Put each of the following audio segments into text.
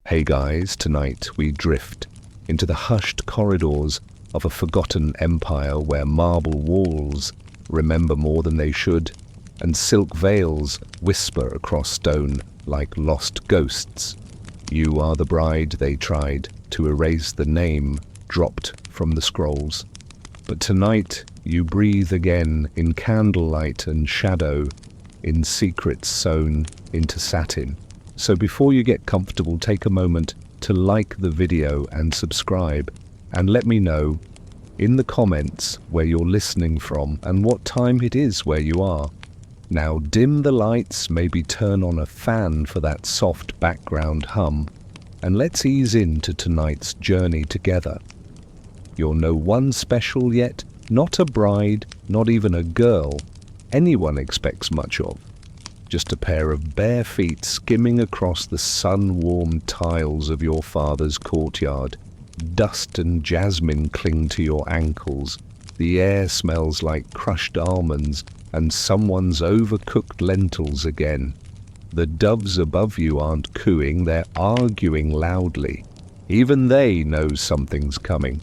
Hey guys, tonight we drift into the hushed corridors of a forgotten empire where marble walls remember more than they should, and silk veils whisper across stone like lost ghosts. You are the bride they tried to erase the name dropped from the scrolls. But tonight you breathe again in candlelight and shadow, in secrets sewn into satin. So before you get comfortable, take a moment to like the video and subscribe, and let me know in the comments where you're listening from and what time it is where you are. Now dim the lights, maybe turn on a fan for that soft background hum, and let's ease into tonight's journey together. You're no one special yet, not a bride, not even a girl anyone expects much of. Just a pair of bare feet skimming across the sun-warmed tiles of your father's courtyard. Dust and jasmine cling to your ankles. The air smells like crushed almonds and someone's overcooked lentils again. The doves above you aren't cooing, they're arguing loudly. Even they know something's coming.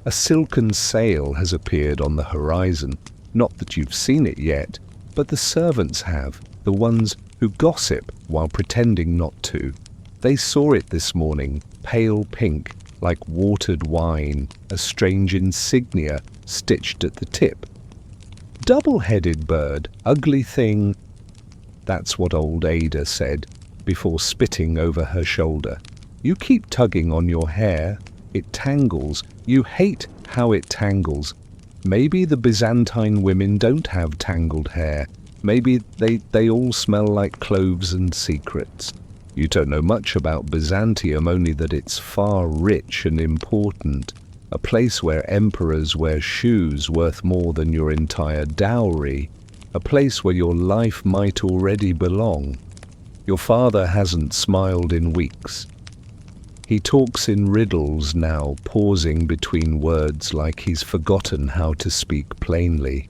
A silken sail has appeared on the horizon. Not that you've seen it yet, but the servants have, the ones who gossip while pretending not to. They saw it this morning, pale pink, like watered wine, a strange insignia stitched at the tip. Double-headed bird, ugly thing. That's what old Ada said, before spitting over her shoulder. You keep tugging on your hair. It tangles. You hate how it tangles. Maybe the Byzantine women don't have tangled hair. Maybe they all smell like cloves and secrets. You don't know much about Byzantium, only that it's far rich and important. A place where emperors wear shoes worth more than your entire dowry. A place where your life might already belong. Your father hasn't smiled in weeks. He talks in riddles now, pausing between words like he's forgotten how to speak plainly.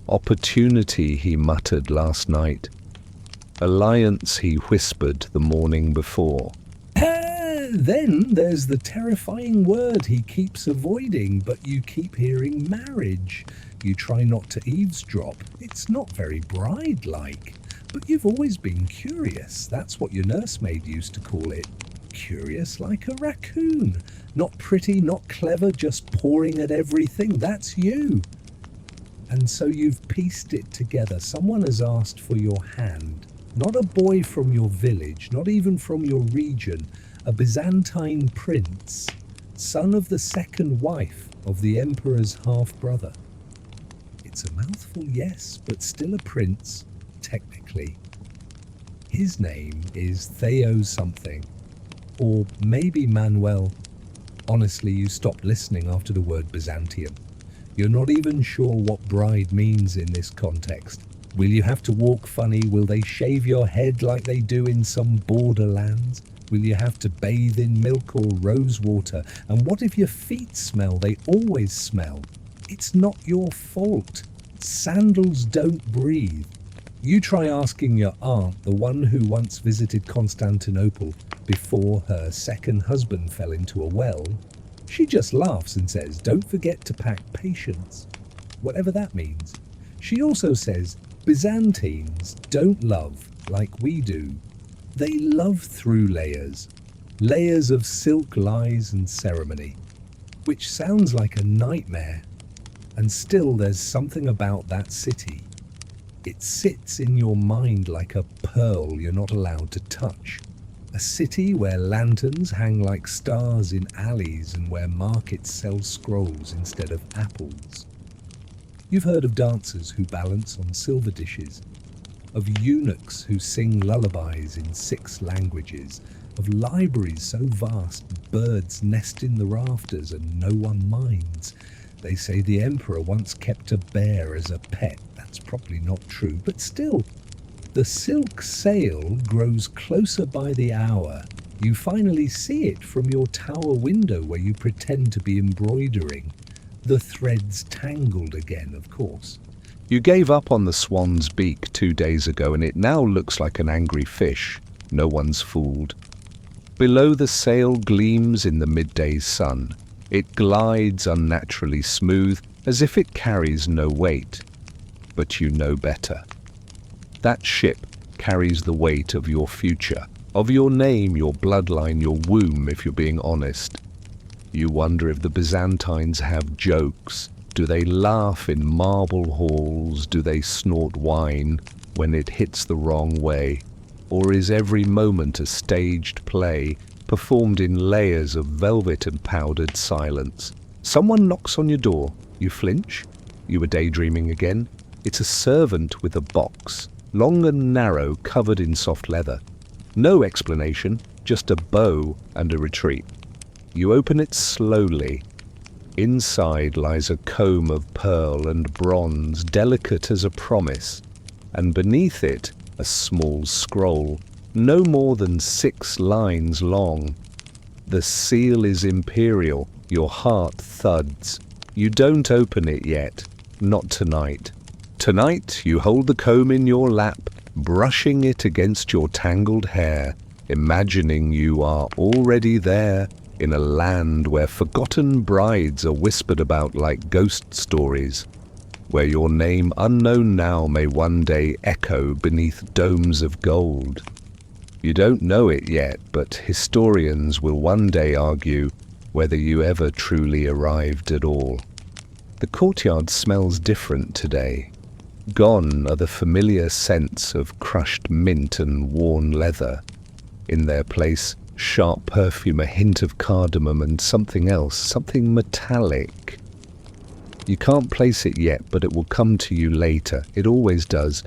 Opportunity, he muttered last night. Alliance, he whispered the morning before. Then there's the terrifying word he keeps avoiding, but you keep hearing marriage. You try not to eavesdrop. It's not very bride-like. But you've always been curious. That's what your nursemaid used to call it. Curious like a raccoon. Not pretty, not clever, just pawing at everything. That's you. And so you've pieced it together. Someone has asked for your hand. Not a boy from your village, not even from your region. A Byzantine prince, son of the second wife of the emperor's half-brother. It's a mouthful, yes, but still a prince, technically. His name is Theo something. Or maybe Manuel. Honestly, you stopped listening after the word Byzantium. You're not even sure what bride means in this context. Will you have to walk funny? Will they shave your head like they do in some borderlands? Will you have to bathe in milk or rose water? And what if your feet smell? They always smell. It's not your fault. Sandals don't breathe. You try asking your aunt, the one who once visited Constantinople before her second husband fell into a well. She just laughs and says, don't forget to pack patience, whatever that means. She also says, Byzantines don't love like we do. They love through layers, layers of silk lies and ceremony, which sounds like a nightmare. And still there's something about that city. It sits in your mind like a pearl you're not allowed to touch. A city where lanterns hang like stars in alleys and where markets sell scrolls instead of apples. You've heard of dancers who balance on silver dishes, of eunuchs who sing lullabies in 6 languages, of libraries so vast birds nest in the rafters and no one minds. They say the emperor once kept a bear as a pet. That's probably not true, but still. The silk sail grows closer by the hour. You finally see it from your tower window where you pretend to be embroidering. The threads tangled again, of course. You gave up on the swan's beak 2 days ago and it now looks like an angry fish. No one's fooled. Below the sail gleams in the midday sun. It glides unnaturally smooth, as if it carries no weight. But you know better. That ship carries the weight of your future, of your name, your bloodline, your womb, if you're being honest. You wonder if the Byzantines have jokes. Do they laugh in marble halls? Do they snort wine when it hits the wrong way? Or is every moment a staged play, performed in layers of velvet and powdered silence? Someone knocks on your door. You flinch. You were daydreaming again. It's a servant with a box, long and narrow, covered in soft leather. No explanation, just a bow and a retreat. You open it slowly. Inside lies a comb of pearl and bronze, delicate as a promise, and beneath it a small scroll, no more than 6 lines long. The seal is imperial. Your heart thuds. You don't open it yet. Not tonight. Tonight you hold the comb in your lap, brushing it against your tangled hair, imagining you are already there, in a land where forgotten brides are whispered about like ghost stories, where your name, unknown now, may one day echo beneath domes of gold. You don't know it yet, but historians will one day argue whether you ever truly arrived at all. The courtyard smells different today. Gone are the familiar scents of crushed mint and worn leather. In their place, sharp perfume, a hint of cardamom, and something else, something metallic. You can't place it yet, but it will come to you later. It always does.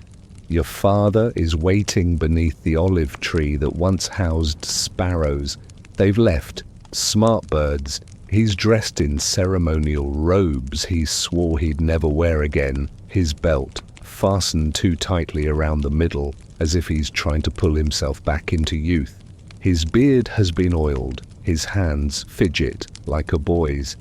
Your father is waiting beneath the olive tree that once housed sparrows. They've left, smart birds. He's dressed in ceremonial robes he swore he'd never wear again, his belt fastened too tightly around the middle, as if he's trying to pull himself back into youth. His beard has been oiled, his hands fidget like a boy's,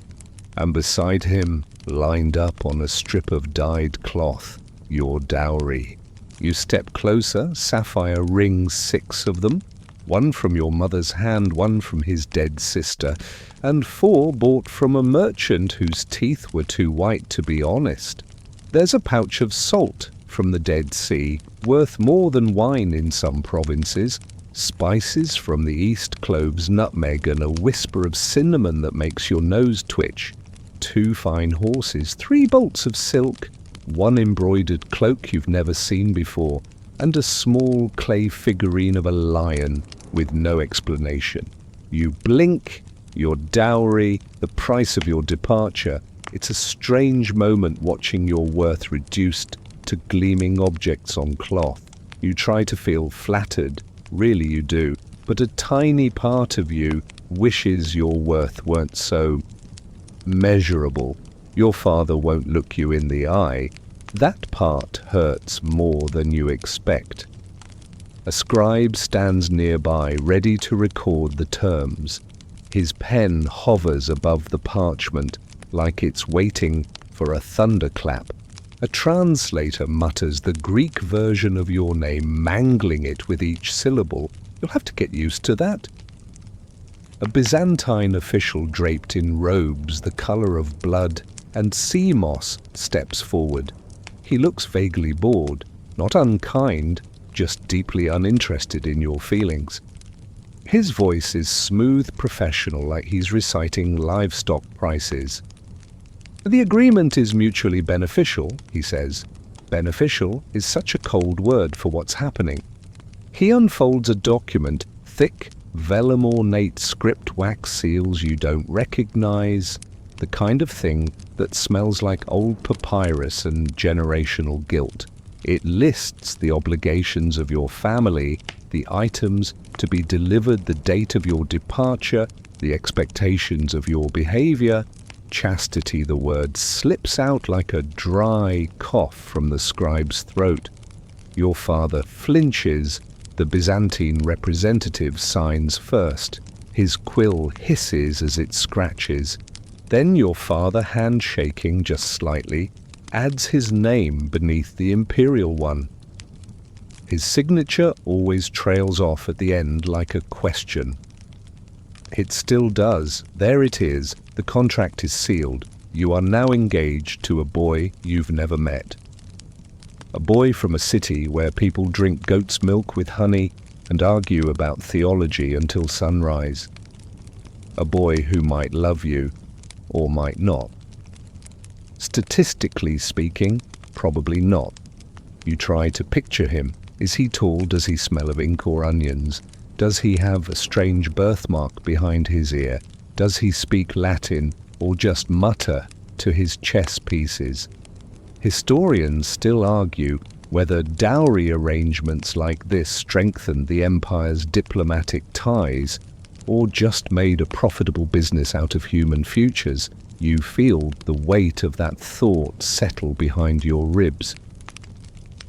and beside him, lined up on a strip of dyed cloth, your dowry. You step closer, sapphire rings, 6 of them, 1 from your mother's hand, 1 from his dead sister, and 4 bought from a merchant whose teeth were too white to be honest. There's a pouch of salt from the Dead Sea, worth more than wine in some provinces, spices from the east, cloves, nutmeg, and a whisper of cinnamon that makes your nose twitch, 2 fine horses, 3 bolts of silk, 1 embroidered cloak you've never seen before, and a small clay figurine of a lion with no explanation. You blink, your dowry, the price of your departure. It's a strange moment watching your worth reduced to gleaming objects on cloth. You try to feel flattered, really you do, but a tiny part of you wishes your worth weren't so measurable. Your father won't look you in the eye. That part hurts more than you expect. A scribe stands nearby, ready to record the terms. His pen hovers above the parchment, like it's waiting for a thunderclap. A translator mutters the Greek version of your name, mangling it with each syllable. You'll have to get used to that. A Byzantine official draped in robes the color of blood and sea moss steps forward. He looks vaguely bored, not unkind, just deeply uninterested in your feelings. His voice is smooth, professional, like he's reciting livestock prices. The agreement is mutually beneficial, he says. Beneficial is such a cold word for what's happening. He unfolds a document, thick, vellum ornate script wax seals you don't recognize, the kind of thing that smells like old papyrus and generational guilt. It lists the obligations of your family, the items to be delivered, the date of your departure, the expectations of your behavior. Chastity, the word, slips out like a dry cough from the scribe's throat. Your father flinches. The Byzantine representative signs first. His quill hisses as it scratches. Then your father, handshaking just slightly, adds his name beneath the imperial one. His signature always trails off at the end like a question. It still does. There it is. The contract is sealed. You are now engaged to a boy you've never met. A boy from a city where people drink goat's milk with honey and argue about theology until sunrise. A boy who might love you, or might not. Statistically speaking, probably not. You try to picture him. Is he tall? Does he smell of ink or onions? Does he have a strange birthmark behind his ear? Does he speak Latin or just mutter to his chess pieces? Historians still argue whether dowry arrangements like this strengthened the empire's diplomatic ties or just made a profitable business out of human futures. You feel the weight of that thought settle behind your ribs.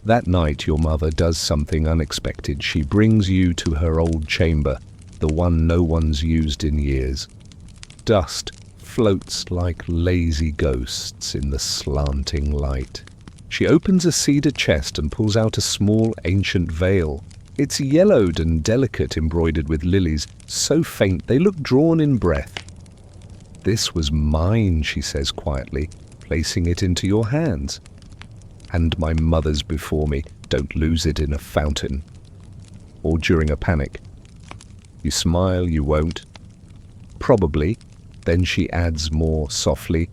That night your mother does something unexpected. She brings you to her old chamber, the one no one's used in years. Dust floats like lazy ghosts in the slanting light. She opens a cedar chest and pulls out a small ancient veil. It's yellowed and delicate, embroidered with lilies, so faint they look drawn in breath. "This was mine," she says quietly, placing it into your hands. "And my mother's before me. Don't lose it in a fountain or during a panic." You smile. You won't. Probably. Then she adds more softly,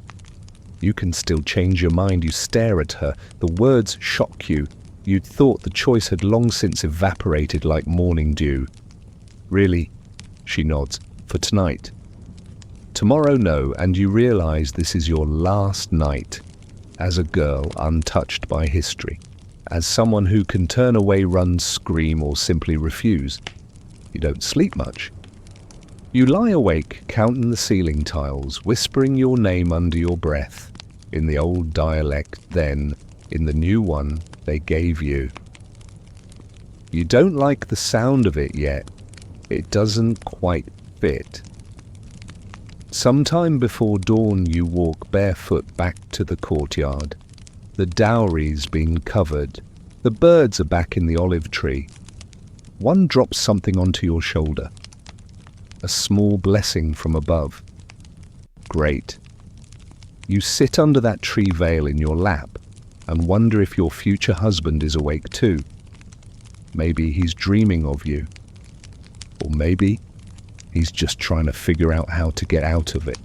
"You can still change your mind." You stare at her. The words shock you. You'd thought the choice had long since evaporated like morning dew. "Really?" She nods. "For tonight. Tomorrow, no." And you realize this is your last night as a girl untouched by history, as someone who can turn away, run, scream, or simply refuse. You don't sleep much. You lie awake, counting the ceiling tiles, whispering your name under your breath, in the old dialect, then in the new one they gave you. You don't like the sound of it yet. It doesn't quite fit. Sometime before dawn you walk barefoot back to the courtyard. The dowry's been covered. The birds are back in the olive tree. One drops something onto your shoulder. A small blessing from above. Great. You sit under that tree veil in your lap and wonder if your future husband is awake too. Maybe he's dreaming of you. Or maybe he's just trying to figure out how to get out of it.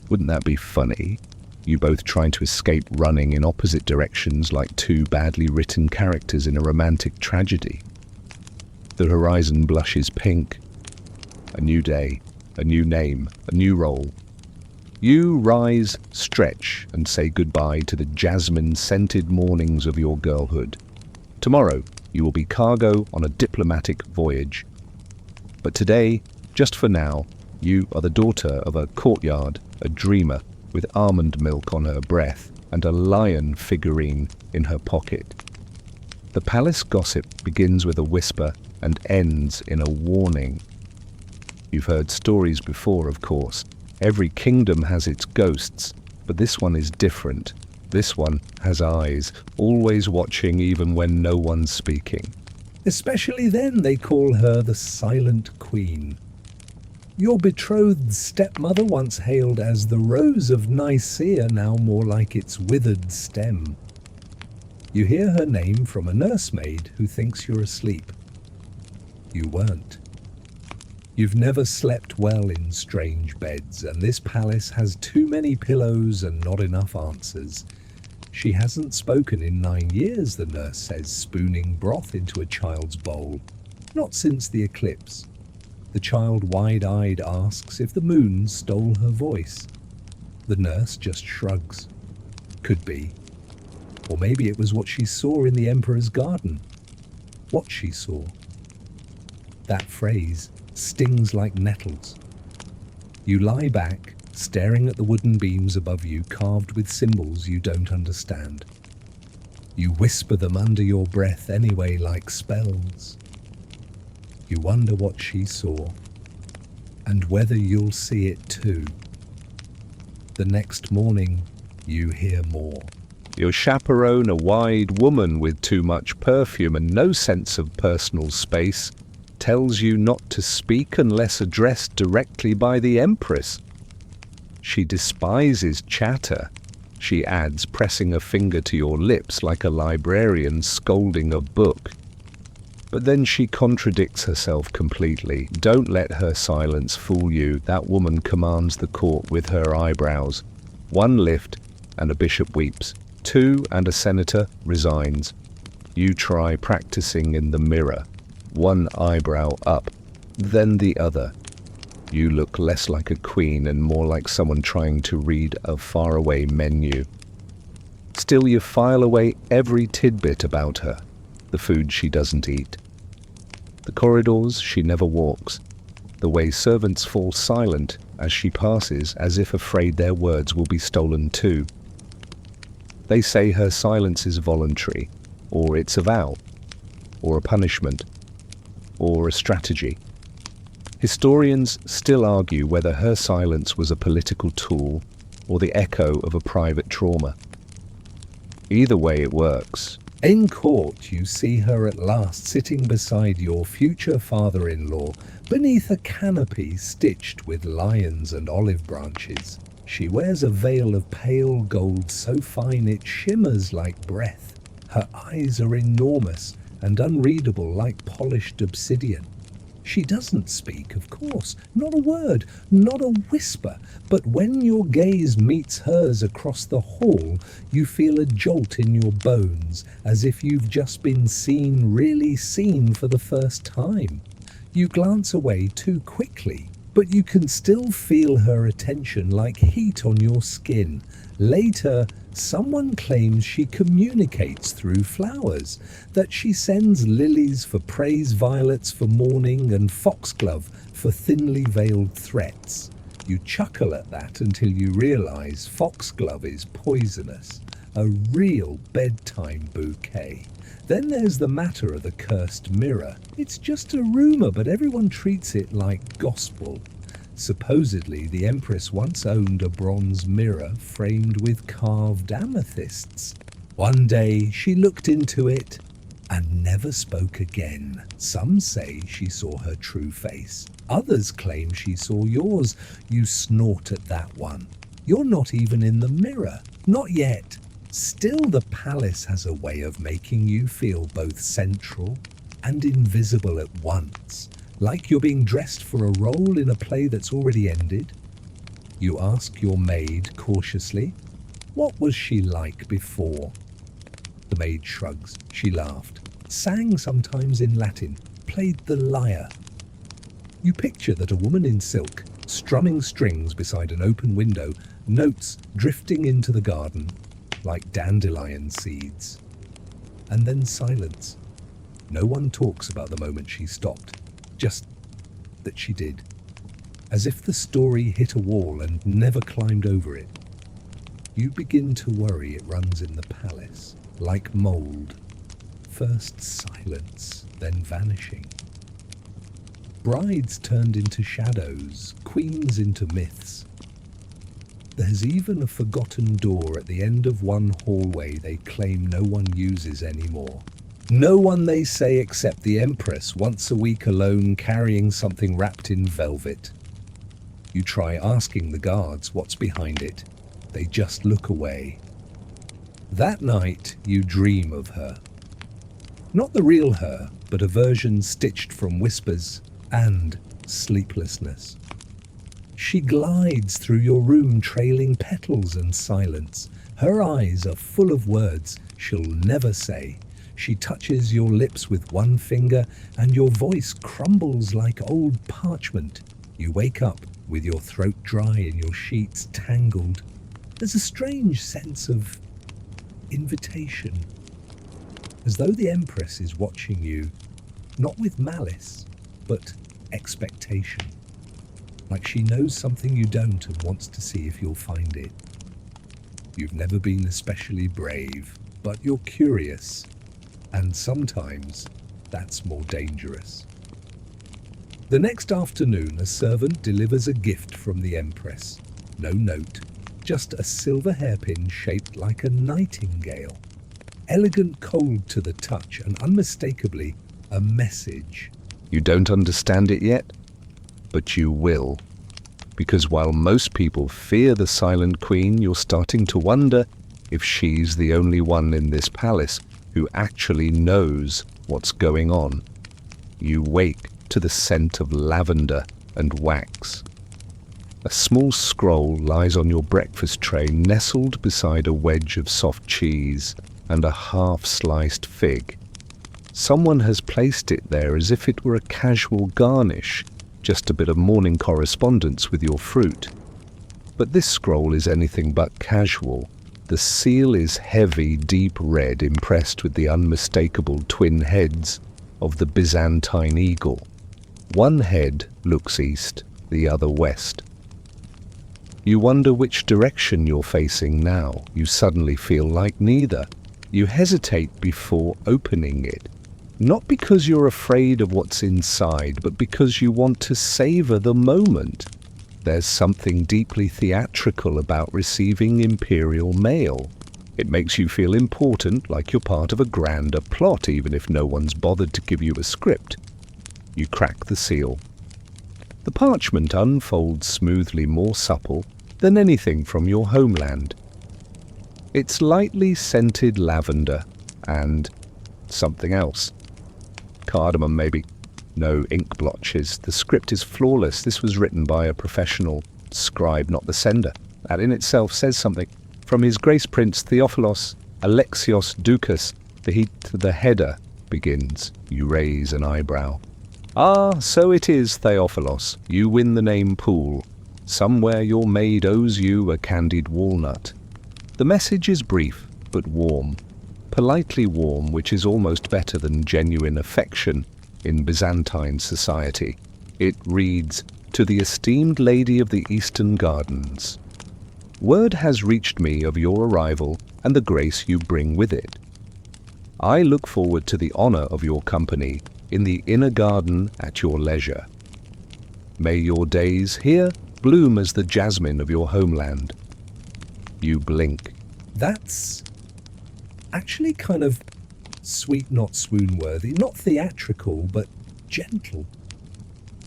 Wouldn't that be funny? You both trying to escape, running in opposite directions like two badly written characters in a romantic tragedy. The horizon blushes pink. A new day, a new name, a new role. You rise, stretch, and say goodbye to the jasmine-scented mornings of your girlhood. Tomorrow, you will be cargo on a diplomatic voyage. But today, just for now, you are the daughter of a courtyard, a dreamer, with almond milk on her breath and a lion figurine in her pocket. The palace gossip begins with a whisper and ends in a warning. You've heard stories before, of course. Every kingdom has its ghosts, but this one is different. This one has eyes, always watching even when no one's speaking. Especially then they call her the Silent Queen. Your betrothed stepmother, once hailed as the Rose of Nicaea, now more like its withered stem. You hear her name from a nursemaid who thinks you're asleep. You weren't. You've never slept well in strange beds, and this palace has too many pillows and not enough answers. She hasn't spoken in 9 years, the nurse says, spooning broth into a child's bowl. Not since the eclipse. The child wide-eyed asks if the moon stole her voice. The nurse just shrugs. Could be. Or maybe it was what she saw in the emperor's garden. What she saw. That phrase stings like nettles. You lie back, staring at the wooden beams above you carved with symbols you don't understand. You whisper them under your breath anyway like spells. You wonder what she saw, and whether you'll see it too. The next morning, you hear more. Your chaperone, a wide woman with too much perfume and no sense of personal space, tells you not to speak unless addressed directly by the Empress. She despises chatter, she adds, pressing a finger to your lips like a librarian scolding a book. But then she contradicts herself completely. Don't let her silence fool you. That woman commands the court with her eyebrows. One lift, and a bishop weeps. Two, and a senator resigns. You try practicing in the mirror. One eyebrow up, then the other. You look less like a queen and more like someone trying to read a faraway menu. Still, you file away every tidbit about her. The food she doesn't eat, the corridors she never walks, the way servants fall silent as she passes as if afraid their words will be stolen too. They say her silence is voluntary, or it's a vow, or a punishment, or a strategy. Historians still argue whether her silence was a political tool or the echo of a private trauma. Either way it works. In court, you see her at last sitting beside your future father-in-law beneath a canopy stitched with lions and olive branches. She wears a veil of pale gold so fine it shimmers like breath. Her eyes are enormous and unreadable like polished obsidian. She doesn't speak, of course, not a word, not a whisper, but when your gaze meets hers across the hall, you feel a jolt in your bones, as if you've just been seen, really seen for the first time. You glance away too quickly, but you can still feel her attention like heat on your skin. Later, someone claims she communicates through flowers, that she sends lilies for praise, violets for mourning, and foxglove for thinly veiled threats. You chuckle at that until you realize foxglove is poisonous, a real bedtime bouquet. Then there's the matter of the cursed mirror. It's just a rumor, but everyone treats it like gospel. Supposedly, the Empress once owned a bronze mirror framed with carved amethysts. One day, she looked into it and never spoke again. Some say she saw her true face. Others claim she saw yours. You snort at that one. You're not even in the mirror. Not yet. Still, the palace has a way of making you feel both central and invisible at once. Like you're being dressed for a role in a play that's already ended. You ask your maid cautiously, what was she like before? The maid shrugs. She laughed, sang sometimes in Latin, played the lyre. You picture that a woman in silk, strumming strings beside an open window, notes drifting into the garden like dandelion seeds. And then silence. No one talks about the moment she stopped. Just that she did, as if the story hit a wall and never climbed over it. You begin to worry it runs in the palace, like mold. First silence, then vanishing. Brides turned into shadows, queens into myths. There's even a forgotten door at the end of one hallway they claim no one uses anymore. No one, they say, except the Empress, once a week alone carrying something wrapped in velvet. You try asking the guards what's behind it. They just look away. That night, you dream of her. Not the real her, but a version stitched from whispers and sleeplessness. She glides through your room trailing petals and silence. Her eyes are full of words she'll never say. She touches your lips with one finger, and your voice crumbles like old parchment. You wake up with your throat dry and your sheets tangled. There's a strange sense of invitation, as though the Empress is watching you, not with malice, but expectation. Like she knows something you don't and wants to see if you'll find it. You've never been especially brave, but you're curious. And sometimes that's more dangerous. The next afternoon, a servant delivers a gift from the Empress. No note, just a silver hairpin shaped like a nightingale. Elegant, cold to the touch, and unmistakably a message. You don't understand it yet, but you will. Because while most people fear the Silent Queen, you're starting to wonder if she's the only one in this palace who actually knows what's going on. You wake to the scent of lavender and wax. A small scroll lies on your breakfast tray, nestled beside a wedge of soft cheese and a half-sliced fig. Someone has placed it there as if it were a casual garnish, just a bit of morning correspondence with your fruit. But this scroll is anything but casual. The seal is heavy, deep red, impressed with the unmistakable twin heads of the Byzantine eagle. One head looks east, the other west. You wonder which direction you're facing now. You suddenly feel like neither. You hesitate before opening it. Not because you're afraid of what's inside, but because you want to savor the moment. There's something deeply theatrical about receiving imperial mail. It makes you feel important, like you're part of a grander plot, even if no one's bothered to give you a script. You crack the seal. The parchment unfolds smoothly, more supple than anything from your homeland. It's lightly scented lavender and something else. Cardamom, maybe. No ink blotches. The script is flawless. This was written by a professional scribe, not the sender. That in itself says something. From His Grace Prince Theophilos Alexios Doukas, the header begins. You raise an eyebrow. Ah, so it is, Theophilos. You win the name pool. Somewhere your maid owes you a candied walnut. The message is brief, but warm. Politely warm, which is almost better than genuine affection in Byzantine society. It reads, "To the esteemed lady of the Eastern Gardens. Word has reached me of your arrival and the grace you bring with it. I look forward to the honor of your company in the inner garden at your leisure. May your days here bloom as the jasmine of your homeland." You blink. That's actually kind of sweet, not swoon-worthy, not theatrical, but gentle.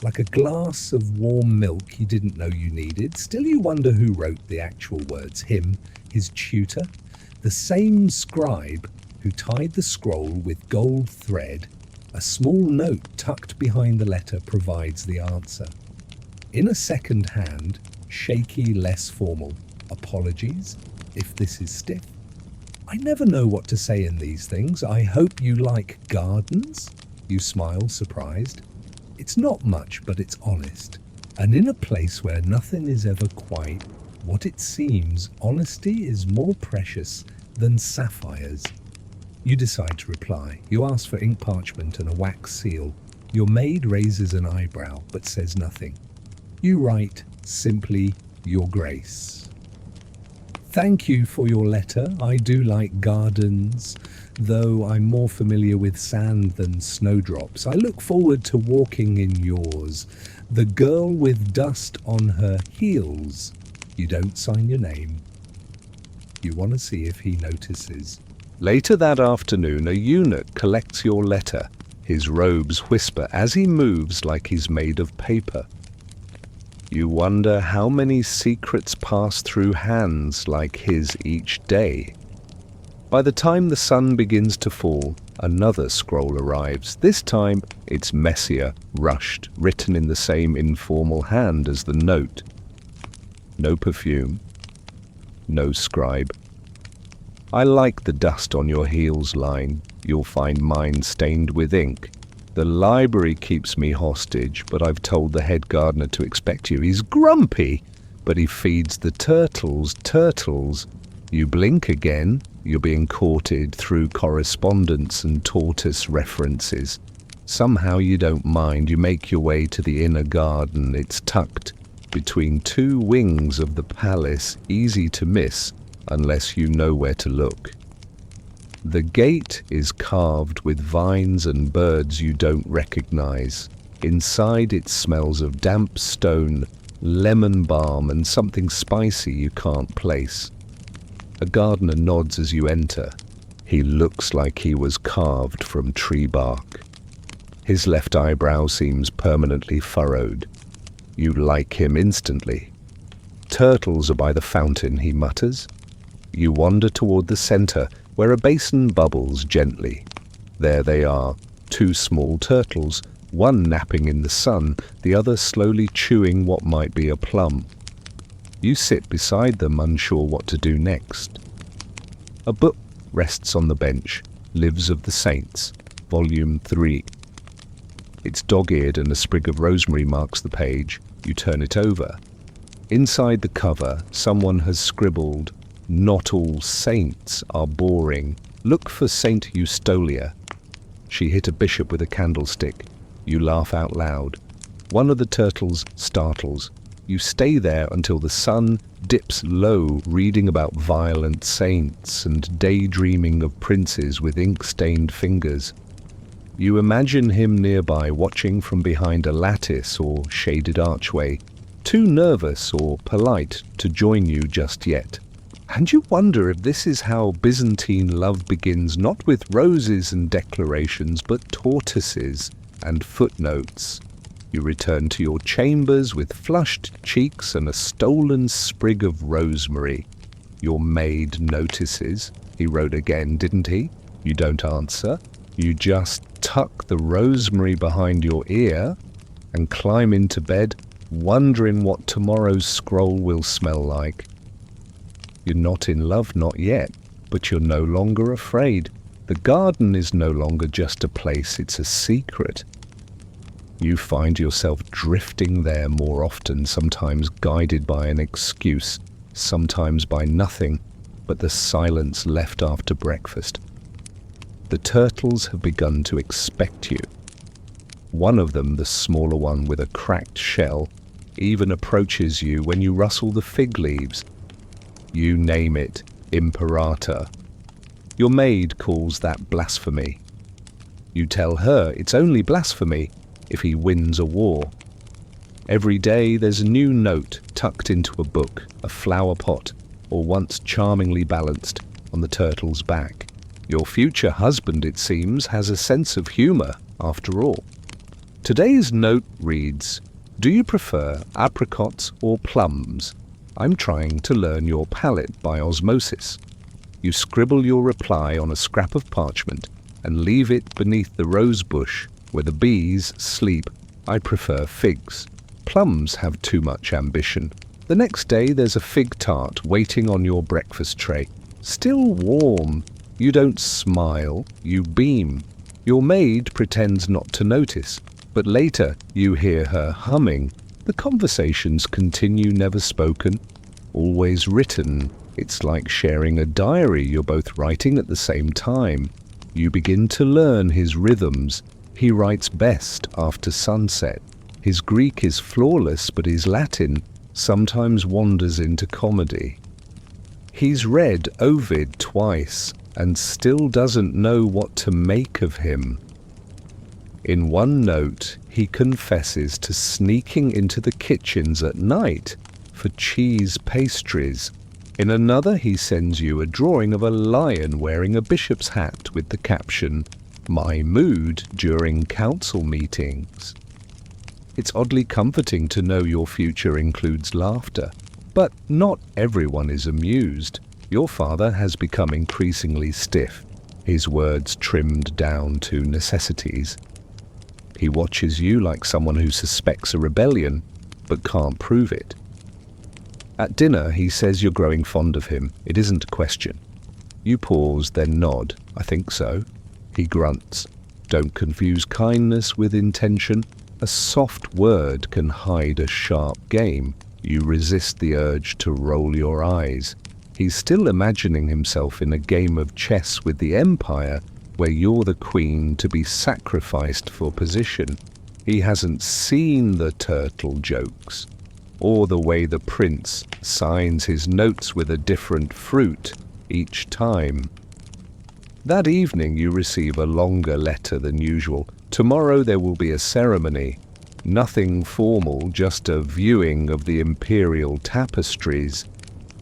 Like a glass of warm milk you didn't know you needed. Still you wonder who wrote the actual words. Him, his tutor, the same scribe who tied the scroll with gold thread. A small note tucked behind the letter provides the answer. In a second hand, shaky, less formal. Apologies if this is stiff. I never know what to say in these things. I hope you like gardens. You smile, surprised. It's not much, but it's honest. And in a place where nothing is ever quite what it seems, honesty is more precious than sapphires. You decide to reply. You ask for ink parchment and a wax seal. Your maid raises an eyebrow, but says nothing. You write simply, "Your Grace. Thank you for your letter. I do like gardens, though I'm more familiar with sand than snowdrops. I look forward to walking in yours. The girl with dust on her heels." You don't sign your name. You want to see if he notices. Later that afternoon, a eunuch collects your letter. His robes whisper as he moves like he's made of paper. You wonder how many secrets pass through hands like his each day. By the time the sun begins to fall, another scroll arrives. This time, it's messier, rushed, written in the same informal hand as the note. No perfume. No scribe. "I like the dust on your heels" line. You'll find mine stained with ink. "The library keeps me hostage, but I've told the head gardener to expect you. He's grumpy, but he feeds the turtles." Turtles. You blink again. You're being courted through correspondence and tortoise references. Somehow you don't mind. You make your way to the inner garden. It's tucked between two wings of the palace, easy to miss unless you know where to look. The gate is carved with vines and birds you don't recognize. Inside it smells of damp stone, lemon balm, and something spicy you can't place. A gardener nods as you enter. He looks like he was carved from tree bark. His left eyebrow seems permanently furrowed. You like him instantly. Turtles are by the fountain, he mutters. You wander toward the center, where a basin bubbles gently. There they are, two small turtles, one napping in the sun, the other slowly chewing what might be a plum. You sit beside them, unsure what to do next. A book rests on the bench, Lives of the Saints, Volume 3. It's dog-eared and a sprig of rosemary marks the page. You turn it over. Inside the cover, someone has scribbled, "Not all saints are boring. Look for Saint Eustolia." She hit a bishop with a candlestick. You laugh out loud. One of the turtles startles. You stay there until the sun dips low, reading about violent saints and daydreaming of princes with ink-stained fingers. You imagine him nearby, watching from behind a lattice or shaded archway, too nervous or polite to join you just yet. And you wonder if this is how Byzantine love begins, not with roses and declarations, but tortoises and footnotes. You return to your chambers with flushed cheeks and a stolen sprig of rosemary. Your maid notices. He wrote again, didn't he? You don't answer. You just tuck the rosemary behind your ear and climb into bed, wondering what tomorrow's scroll will smell like. You're not in love, not yet, but you're no longer afraid. The garden is no longer just a place, it's a secret. You find yourself drifting there more often, sometimes guided by an excuse, sometimes by nothing but the silence left after breakfast. The turtles have begun to expect you. One of them, the smaller one with a cracked shell, even approaches you when you rustle the fig leaves. You name it, Imperator. Your maid calls that blasphemy. You tell her it's only blasphemy if he wins a war. Every day there's a new note tucked into a book, a flower pot, or once charmingly balanced on the turtle's back. Your future husband, it seems, has a sense of humor, after all. Today's note reads, "Do you prefer apricots or plums? I'm trying to learn your palate by osmosis." You scribble your reply on a scrap of parchment and leave it beneath the rose bush where the bees sleep. I prefer figs. Plums have too much ambition. The next day there's a fig tart waiting on your breakfast tray. Still warm. You don't smile, you beam. Your maid pretends not to notice, but later you hear her humming. The conversations continue, never spoken, always written. It's like sharing a diary, you're both writing at the same time. You begin to learn his rhythms. He writes best after sunset. His Greek is flawless, but his Latin sometimes wanders into comedy. He's read Ovid twice and still doesn't know what to make of him. In one note, he confesses to sneaking into the kitchens at night for cheese pastries. In another, he sends you a drawing of a lion wearing a bishop's hat with the caption, "My mood during council meetings." It's oddly comforting to know your future includes laughter. But not everyone is amused. Your father has become increasingly stiff, his words trimmed down to necessities. He watches you like someone who suspects a rebellion, but can't prove it. At dinner, he says you're growing fond of him. It isn't a question. You pause, then nod. I think so. He grunts. Don't confuse kindness with intention. A soft word can hide a sharp game. You resist the urge to roll your eyes. He's still imagining himself in a game of chess with the Empire, where you're the queen to be sacrificed for position. He hasn't seen the turtle jokes, or the way the prince signs his notes with a different fruit each time. That evening you receive a longer letter than usual. Tomorrow there will be a ceremony. Nothing formal, just a viewing of the imperial tapestries.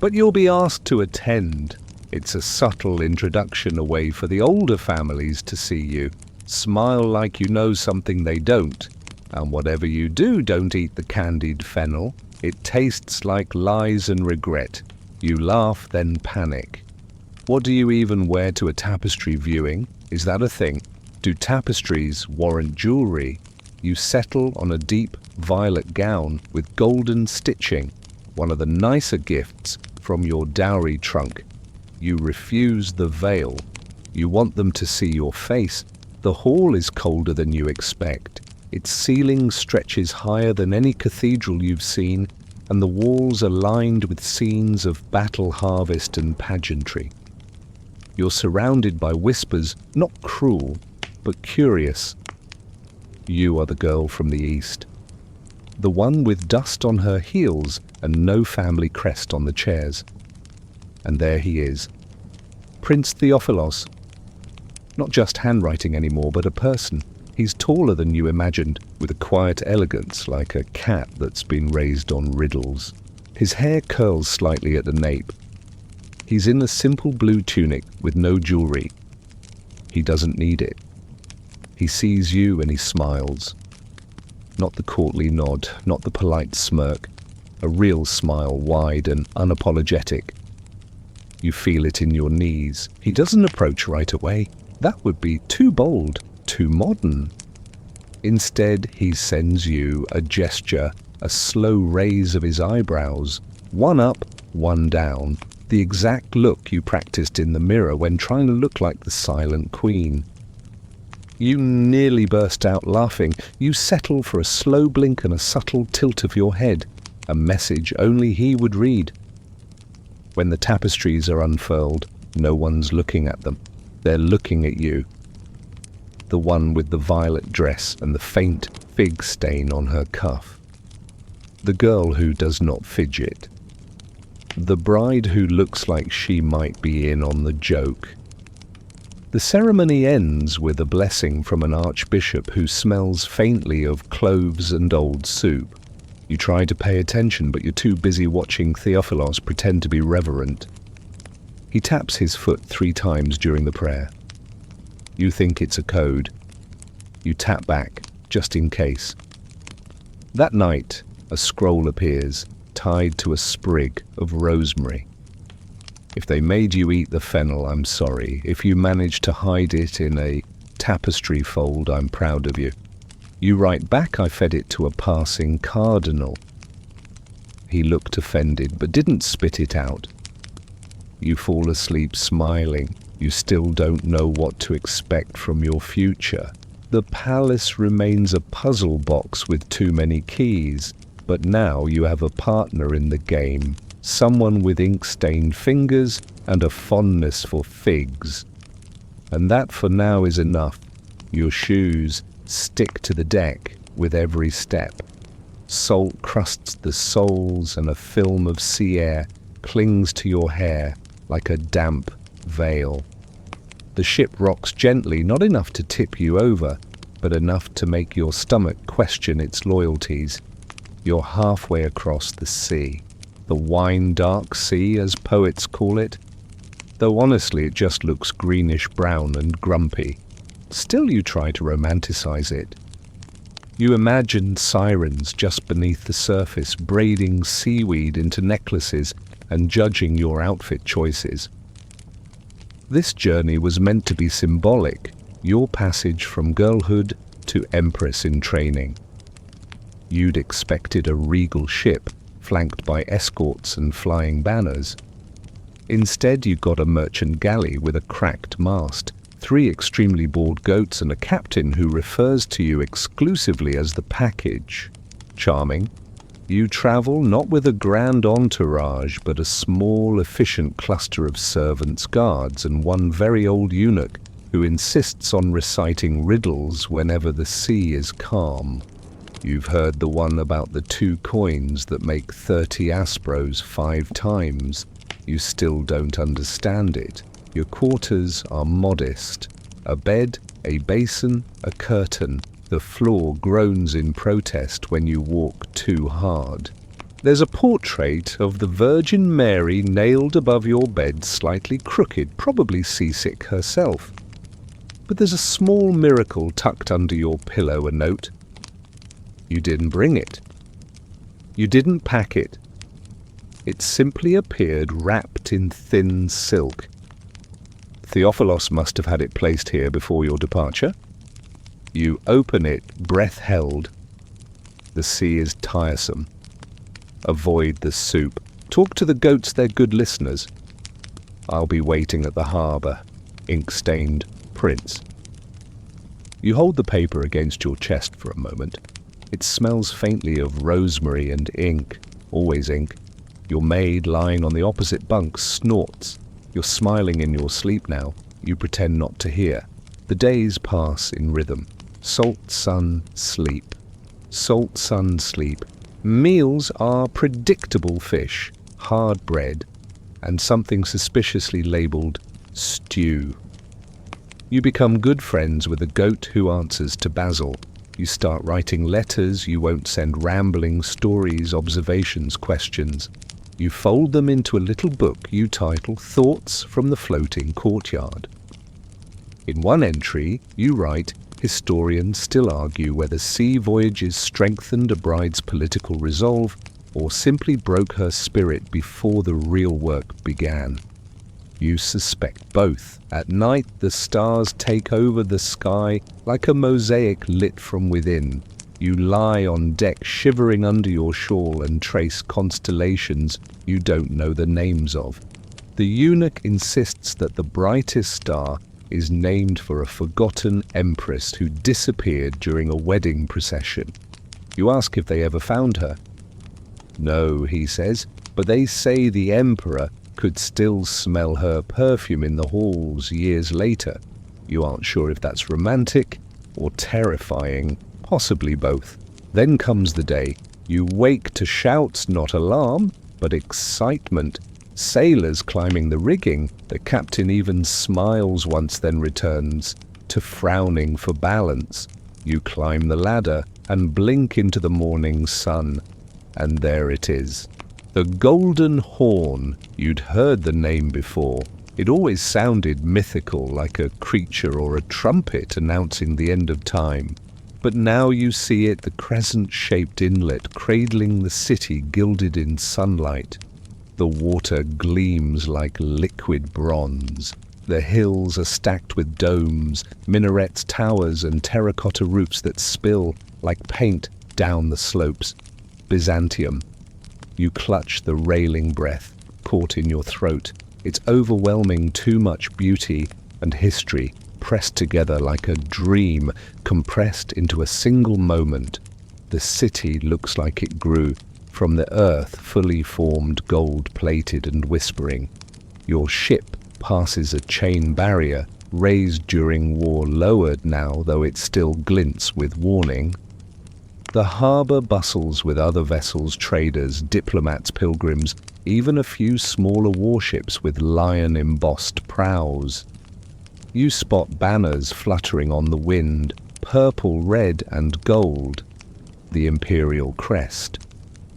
But you'll be asked to attend. It's a subtle introduction, a way for the older families to see you. Smile like you know something they don't. And whatever you do, don't eat the candied fennel. It tastes like lies and regret. You laugh, then panic. What do you even wear to a tapestry viewing? Is that a thing? Do tapestries warrant jewelry? You settle on a deep violet gown with golden stitching, one of the nicer gifts from your dowry trunk. You refuse the veil. You want them to see your face. The hall is colder than you expect. Its ceiling stretches higher than any cathedral you've seen, and the walls are lined with scenes of battle, harvest, and pageantry. You're surrounded by whispers, not cruel, but curious. You are the girl from the east, the one with dust on her heels and no family crest on the chairs. And there he is, Prince Theophilos. Not just handwriting anymore, but a person. He's taller than you imagined, with a quiet elegance like a cat that's been raised on riddles. His hair curls slightly at the nape. He's in a simple blue tunic with no jewelry. He doesn't need it. He sees you and he smiles. Not the courtly nod, not the polite smirk. A real smile, wide and unapologetic. You feel it in your knees. He doesn't approach right away. That would be too bold, too modern. Instead, he sends you a gesture, a slow raise of his eyebrows, one up, one down, the exact look you practiced in the mirror when trying to look like the silent queen. You nearly burst out laughing. You settle for a slow blink and a subtle tilt of your head, a message only he would read. When the tapestries are unfurled, no one's looking at them. They're looking at you. The one with the violet dress and the faint fig stain on her cuff. The girl who does not fidget. The bride who looks like she might be in on the joke. The ceremony ends with a blessing from an archbishop who smells faintly of cloves and old soup. You try to pay attention, but you're too busy watching Theophilos pretend to be reverent. He taps his foot 3 times during the prayer. You think it's a code. You tap back, just in case. That night, a scroll appears, tied to a sprig of rosemary. If they made you eat the fennel, I'm sorry. If you managed to hide it in a tapestry fold, I'm proud of you. You write back, I fed it to a passing cardinal. He looked offended, but didn't spit it out. You fall asleep smiling. You still don't know what to expect from your future. The palace remains a puzzle box with too many keys, but now you have a partner in the game, someone with ink-stained fingers and a fondness for figs. And that for now is enough. Your shoes stick to the deck with every step. Salt crusts the soles and a film of sea air clings to your hair like a damp veil. The ship rocks gently, not enough to tip you over, but enough to make your stomach question its loyalties. You're halfway across the sea. The wine-dark sea, as poets call it. Though honestly it just looks greenish-brown and grumpy. Still you try to romanticize it. You imagine sirens just beneath the surface, braiding seaweed into necklaces and judging your outfit choices. This journey was meant to be symbolic, your passage from girlhood to empress in training. You'd expected a regal ship, flanked by escorts and flying banners. Instead you got a merchant galley with a cracked mast, 3 extremely bored goats and a captain who refers to you exclusively as the package. Charming. You travel not with a grand entourage, but a small, efficient cluster of servants, guards, and one very old eunuch who insists on reciting riddles whenever the sea is calm. You've heard the one about the 2 coins that make 30 aspros 5 times. You still don't understand it. Your quarters are modest. A bed, a basin, a curtain. The floor groans in protest when you walk too hard. There's a portrait of the Virgin Mary nailed above your bed, slightly crooked, probably seasick herself. But there's a small miracle tucked under your pillow, a note. You didn't bring it. You didn't pack it. It simply appeared wrapped in thin silk. Theophilos must have had it placed here before your departure. You open it, breath held. The sea is tiresome. Avoid the soup. Talk to the goats, they're good listeners. I'll be waiting at the harbour. Ink-stained Prince. You hold the paper against your chest for a moment. It smells faintly of rosemary and ink, always ink. Your maid, lying on the opposite bunk, snorts. You're smiling in your sleep now. You pretend not to hear. The days pass in rhythm. Salt, sun, sleep. Salt, sun, sleep. Meals are predictable fish, hard bread, and something suspiciously labelled stew. You become good friends with a goat who answers to Basil. You start writing letters. You won't send rambling stories, observations, questions. You fold them into a little book you title Thoughts from the Floating Courtyard. In one entry, you write, historians still argue whether sea voyages strengthened a bride's political resolve or simply broke her spirit before the real work began. You suspect both. At night, the stars take over the sky like a mosaic lit from within. You lie on deck shivering under your shawl and trace constellations you don't know the names of. The eunuch insists that the brightest star is named for a forgotten empress who disappeared during a wedding procession. You ask if they ever found her. No, he says, but they say the emperor could still smell her perfume in the halls years later. You aren't sure if that's romantic or terrifying, possibly both. Then comes the day. You wake to shouts, not alarm, but excitement. Sailors climbing the rigging. The captain even smiles once, then returns to frowning for balance. You climb the ladder and blink into the morning sun. And there it is. The Golden Horn. You'd heard the name before. It always sounded mythical, like a creature or a trumpet announcing the end of time. But now you see it, the crescent-shaped inlet cradling the city gilded in sunlight. The water gleams like liquid bronze. The hills are stacked with domes, minarets, towers, and terracotta roofs that spill like paint down the slopes. Byzantium. You clutch the railing breath, caught in your throat. It's overwhelming, too much beauty and history pressed together like a dream, compressed into a single moment. The city looks like it grew from the earth, fully formed, gold-plated and whispering. Your ship passes a chain barrier, raised during war, lowered now, though it still glints with warning. The harbour bustles with other vessels, traders, diplomats, pilgrims, even a few smaller warships with lion-embossed prows. You spot banners fluttering on the wind, purple, red and gold. The imperial crest.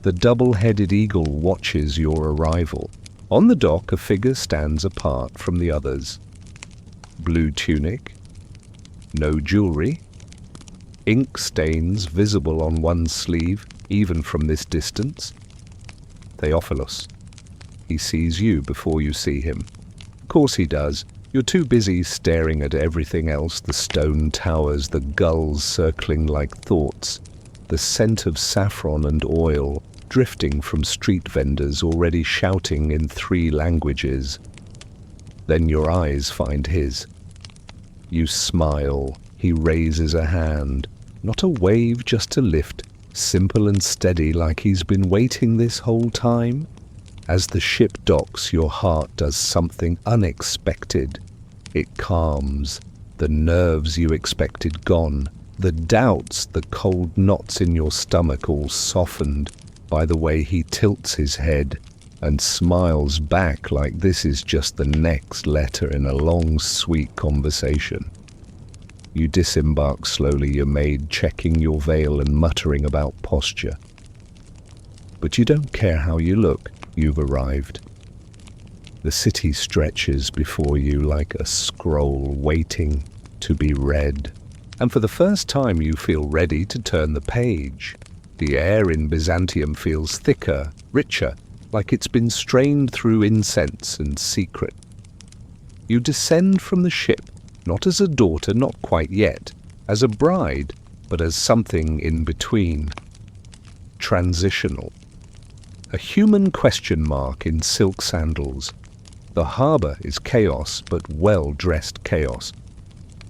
The double-headed eagle watches your arrival. On the dock, a figure stands apart from the others. Blue tunic, no jewellery, ink stains visible on one sleeve, even from this distance. Theophilos. He sees you before you see him. Of course he does. You're too busy staring at everything else, the stone towers, the gulls circling like thoughts, the scent of saffron and oil drifting from street vendors already shouting in 3 languages. Then your eyes find his. You smile. He raises a hand. Not a wave, just a lift, simple and steady, like he's been waiting this whole time. As the ship docks, your heart does something unexpected. It calms. The nerves you expected gone. The doubts, the cold knots in your stomach all softened by the way he tilts his head and smiles back like this is just the next letter in a long, sweet conversation. You disembark slowly, your maid checking your veil and muttering about posture. But you don't care how you look. You've arrived. The city stretches before you like a scroll waiting to be read. And for the first time you feel ready to turn the page. The air in Byzantium feels thicker, richer, like it's been strained through incense and secret. You descend from the ship, not as a daughter, not quite yet, as a bride, but as something in between. Transitional. A human question mark in silk sandals. The harbour is chaos, but well-dressed chaos.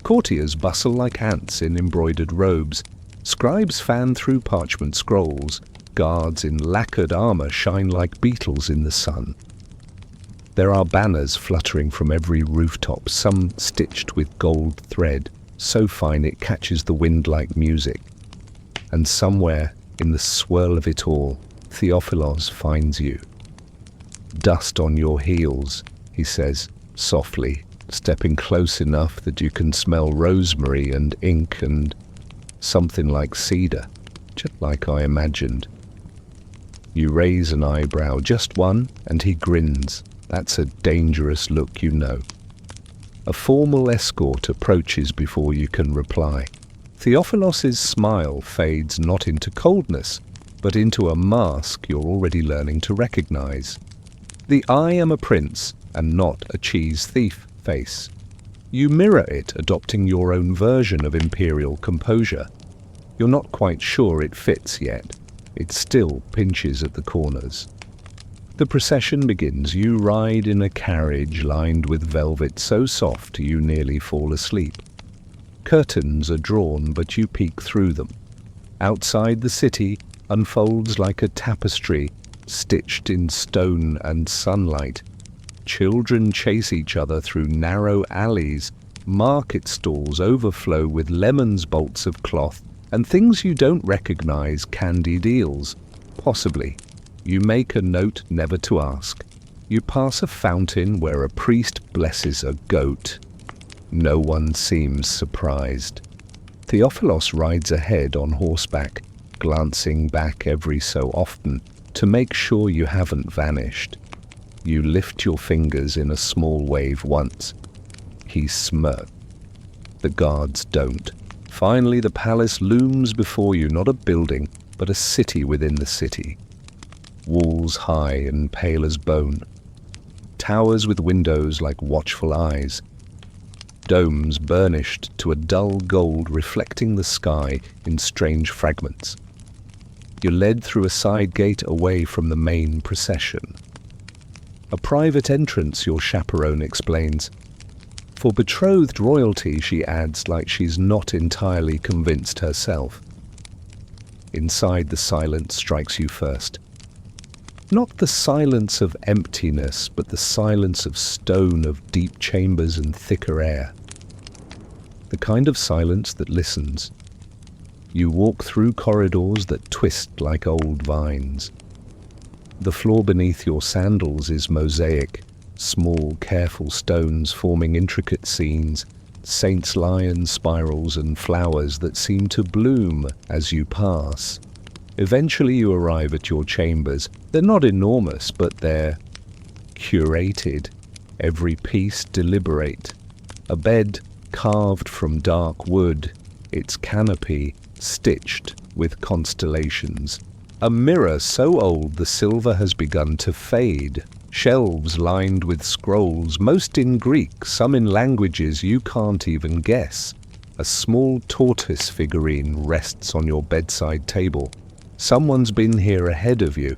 Courtiers bustle like ants in embroidered robes. Scribes fan through parchment scrolls. Guards in lacquered armour shine like beetles in the sun. There are banners fluttering from every rooftop, some stitched with gold thread, so fine it catches the wind like music. And somewhere, in the swirl of it all, Theophilos finds you. "Dust on your heels," he says, softly, stepping close enough that you can smell rosemary and ink and something like cedar, just like I imagined. You raise an eyebrow, just one, and he grins. That's a dangerous look, you know. A formal escort approaches before you can reply. Theophilos's smile fades not into coldness, but into a mask you're already learning to recognize. The "I am a prince and not a cheese thief" face. You mirror it, adopting your own version of imperial composure. You're not quite sure it fits yet. It still pinches at the corners. The procession begins. You ride in a carriage lined with velvet so soft you nearly fall asleep. Curtains are drawn, but you peek through them. Outside, the city unfolds like a tapestry, stitched in stone and sunlight. Children chase each other through narrow alleys. Market stalls overflow with lemons, bolts of cloth, and things you don't recognize, candy deals. Possibly. You make a note never to ask. You pass a fountain where a priest blesses a goat. No one seems surprised. Theophilos rides ahead on horseback, glancing back every so often to make sure you haven't vanished. You lift your fingers in a small wave once. He smirks. The guards don't. Finally, the palace looms before you, not a building, but a city within the city. Walls high and pale as bone. Towers with windows like watchful eyes. Domes burnished to a dull gold reflecting the sky in strange fragments. You're led through a side gate away from the main procession. A private entrance, your chaperone explains. For betrothed royalty, she adds, like she's not entirely convinced herself. Inside, the silence strikes you first. Not the silence of emptiness, but the silence of stone, of deep chambers and thicker air. The kind of silence that listens. You walk through corridors that twist like old vines. The floor beneath your sandals is mosaic, small, careful stones forming intricate scenes, saints' lion spirals and flowers that seem to bloom as you pass. Eventually you arrive at your chambers. They're not enormous, but they're curated, every piece deliberate. A bed carved from dark wood, its canopy stitched with constellations. A mirror so old the silver has begun to fade. Shelves lined with scrolls, most in Greek, some in languages you can't even guess. A small tortoise figurine rests on your bedside table. Someone's been here ahead of you.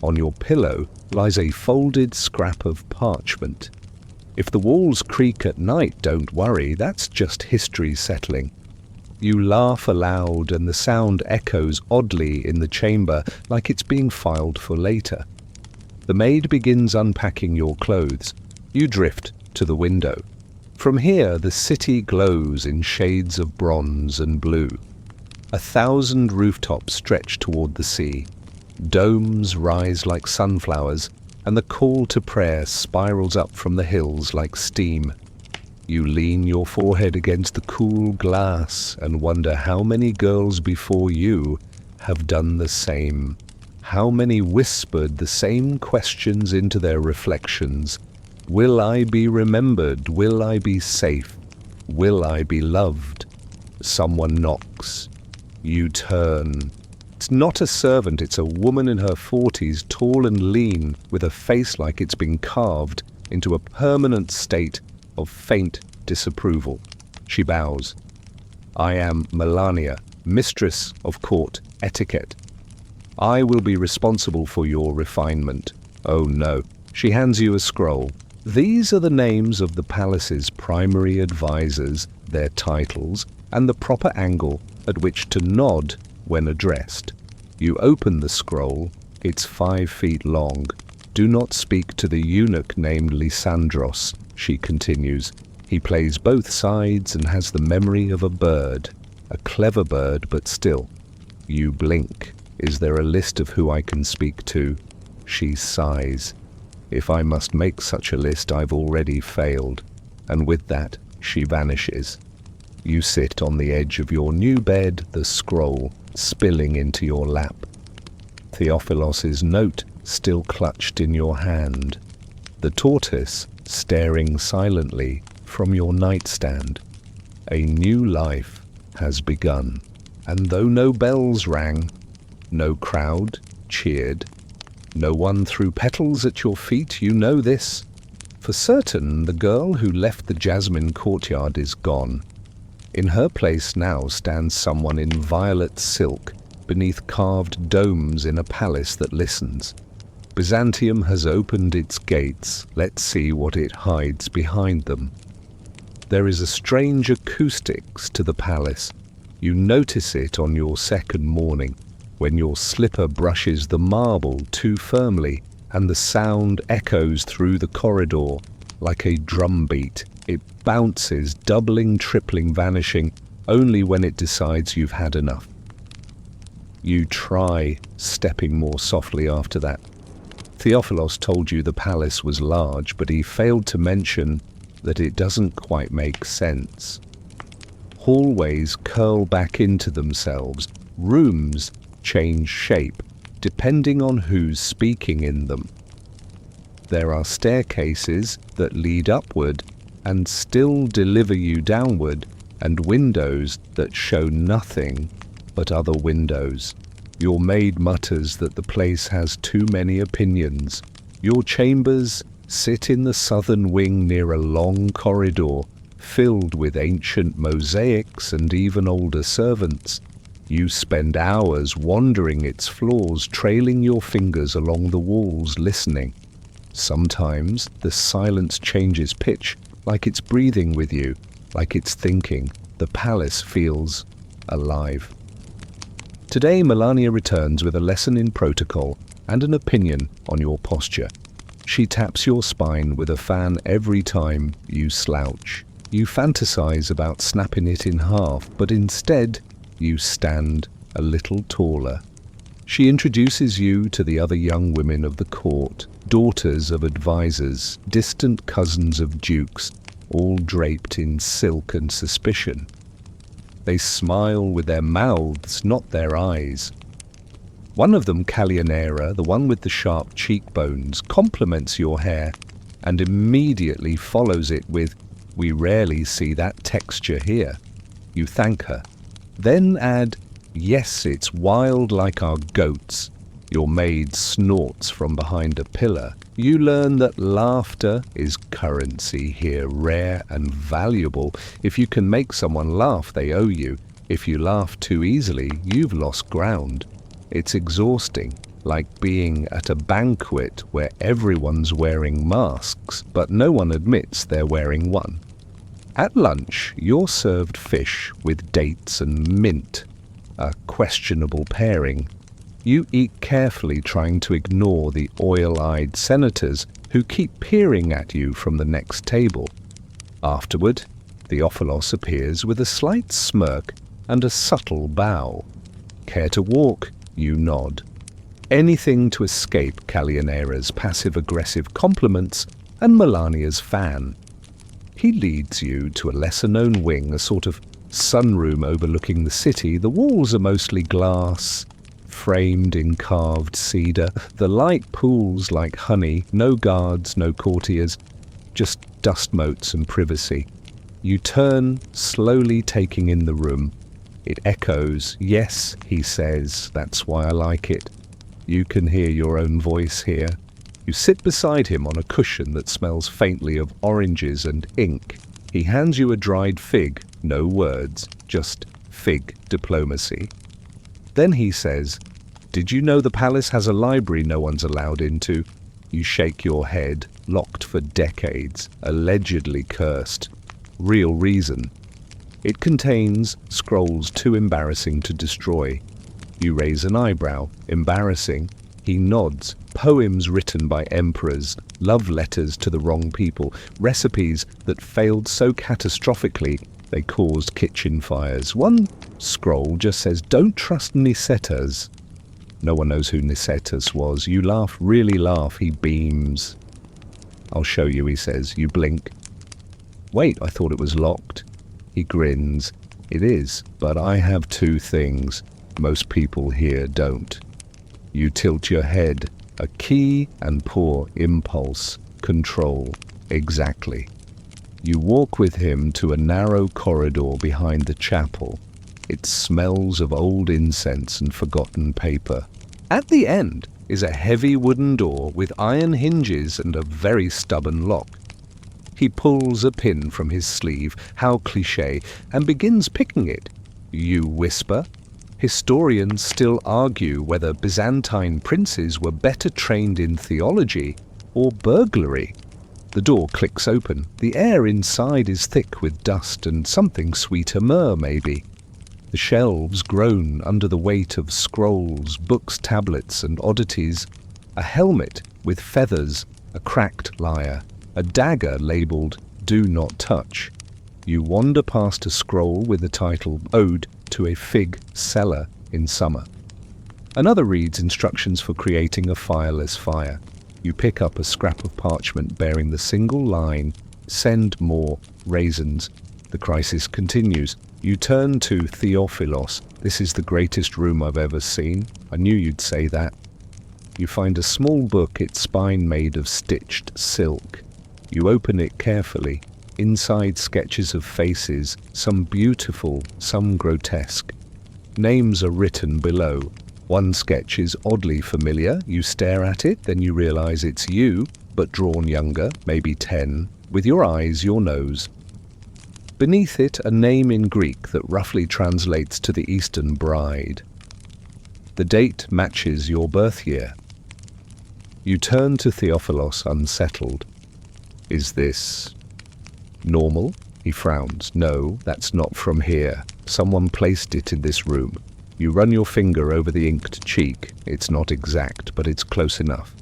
On your pillow lies a folded scrap of parchment. If the walls creak at night, don't worry, that's just history settling. You laugh aloud and the sound echoes oddly in the chamber, like it's being filed for later. The maid begins unpacking your clothes. You drift to the window. From here, the city glows in shades of bronze and blue. 1,000 rooftops stretch toward the sea. Domes rise like sunflowers, and the call to prayer spirals up from the hills like steam. You lean your forehead against the cool glass and wonder how many girls before you have done the same. How many whispered the same questions into their reflections. Will I be remembered? Will I be safe? Will I be loved? Someone knocks. You turn. It's not a servant, it's a woman in her 40s, tall and lean, with a face like it's been carved into a permanent state of faint disapproval. She bows. I am Melania, mistress of court etiquette. I will be responsible for your refinement. Oh no. She hands you a scroll. These are the names of the palace's primary advisors, their titles, and the proper angle at which to nod when addressed. You open the scroll. It's 5 feet long. Do not speak to the eunuch named Lysandros, she continues. He plays both sides and has the memory of a bird. A clever bird, but still. You blink. Is there a list of who I can speak to? She sighs. If I must make such a list, I've already failed. And with that, she vanishes. You sit on the edge of your new bed, the scroll spilling into your lap. Theophilos's note still clutched in your hand. The tortoise staring silently from your nightstand. A new life has begun. And though no bells rang, no crowd cheered, no one threw petals at your feet, you know this. For certain, the girl who left the jasmine courtyard is gone. In her place now stands someone in violet silk, beneath carved domes in a palace that listens. Byzantium has opened its gates. Let's see what it hides behind them. There is a strange acoustics to the palace. You notice it on your second morning, when your slipper brushes the marble too firmly, and the sound echoes through the corridor like a drumbeat. It bounces, doubling, tripling, vanishing, only when it decides you've had enough. You try stepping more softly after that. Theophilos told you the palace was large, but he failed to mention that it doesn't quite make sense. Hallways curl back into themselves. Rooms change shape, depending on who's speaking in them. There are staircases that lead upward and still deliver you downward, and windows that show nothing but other windows. Your maid mutters that the place has too many opinions. Your chambers sit in the southern wing near a long corridor, filled with ancient mosaics and even older servants. You spend hours wandering its floors, trailing your fingers along the walls, listening. Sometimes the silence changes pitch, like it's breathing with you, like it's thinking. The palace feels alive. Today, Melania returns with a lesson in protocol and an opinion on your posture. She taps your spine with a fan every time you slouch. You fantasize about snapping it in half, but instead, you stand a little taller. She introduces you to the other young women of the court, daughters of advisors, distant cousins of dukes, all draped in silk and suspicion. They smile with their mouths, not their eyes. One of them, Callianera, the one with the sharp cheekbones, compliments your hair and immediately follows it with, "We rarely see that texture here." You thank her. Then add, "Yes, it's wild like our goats." Your maid snorts from behind a pillar. You learn that laughter is currency here, rare and valuable. If you can make someone laugh, they owe you. If you laugh too easily, you've lost ground. It's exhausting, like being at a banquet where everyone's wearing masks, but no one admits they're wearing one. At lunch, you're served fish with dates and mint, a questionable pairing. You eat carefully, trying to ignore the oil-eyed senators who keep peering at you from the next table. Afterward, Theophilos appears with a slight smirk and a subtle bow. Care to walk? You nod. Anything to escape Callianera's passive-aggressive compliments and Melania's fan. He leads you to a lesser-known wing, a sort of sunroom overlooking the city. The walls are mostly glass, framed in carved cedar. The light pools like honey, no guards, no courtiers, just dust motes and privacy. You turn, slowly taking in the room. It echoes. Yes, he says, that's why I like it. You can hear your own voice here. You sit beside him on a cushion that smells faintly of oranges and ink. He hands you a dried fig, no words, just fig diplomacy. Then he says, "Did you know the palace has a library no one's allowed into?" You shake your head, locked for decades, allegedly cursed. Real reason. It contains scrolls too embarrassing to destroy. You raise an eyebrow. Embarrassing. He nods. Poems written by emperors, love letters to the wrong people, recipes that failed so catastrophically they caused kitchen fires. One scroll just says, "Don't trust Nicetas." No one knows who Nicetas was. You laugh, really laugh. He beams. "I'll show you," he says. You blink. "Wait, I thought it was locked." He grins. "It is, but I have two things. Most people here don't." You tilt your head. A key and poor impulse. Control. Exactly. You walk with him to a narrow corridor behind the chapel. It smells of old incense and forgotten paper. At the end is a heavy wooden door with iron hinges and a very stubborn lock. He pulls a pin from his sleeve, how cliché, and begins picking it. You whisper. Historians still argue whether Byzantine princes were better trained in theology or burglary. The door clicks open. The air inside is thick with dust and something sweeter myrrh, maybe. The shelves groan under the weight of scrolls, books, tablets, and oddities. A helmet with feathers, a cracked lyre, a dagger labelled "Do Not Touch." You wander past a scroll with the title "Ode to a Fig Seller in Summer." Another reads instructions for creating a fireless fire. You pick up a scrap of parchment bearing the single line, "Send more raisins." The crisis continues. You turn to Theophilos. "This is the greatest room I've ever seen." I knew you'd say that. You find a small book, its spine made of stitched silk. You open it carefully. Inside, sketches of faces, some beautiful, some grotesque. Names are written below. One sketch is oddly familiar. You stare at it, then you realize it's you, but drawn younger, maybe 10, with your eyes, your nose. Beneath it, a name in Greek that roughly translates to the Eastern Bride. The date matches your birth year. You turn to Theophilos, unsettled. "Is this normal?" He frowns. "No, that's not from here. Someone placed it in this room." You run your finger over the inked cheek. It's not exact, but it's close enough.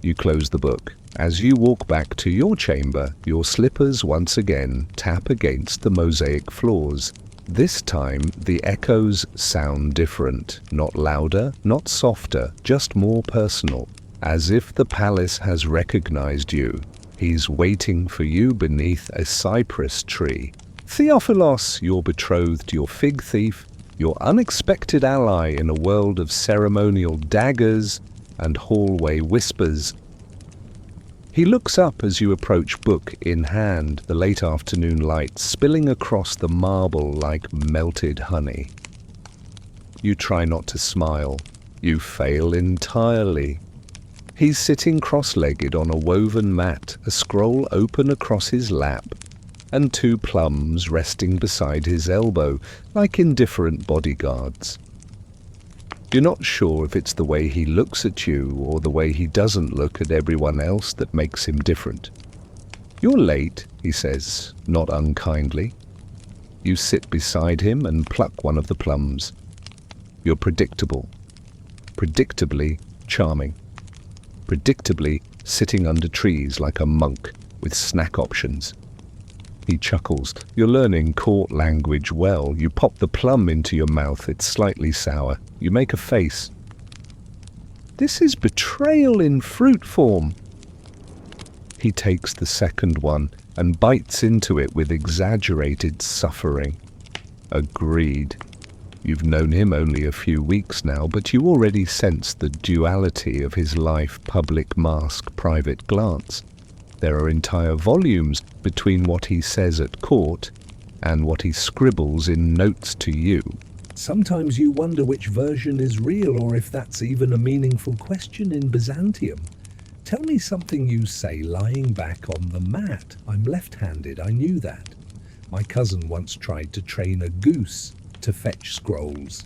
You close the book. As you walk back to your chamber, your slippers once again tap against the mosaic floors. This time, the echoes sound different. Not louder, not softer, just more personal. As if the palace has recognized you. He's waiting for you beneath a cypress tree. Theophilos, your betrothed, your fig thief, your unexpected ally in a world of ceremonial daggers and hallway whispers. He looks up as you approach, book in hand, the late afternoon light spilling across the marble like melted honey. You try not to smile. You fail entirely. He's sitting cross-legged on a woven mat, a scroll open across his lap, and two plums resting beside his elbow, like indifferent bodyguards. You're not sure if it's the way he looks at you or the way he doesn't look at everyone else that makes him different. "You're late," he says, not unkindly. You sit beside him and pluck one of the plums. You're predictable. Predictably charming. Predictably sitting under trees like a monk with snack options. He chuckles. You're learning court language well. You pop the plum into your mouth. It's slightly sour. You make a face. "This is betrayal in fruit form." He takes the second one and bites into it with exaggerated suffering. Agreed. You've known him only a few weeks now, but you already sense the duality of his life, public mask, private glance. There are entire volumes between what he says at court and what he scribbles in notes to you. Sometimes you wonder which version is real or if that's even a meaningful question in Byzantium. Tell me something you say lying back on the mat. I'm left-handed, I knew that. My cousin once tried to train a goose to fetch scrolls.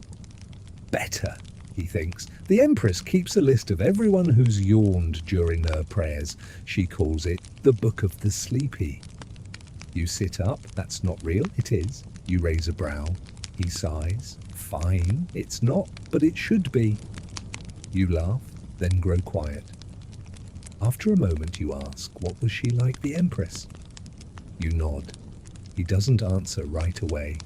Better, he thinks. The Empress keeps a list of everyone who's yawned during her prayers. She calls it the Book of the Sleepy. You sit up. That's not real. It is. You raise a brow. He sighs. Fine. It's not, but it should be. You laugh, then grow quiet. After a moment you ask, what was she like, the Empress? You nod. He doesn't answer right away.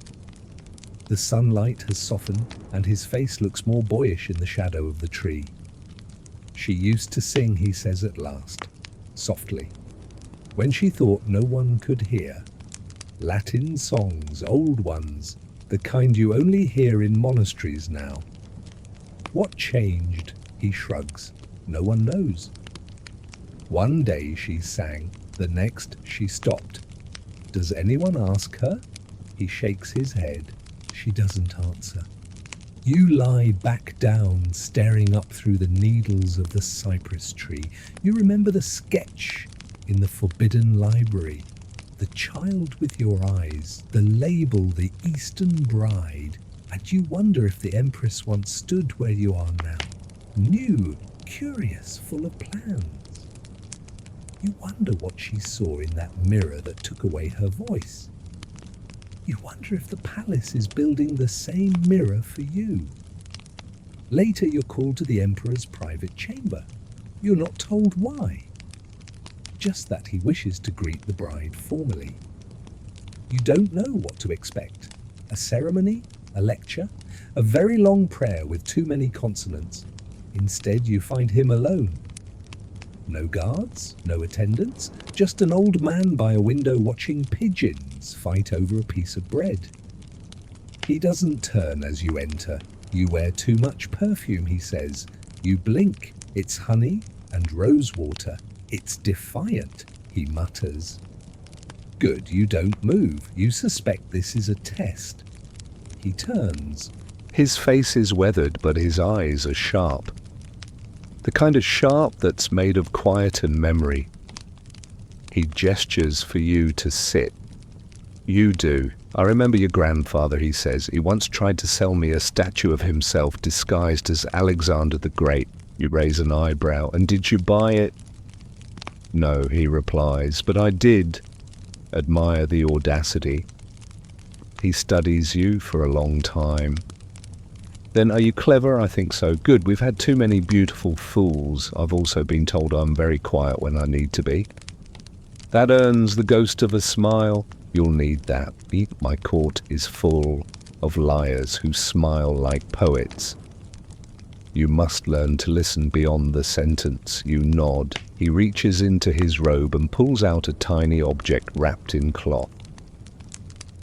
The sunlight has softened, and his face looks more boyish in the shadow of the tree. She used to sing, he says at last, softly, when she thought no one could hear. Latin songs, old ones, the kind you only hear in monasteries now. What changed? He shrugs. No one knows. One day she sang, the next she stopped. Does anyone ask her? He shakes his head. She doesn't answer. You lie back down, staring up through the needles of the cypress tree. You remember the sketch in the forbidden library, the child with your eyes, the label, the Eastern bride, and you wonder if the Empress once stood where you are now, new, curious, full of plans. You wonder what she saw in that mirror that took away her voice. You wonder if the palace is building the same mirror for you. Later you're called to the Emperor's private chamber. You're not told why. Just that he wishes to greet the bride formally. You don't know what to expect. A ceremony? A lecture? A very long prayer with too many consonants. Instead you find him alone. No guards, no attendants, just an old man by a window watching pigeons fight over a piece of bread. He doesn't turn as you enter. You wear too much perfume, he says. You blink. It's honey and rose water. It's defiant, he mutters. Good, you don't move. You suspect this is a test. He turns. His face is weathered, but his eyes are sharp. The kind of sharp that's made of quiet and memory. He gestures for you to sit. You do. I remember your grandfather, he says. He once tried to sell me a statue of himself disguised as Alexander the Great. You raise an eyebrow. And did you buy it? No, he replies, but I did. Admire the audacity. He studies you for a long time. Then, are you clever? I think so. Good. We've had too many beautiful fools. I've also been told I'm very quiet when I need to be. That earns the ghost of a smile. You'll need that. My court is full of liars who smile like poets. You must learn to listen beyond the sentence. You nod. He reaches into his robe and pulls out a tiny object wrapped in cloth.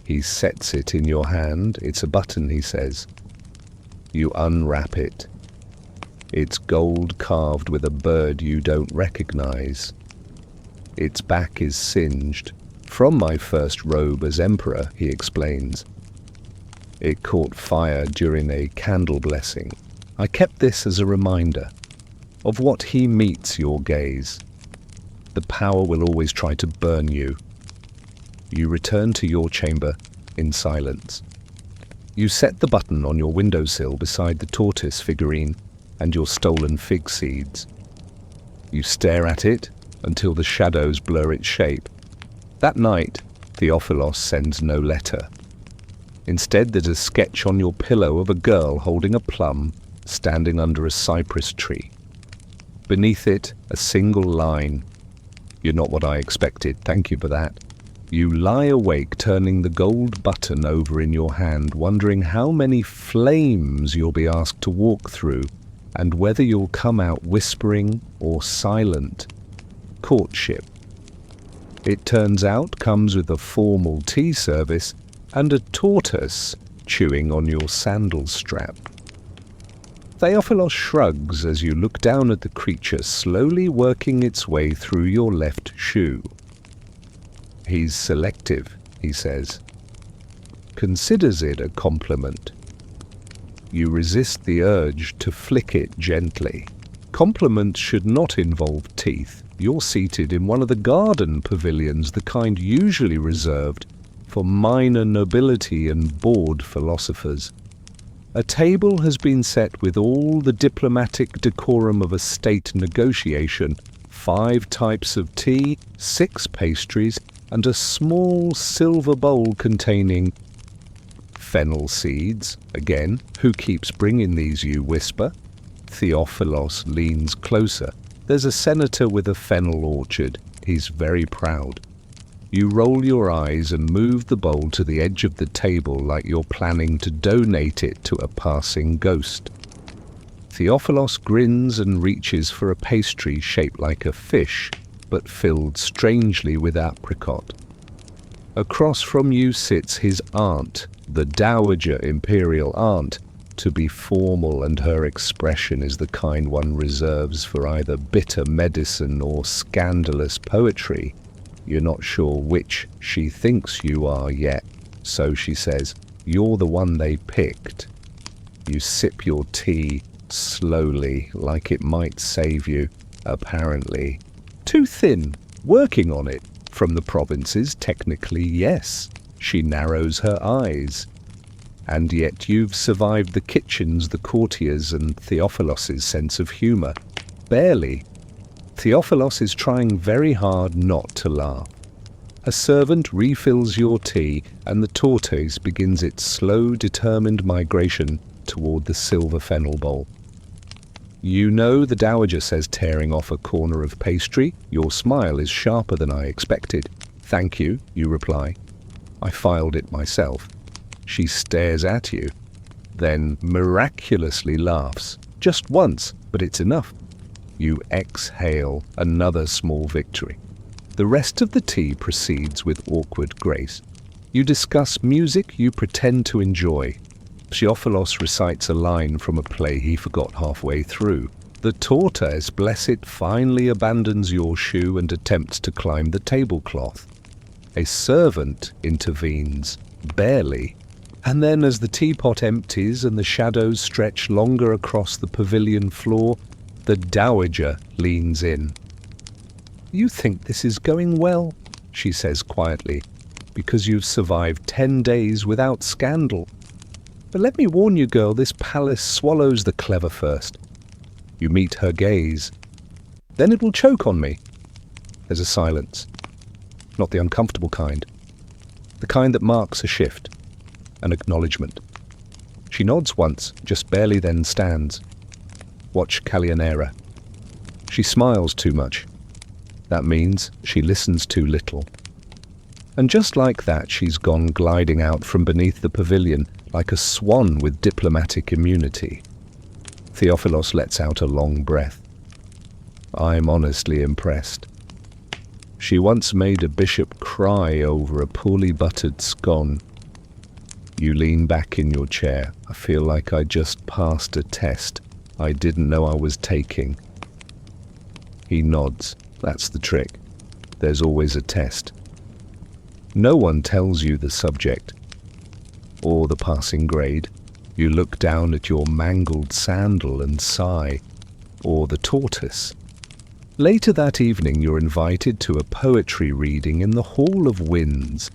He sets it in your hand. It's a button, he says. You unwrap it. It's gold carved with a bird you don't recognize. Its back is singed. From my first robe as emperor, he explains. It caught fire during a candle blessing. I kept this as a reminder of what he meets your gaze. The power will always try to burn you. You return to your chamber in silence. You set the button on your windowsill beside the tortoise figurine and your stolen fig seeds. You stare at it until the shadows blur its shape. That night, Theophilos sends no letter. Instead, there's a sketch on your pillow of a girl holding a plum standing under a cypress tree. Beneath it, a single line. You're not what I expected. Thank you for that. You lie awake, turning the gold button over in your hand, wondering how many flames you'll be asked to walk through, and whether you'll come out whispering or silent. Courtship. It turns out comes with a formal tea service and a tortoise chewing on your sandal strap. Theophilos shrugs as you look down at the creature slowly working its way through your left shoe. He's selective, he says. Considers it a compliment. You resist the urge to flick it gently. Compliments should not involve teeth. You're seated in one of the garden pavilions, the kind usually reserved for minor nobility and bored philosophers. A table has been set with all the diplomatic decorum of a state negotiation, 5 types of tea, 6 pastries, and a small silver bowl containing fennel seeds. Again, who keeps bringing these, you whisper? Theophilos leans closer. There's a senator with a fennel orchard. He's very proud. You roll your eyes and move the bowl to the edge of the table like you're planning to donate it to a passing ghost. Theophilos grins and reaches for a pastry shaped like a fish, but filled strangely with apricot. Across from you sits his aunt, the dowager imperial aunt, to be formal, and her expression is the kind one reserves for either bitter medicine or scandalous poetry. You're not sure which she thinks you are yet, so she says, "You're the one they picked." You sip your tea slowly, like it might save you, apparently. Too thin, working on it. From the provinces, technically, yes. She narrows her eyes. And yet you've survived the kitchens, the courtiers, and Theophilos's sense of humour. Barely. Theophilos is trying very hard not to laugh. A servant refills your tea, and the tortoise begins its slow, determined migration toward the silver fennel bowl. "You know," the dowager says, tearing off a corner of pastry. "Your smile is sharper than I expected." "Thank you," you reply. "I filed it myself." She stares at you, then miraculously laughs. Just once, but it's enough. You exhale, another small victory. The rest of the tea proceeds with awkward grace. You discuss music you pretend to enjoy. Theophilos recites a line from a play he forgot halfway through. The tortoise, bless it, finally abandons your shoe and attempts to climb the tablecloth. A servant intervenes, barely. And then as the teapot empties and the shadows stretch longer across the pavilion floor, the dowager leans in. "You think this is going well," she says quietly, "because you've survived 10 days without scandal. But let me warn you, girl, this palace swallows the clever first." You meet her gaze. "Then it will choke on me." There's a silence. Not the uncomfortable kind. The kind that marks a shift. An acknowledgement. She nods once, just barely, then stands. Watch Calianera. She smiles too much. That means she listens too little. And just like that, she's gone gliding out from beneath the pavilion, like a swan with diplomatic immunity. Theophilos lets out a long breath. I'm honestly impressed. She once made a bishop cry over a poorly buttered scone. You lean back in your chair. I feel like I just passed a test I didn't know I was taking. He nods. That's the trick. There's always a test. No one tells you the subject or the passing grade. You look down at your mangled sandal and sigh, or the tortoise. Later that evening you're invited to a poetry reading in the Hall of Winds.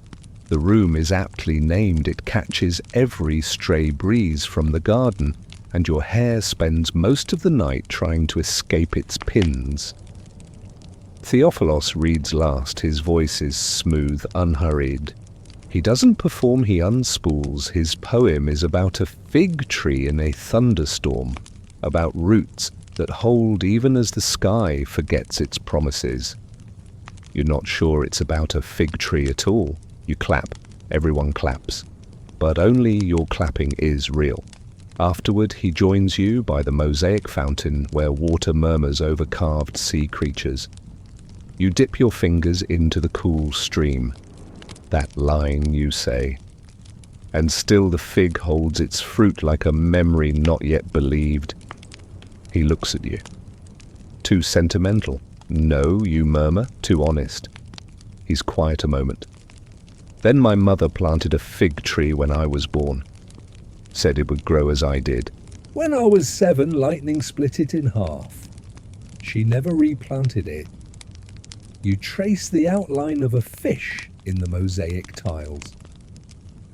The room is aptly named. It catches every stray breeze from the garden, and your hair spends most of the night trying to escape its pins. Theophilos reads last. His voice is smooth, unhurried. He doesn't perform, he unspools. His poem is about a fig tree in a thunderstorm, about roots that hold even as the sky forgets its promises. You're not sure it's about a fig tree at all. You clap. Everyone claps. But only your clapping is real. Afterward, he joins you by the mosaic fountain where water murmurs over carved sea creatures. You dip your fingers into the cool stream. That line, you say. And still the fig holds its fruit like a memory not yet believed. He looks at you. Too sentimental. No, you murmur, too honest. He's quiet a moment. Then my mother planted a fig tree when I was born. Said it would grow as I did. When I was 7, lightning split it in half. She never replanted it. You trace the outline of a fish in the mosaic tiles.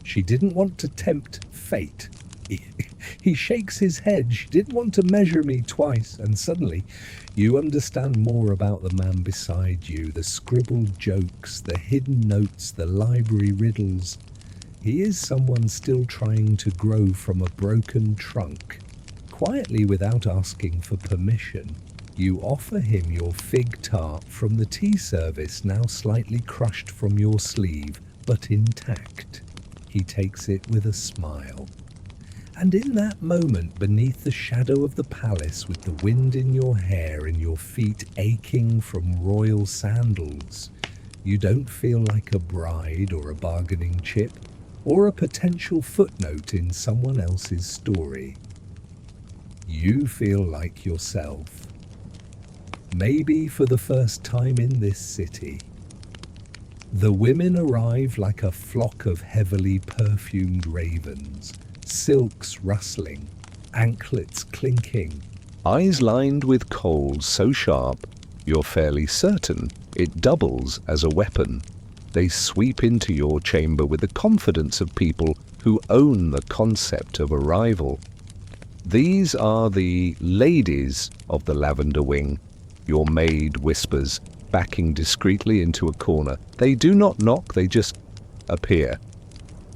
She didn't want to tempt fate. He shakes his head. She didn't want to measure me twice, and suddenly you understand more about the man beside you, the scribbled jokes, the hidden notes, the library riddles. He is someone still trying to grow from a broken trunk. Quietly, without asking for permission, you offer him your fig tart from the tea service, now slightly crushed from your sleeve, but intact. He takes it with a smile. And in that moment, beneath the shadow of the palace, with the wind in your hair and your feet aching from royal sandals, you don't feel like a bride or a bargaining chip or a potential footnote in someone else's story. You feel like yourself. Maybe for the first time in this city. The women arrive like a flock of heavily perfumed ravens, silks rustling, anklets clinking. Eyes lined with coals so sharp, you're fairly certain it doubles as a weapon. They sweep into your chamber with the confidence of people who own the concept of arrival. These are the ladies of the Lavender Wing, your maid whispers, backing discreetly into a corner. They do not knock, they just appear.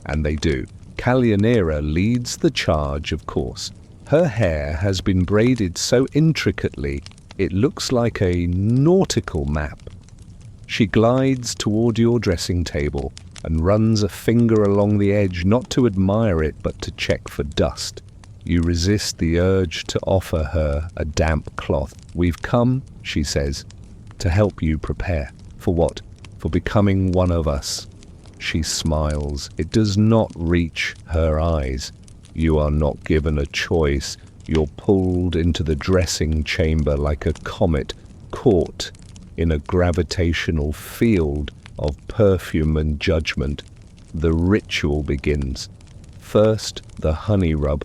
And they do. Callianera leads the charge, of course. Her hair has been braided so intricately it looks like a nautical map. She glides toward your dressing table and runs a finger along the edge, not to admire it, but to check for dust. You resist the urge to offer her a damp cloth. We've come, she says, to help you prepare. For what? For becoming one of us. She smiles. It does not reach her eyes. You are not given a choice. You're pulled into the dressing chamber like a comet caught in a gravitational field of perfume and judgment. The ritual begins. First, the honey rub.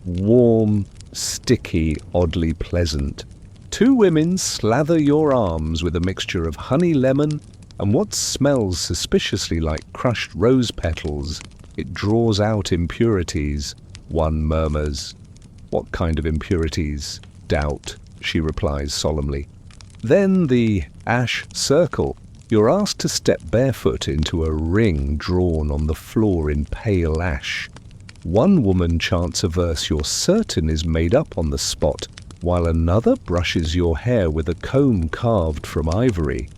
Warm, sticky, oddly pleasant. 2 women slather your arms with a mixture of honey lemon and what smells suspiciously like crushed rose petals. It draws out impurities. One murmurs. What kind of impurities? Doubt, she replies solemnly. Then the ash circle. You're asked to step barefoot into a ring drawn on the floor in pale ash. One woman chants a verse you're certain is made up on the spot, while another brushes your hair with a comb carved from ivory.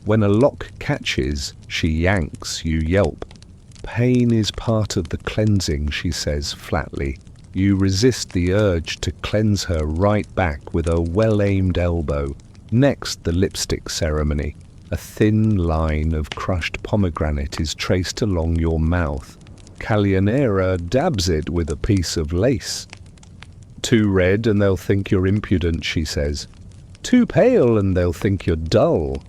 When a lock catches, she yanks, you yelp. Pain is part of the cleansing, she says flatly. You resist the urge to cleanse her right back with a well-aimed elbow. Next, the lipstick ceremony. A thin line of crushed pomegranate is traced along your mouth. Callianera dabs it with a piece of lace. Too red and they'll think you're impudent, she says. Too pale and they'll think you're dull.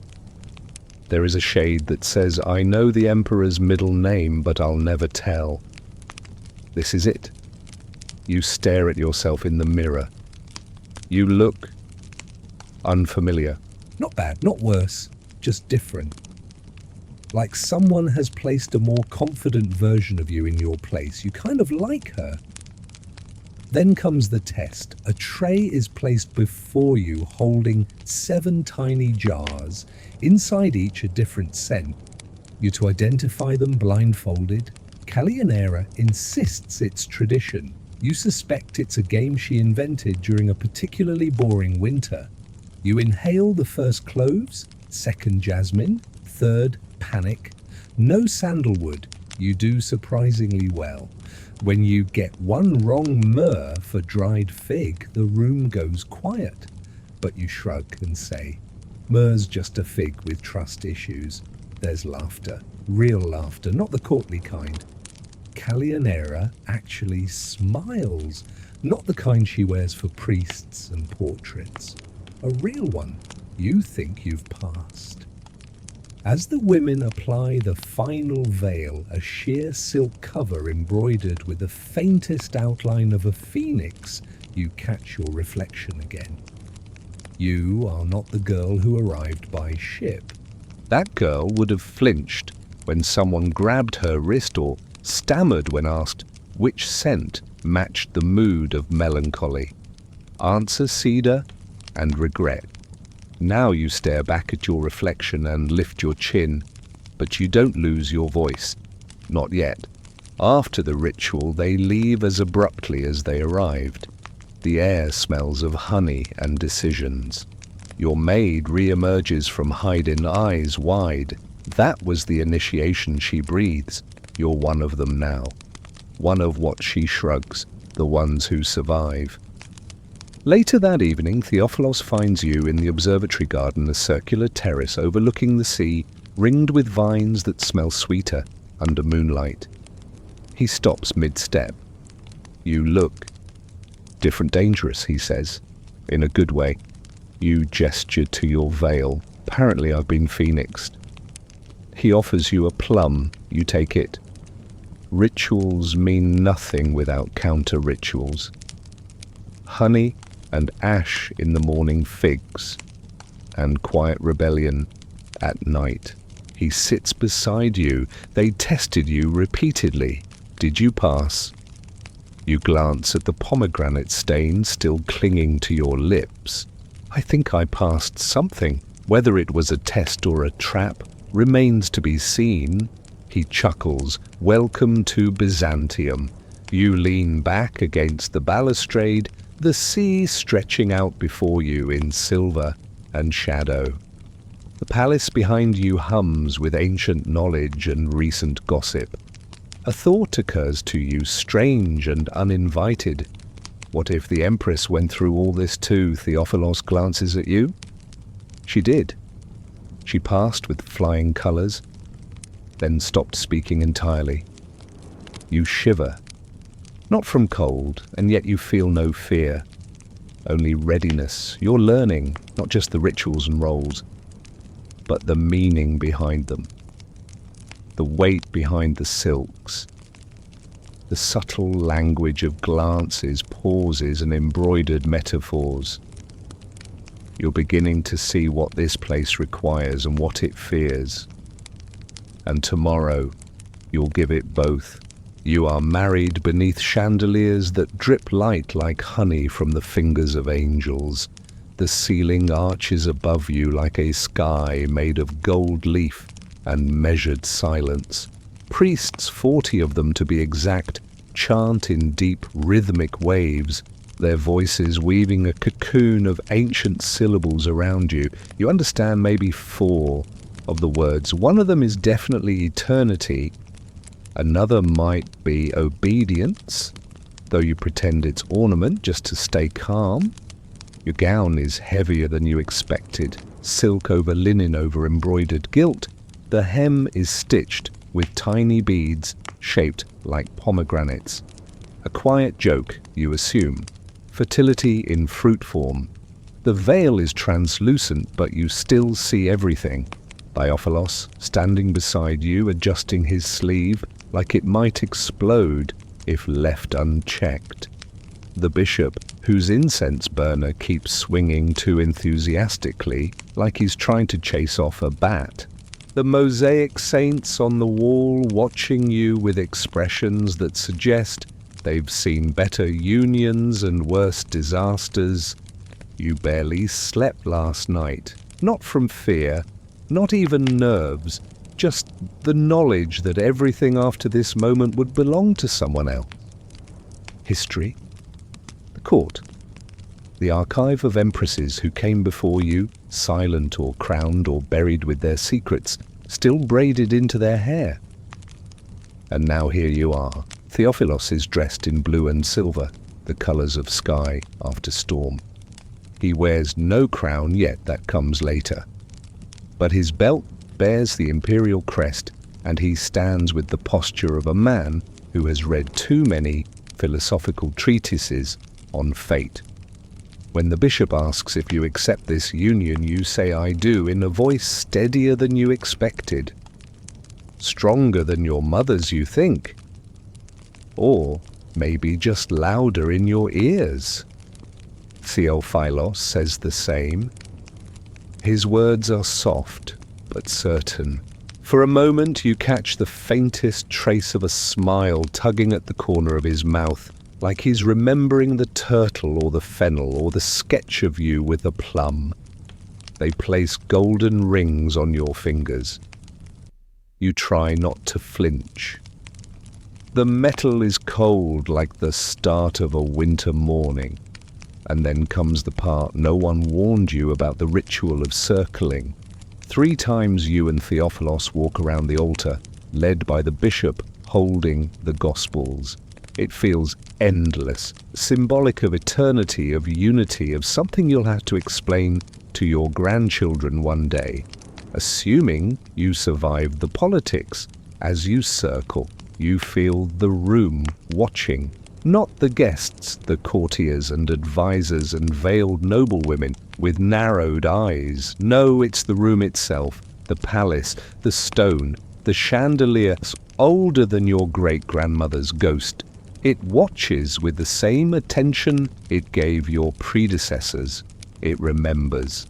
There is a shade that says, I know the Emperor's middle name, but I'll never tell. This is it. You stare at yourself in the mirror. You look unfamiliar. Not bad, not worse, just different. Like someone has placed a more confident version of you in your place. You kind of like her. Then comes the test. A tray is placed before you holding 7 tiny jars, inside each a different scent. You're to identify them blindfolded. Callianera insists it's tradition. You suspect it's a game she invented during a particularly boring winter. You inhale the first cloves, second jasmine, third panic. No sandalwood. You do surprisingly well. When you get one wrong myrrh for dried fig, the room goes quiet. But you shrug and say, myrrh's just a fig with trust issues. There's laughter. Real laughter, not the courtly kind. Callianera actually smiles. Not the kind she wears for priests and portraits. A real one you think you've passed. As the women apply the final veil, a sheer silk cover embroidered with the faintest outline of a phoenix, you catch your reflection again. You are not the girl who arrived by ship. That girl would have flinched when someone grabbed her wrist or stammered when asked which scent matched the mood of melancholy. Answer: cedar and regret. Now you stare back at your reflection and lift your chin, but you don't lose your voice. Not yet. After the ritual, they leave as abruptly as they arrived. The air smells of honey and decisions. Your maid re-emerges from hiding, eyes wide. That was the initiation she breathes. You're one of them now. One of what she shrugs, the ones who survive. Later that evening, Theophilos finds you in the observatory garden, a circular terrace overlooking the sea, ringed with vines that smell sweeter under moonlight. He stops mid-step. You look. Different dangerous, he says, in a good way. You gesture to your veil. Apparently I've been phoenixed. He offers you a plum. You take it. Rituals mean nothing without counter-rituals. Honey and ash in the morning, figs, and quiet rebellion at night. He sits beside you. They tested you repeatedly. Did you pass? You glance at the pomegranate stain still clinging to your lips. I think I passed something. Whether it was a test or a trap remains to be seen. He chuckles. Welcome to Byzantium. You lean back against the balustrade, the sea stretching out before you in silver and shadow. The palace behind you hums with ancient knowledge and recent gossip. A thought occurs to you, strange and uninvited. What if the Empress went through all this too? Theophilos glances at you. She did. She passed with flying colours, then stopped speaking entirely. You shiver. Not from cold, and yet you feel no fear. Only readiness. You're learning, not just the rituals and roles, but the meaning behind them. The weight behind the silks. The subtle language of glances, pauses, and embroidered metaphors. You're beginning to see what this place requires and what it fears. And tomorrow, you'll give it both. You are married beneath chandeliers that drip light like honey from the fingers of angels. The ceiling arches above you like a sky made of gold leaf and measured silence. Priests, 40 of them to be exact, chant in deep rhythmic waves, their voices weaving a cocoon of ancient syllables around you. You understand maybe 4 of the words. One of them is definitely eternity. Another might be obedience, though you pretend it's ornament just to stay calm. Your gown is heavier than you expected, silk over linen over embroidered gilt. The hem is stitched with tiny beads shaped like pomegranates. A quiet joke, you assume. Fertility in fruit form. The veil is translucent, but you still see everything. Theophilos, standing beside you, adjusting his sleeve, like it might explode if left unchecked. The bishop, whose incense burner keeps swinging too enthusiastically, like he's trying to chase off a bat. The mosaic saints on the wall watching you with expressions that suggest they've seen better unions and worse disasters. You barely slept last night, not from fear, not even nerves, just the knowledge that everything after this moment would belong to someone else. History. The court. The archive of empresses who came before you, silent or crowned or buried with their secrets, still braided into their hair. And now here you are. Theophilos is dressed in blue and silver, the colours of sky after storm. He wears no crown yet, that comes later. But his belt bears the imperial crest, and he stands with the posture of a man who has read too many philosophical treatises on fate. When the bishop asks if you accept this union, you say "I do" in a voice steadier than you expected, stronger than your mother's, you think, or maybe just louder in your ears. Theophilos says the same. His words are soft but certain. For a moment you catch the faintest trace of a smile tugging at the corner of his mouth, like he's remembering the turtle or the fennel or the sketch of you with a plum. They place golden rings on your fingers. You try not to flinch. The metal is cold like the start of a winter morning. And then comes the part no one warned you about, the ritual of circling. 3 times you and Theophilos walk around the altar, led by the bishop holding the Gospels. It feels endless, symbolic of eternity, of unity, of something you'll have to explain to your grandchildren one day, assuming you survive the politics. As you circle, you feel the room watching. Not the guests, the courtiers and advisors and veiled noblewomen with narrowed eyes. No, it's the room itself, the palace, the stone, the chandelier, older than your great-grandmother's ghost. It watches with the same attention it gave your predecessors. It remembers.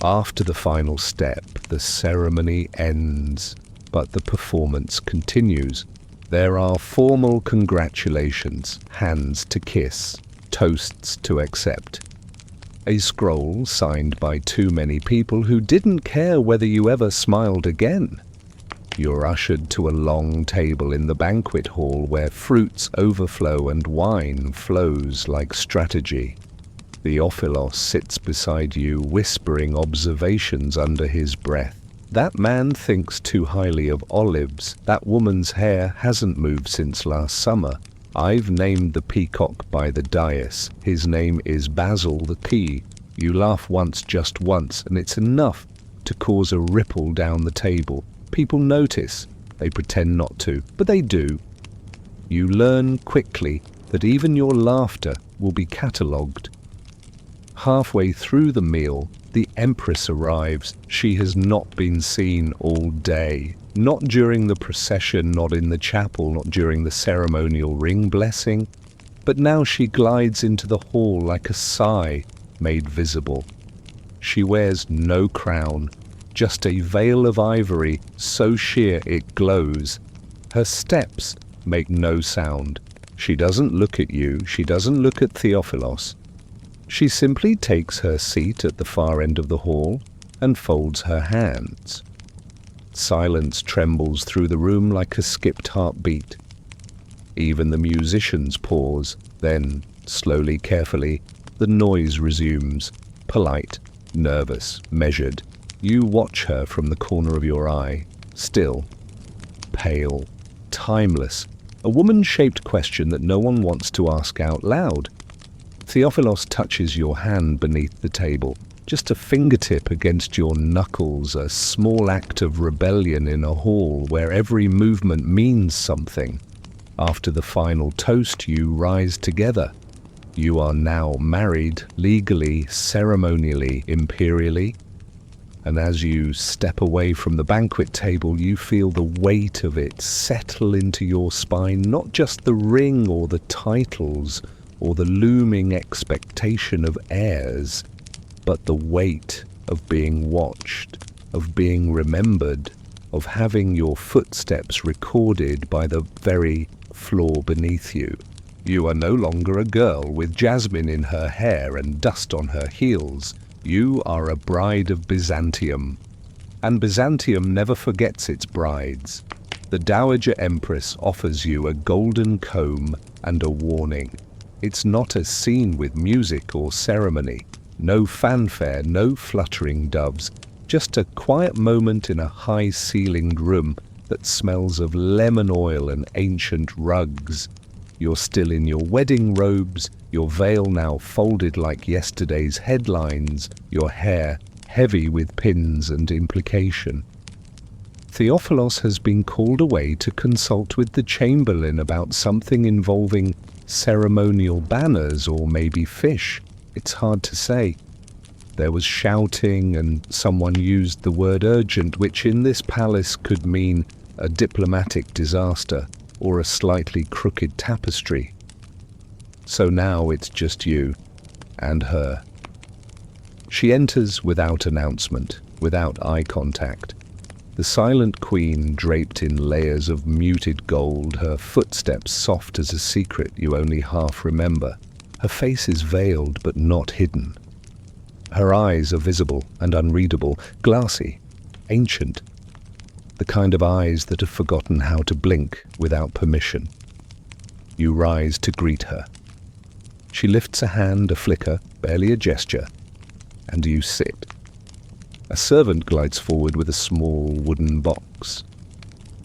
After the final step, the ceremony ends, but the performance continues. There are formal congratulations, hands to kiss, toasts to accept. A scroll signed by too many people who didn't care whether you ever smiled again. You're ushered to a long table in the banquet hall where fruits overflow and wine flows like strategy. Theophilos sits beside you, whispering observations under his breath. That man thinks too highly of olives. That woman's hair hasn't moved since last summer. I've named the peacock by the dais. His name is Basil the Key. You laugh once, just once, and it's enough to cause a ripple down the table. People notice. They pretend not to, but they do. You learn quickly that even your laughter will be catalogued. Halfway through the meal, the Empress arrives. She has not been seen all day. Not during the procession, not in the chapel, not during the ceremonial ring blessing. But now she glides into the hall like a sigh made visible. She wears no crown, just a veil of ivory so sheer it glows. Her steps make no sound. She doesn't look at you. She doesn't look at Theophilos. She simply takes her seat at the far end of the hall and folds her hands. Silence trembles through the room like a skipped heartbeat. Even the musicians pause. Then, slowly, carefully, the noise resumes. Polite, nervous, measured. You watch her from the corner of your eye. Still, pale, timeless. A woman-shaped question that no one wants to ask out loud. Theophilos touches your hand beneath the table. Just a fingertip against your knuckles, a small act of rebellion in a hall where every movement means something. After the final toast, you rise together. You are now married, legally, ceremonially, imperially. And as you step away from the banquet table, you feel the weight of it settle into your spine, not just the ring or the titles or the looming expectation of heirs, but the weight of being watched, of being remembered, of having your footsteps recorded by the very floor beneath you. You are no longer a girl with jasmine in her hair and dust on her heels. You are a bride of Byzantium. And Byzantium never forgets its brides. The Dowager Empress offers you a golden comb and a warning. It's not a scene with music or ceremony. No fanfare, no fluttering doves. Just a quiet moment in a high-ceilinged room that smells of lemon oil and ancient rugs. You're still in your wedding robes, your veil now folded like yesterday's headlines, your hair heavy with pins and implication. Theophilos has been called away to consult with the chamberlain about something involving ceremonial banners or maybe fish. It's hard to say. There was shouting and someone used the word urgent, which in this palace could mean a diplomatic disaster or a slightly crooked tapestry. So now it's just you and her. She enters without announcement, without eye contact. The silent queen draped in layers of muted gold, her footsteps soft as a secret you only half remember. Her face is veiled but not hidden. Her eyes are visible and unreadable, glassy, ancient. The kind of eyes that have forgotten how to blink without permission. You rise to greet her. She lifts a hand, a flicker, barely a gesture, and you sit. A servant glides forward with a small wooden box.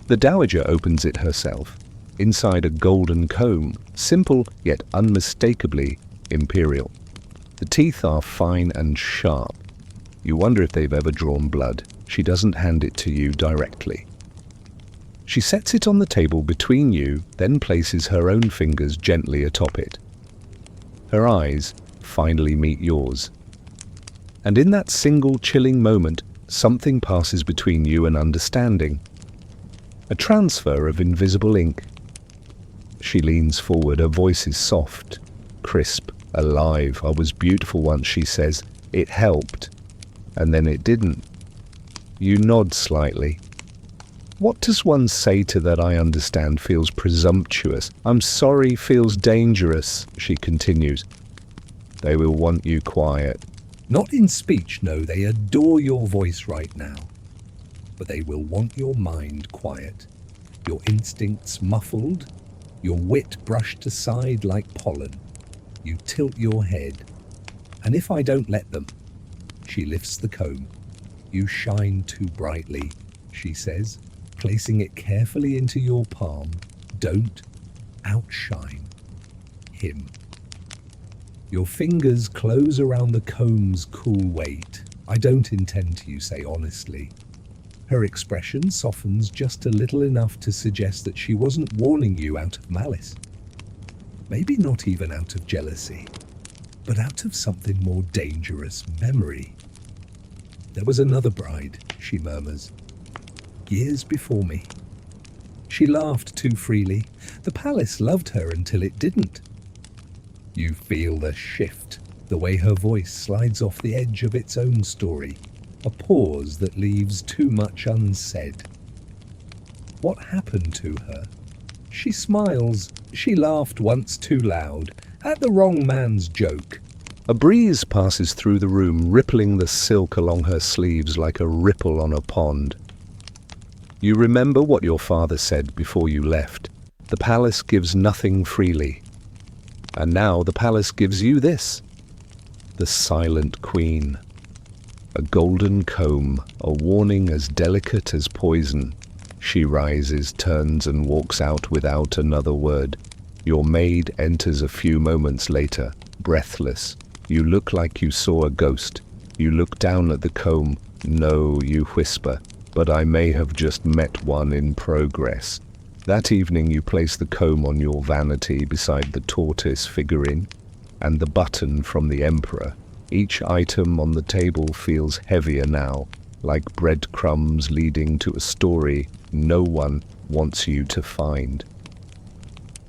The dowager opens it herself. Inside a golden comb, simple yet unmistakably imperial. The teeth are fine and sharp. You wonder if they've ever drawn blood. She doesn't hand it to you directly. She sets it on the table between you, then places her own fingers gently atop it. Her eyes finally meet yours. And in that single chilling moment, something passes between you and understanding. A transfer of invisible ink. She leans forward, her voice is soft, crisp, alive. "I was beautiful once," she says. "It helped. And then it didn't." You nod slightly. What does one say to that? "I understand" feels presumptuous. "I'm sorry" feels dangerous, she continues. "They will want you quiet." Not in speech, no, they adore your voice right now. But they will want your mind quiet, your instincts muffled, your wit brushed aside like pollen. You tilt your head. "And if I don't let them?" She lifts the comb. "You shine too brightly," she says, placing it carefully into your palm. "Don't outshine him." Your fingers close around the comb's cool weight. "I don't intend to," you say honestly. Her expression softens just a little, enough to suggest that she wasn't warning you out of malice. Maybe not even out of jealousy, but out of something more dangerous, memory. "There was another bride," she murmurs, "years before me. She laughed too freely. The palace loved her until it didn't." You feel the shift, the way her voice slides off the edge of its own story, a pause that leaves too much unsaid. What happened to her? She smiles. She laughed once too loud, at the wrong man's joke. A breeze passes through the room, rippling the silk along her sleeves like a ripple on a pond. You remember what your father said before you left. The palace gives nothing freely. And now the palace gives you this. The silent queen. A golden comb, a warning as delicate as poison. She rises, turns and walks out without another word. Your maid enters a few moments later, breathless. You look like you saw a ghost. You look down at the comb. "No," you whisper, "but I may have just met one in progress." That evening you place the comb on your vanity beside the tortoise figurine and the button from the emperor. Each item on the table feels heavier now, like breadcrumbs leading to a story no one wants you to find.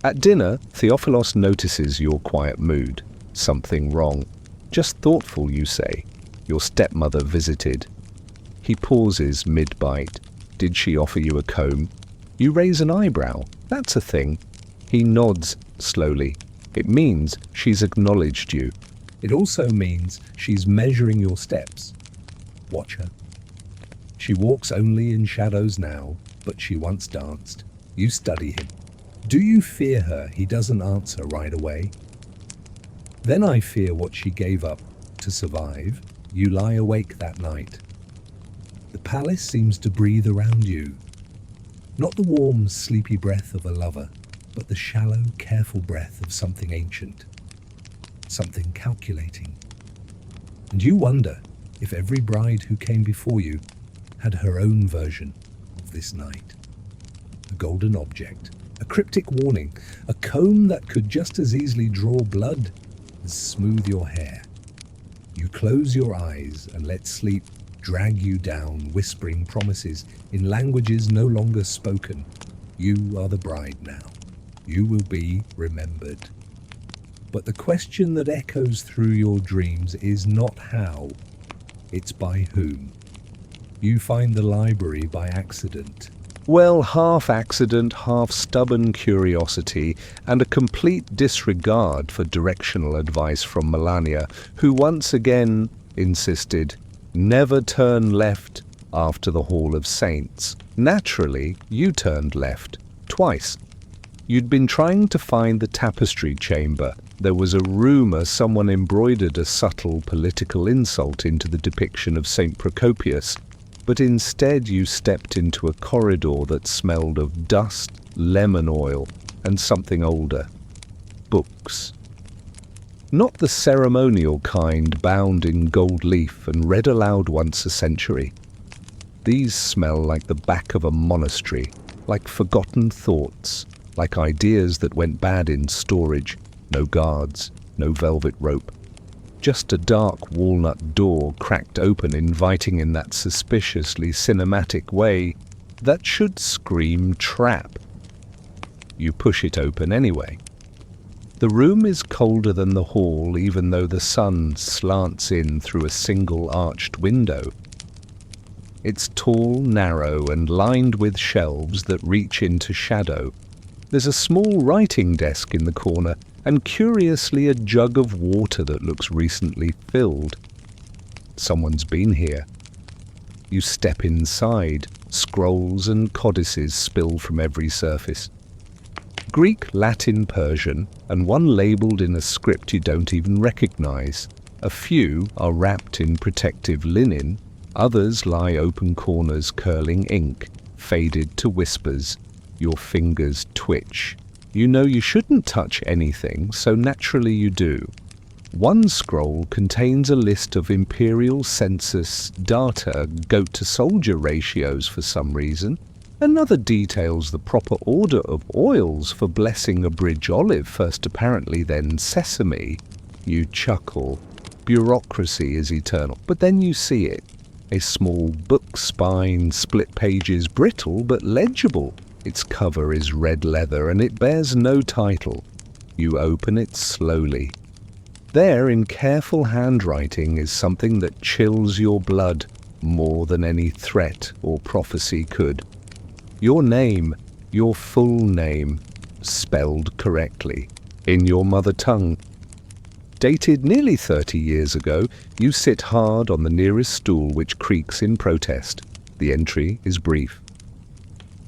At dinner, Theophilos notices your quiet mood. Something wrong. "Just thoughtful," you say. "Your stepmother visited." He pauses mid-bite. "Did she offer you a comb?" You raise an eyebrow. "That's a thing." He nods slowly. "It means she's acknowledged you." It also means she's measuring your steps. Watch her. She walks only in shadows now, but she once danced. You study him. Do you fear her? He doesn't answer right away. "Then I fear what she gave up to survive." You lie awake that night. The palace seems to breathe around you. Not the warm, sleepy breath of a lover, but the shallow, careful breath of something ancient, something calculating. And you wonder if every bride who came before you had her own version of this night. A golden object, a cryptic warning, a comb that could just as easily draw blood as smooth your hair. You close your eyes and let sleep drag you down, whispering promises in languages no longer spoken. You are the bride now. You will be remembered. But the question that echoes through your dreams is not how, it's by whom. You find the library by accident. Well, half accident, half stubborn curiosity, and a complete disregard for directional advice from Melania, who once again insisted, never turn left after the Hall of Saints. Naturally, you turned left, twice. You'd been trying to find the tapestry chamber. There was a rumour someone embroidered a subtle political insult into the depiction of St. Procopius, but instead you stepped into a corridor that smelled of dust, lemon oil, and something older. Books. Not the ceremonial kind bound in gold leaf and read aloud once a century. These smell like the back of a monastery, like forgotten thoughts, like ideas that went bad in storage. No guards, no velvet rope. Just a dark walnut door cracked open, inviting in that suspiciously cinematic way that should scream trap. You push it open anyway. The room is colder than the hall, even though the sun slants in through a single arched window. It's tall, narrow, and lined with shelves that reach into shadow. There's a small writing desk in the corner, and curiously a jug of water that looks recently filled. Someone's been here. You step inside. Scrolls and codices spill from every surface. Greek, Latin, Persian, and one labelled in a script you don't even recognise. A few are wrapped in protective linen. Others lie open corners curling ink, faded to whispers. Your fingers twitch. You know you shouldn't touch anything, so naturally you do. One scroll contains a list of imperial census data goat-to-soldier ratios for some reason. Another details the proper order of oils for blessing a bridge olive, first apparently, then sesame. You chuckle. Bureaucracy is eternal. But then you see it. A small book spine, split pages, brittle but legible. Its cover is red leather and it bears no title. You open it slowly. There, in careful handwriting, is something that chills your blood more than any threat or prophecy could. Your name, your full name, spelled correctly, in your mother tongue. Dated nearly 30 years ago, you sit hard on the nearest stool which creaks in protest. The entry is brief.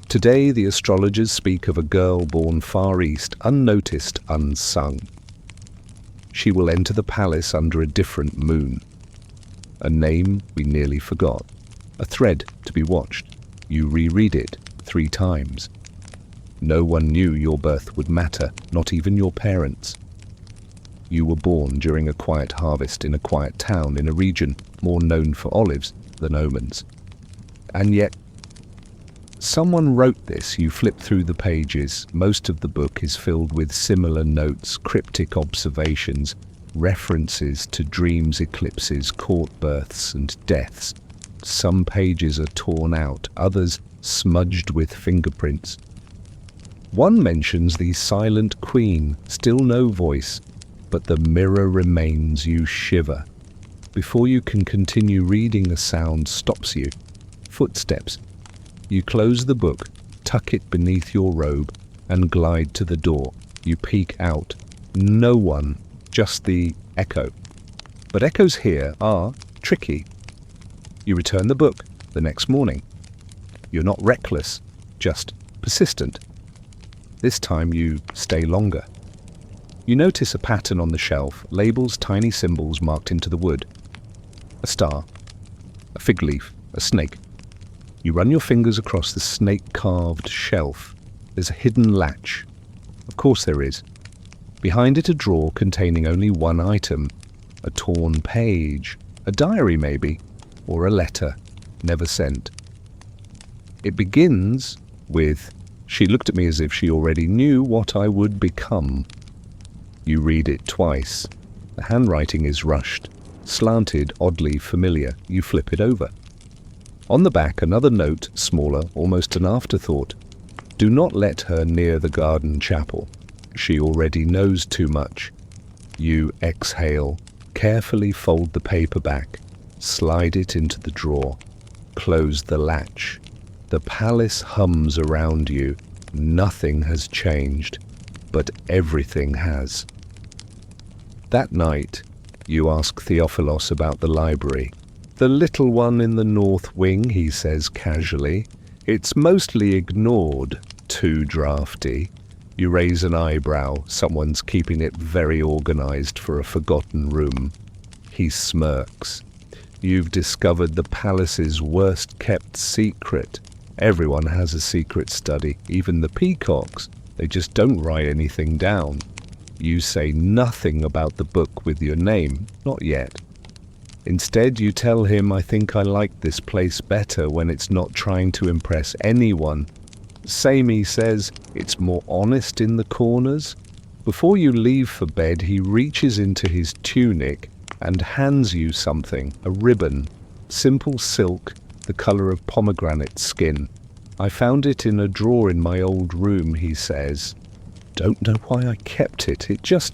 Today the astrologers speak of a girl born far east, unnoticed, unsung. She will enter the palace under a different moon. A name we nearly forgot. A thread to be watched. You reread it 3 times. No one knew your birth would matter, not even your parents. You were born during a quiet harvest in a quiet town in a region more known for olives than omens. And yet, someone wrote this. You flip through the pages. Most of the book is filled with similar notes, cryptic observations, references to dreams, eclipses, court births, and deaths. Some pages are torn out, others smudged with fingerprints. One mentions the silent queen, still no voice, but the mirror remains. You shiver. Before you can continue reading, a sound stops you. Footsteps. You close the book, tuck it beneath your robe, and glide to the door. You peek out. No one, just the echo. But echoes here are tricky. You return the book the next morning. You're not reckless, just persistent. This time you stay longer. You notice a pattern on the shelf, labels, tiny symbols marked into the wood. A star, a fig leaf, a snake. You run your fingers across the snake-carved shelf. There's a hidden latch. Of course there is. Behind it a drawer containing only one item. A torn page. A diary maybe. Or a letter. Never sent. It begins with, "She looked at me as if she already knew what I would become." You read it twice. The handwriting is rushed, slanted, oddly familiar. You flip it over. On the back, another note, smaller, almost an afterthought. "Do not let her near the garden chapel. She already knows too much." You exhale, carefully fold the paper back, slide it into the drawer, close the latch. The palace hums around you. Nothing has changed, but everything has. That night, you ask Theophilos about the library. "The little one in the north wing," he says casually. "It's mostly ignored. Too drafty." You raise an eyebrow. Someone's keeping it very organized for a forgotten room. He smirks. "You've discovered the palace's worst-kept secret. Everyone has a secret study, even the peacocks. They just don't write anything down." You say nothing about the book with your name, not yet. Instead, you tell him, "I think I like this place better when it's not trying to impress anyone." Samey says, "It's more honest in the corners." Before you leave for bed, he reaches into his tunic and hands you something, a ribbon, simple silk, the color of pomegranate skin. "I found it in a drawer in my old room," he says. "Don't know why I kept it. It just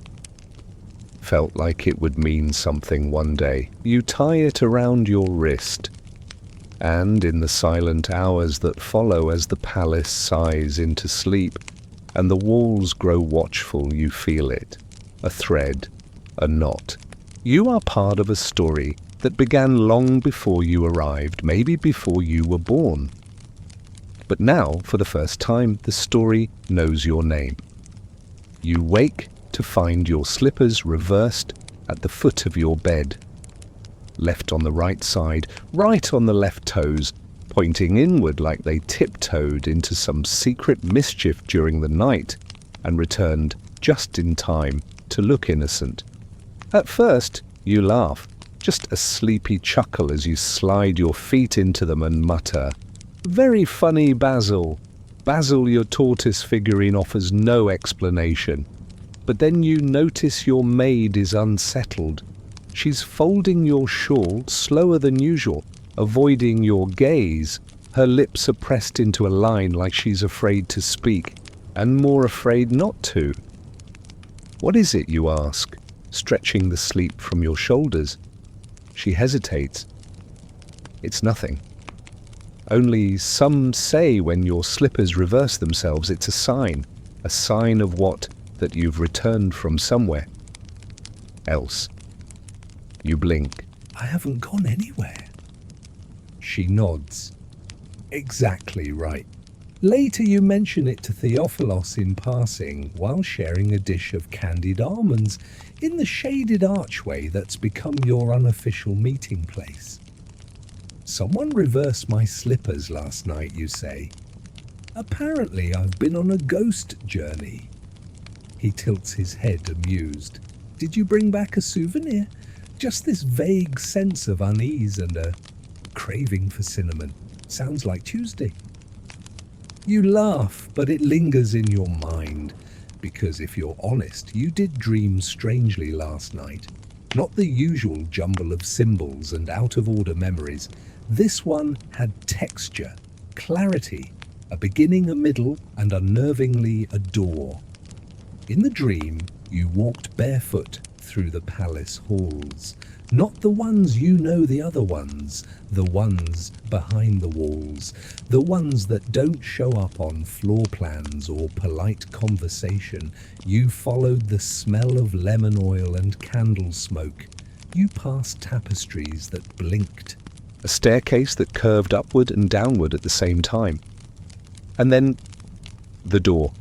felt like it would mean something one day." You tie it around your wrist. And in the silent hours that follow, as the palace sighs into sleep and the walls grow watchful, you feel it. A thread, a knot. You are part of a story that began long before you arrived, maybe before you were born. But now, for the first time, the story knows your name. You wake to find your slippers reversed at the foot of your bed. Left on the right side, right on the left toes, pointing inward like they tiptoed into some secret mischief during the night and returned just in time to look innocent. At first, you laugh, just a sleepy chuckle as you slide your feet into them and mutter, "Very funny, Basil." Basil, your tortoise figurine, offers no explanation. But then you notice your maid is unsettled. She's folding your shawl slower than usual, avoiding your gaze. Her lips are pressed into a line like she's afraid to speak, and more afraid not to. "What is it?" you ask, stretching the sleep from your shoulders. She hesitates. "It's nothing. Only some say when your slippers reverse themselves, it's a sign of what? That you've returned from somewhere else." You blink. "I haven't gone anywhere." She nods. "Exactly right. Later you mention it to Theophilos in passing while sharing a dish of candied almonds in the shaded archway that's become your unofficial meeting place. Someone reversed my slippers last night, you say. Apparently I've been on a ghost journey." He tilts his head, amused. "Did you bring back a souvenir? Just this vague sense of unease and a craving for cinnamon. Sounds like Tuesday." You laugh, but it lingers in your mind, because if you're honest, you did dream strangely last night. Not the usual jumble of symbols and out-of-order memories. This one had texture, clarity, a beginning, a middle, and unnervingly a door. In the dream, you walked barefoot through the palace halls. Not the ones you know, the other ones, the ones behind the walls, the ones that don't show up on floor plans or polite conversation. You followed the smell of lemon oil and candle smoke. You passed tapestries that blinked. A staircase that curved upward and downward at the same time. And then the door,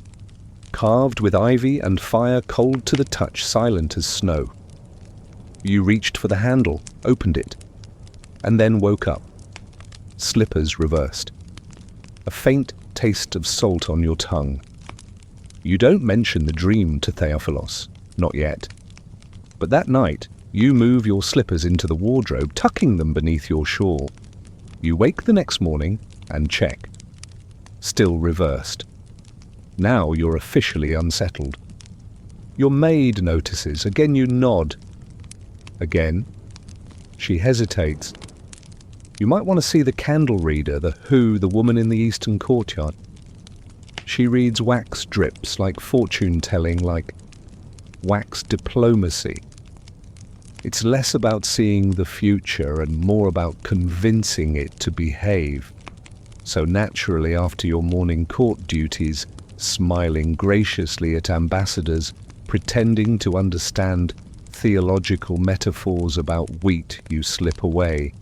carved with ivy and fire, cold to the touch, silent as snow. You reached for the handle, opened it, and then woke up. Slippers reversed. A faint taste of salt on your tongue. You don't mention the dream to Theophilos, not yet. But that night, you move your slippers into the wardrobe, tucking them beneath your shawl. You wake the next morning and check. still reversed. Now you're officially unsettled. Your maid notices. Again you nod. Again. She hesitates. You might want to see the candle reader, the woman in the eastern courtyard. She reads wax drips, like fortune-telling, like wax diplomacy. It's less about seeing the future and more about convincing it to behave. So naturally, after your morning court duties, smiling graciously at ambassadors, pretending to understand theological metaphors about wheat, you slip away.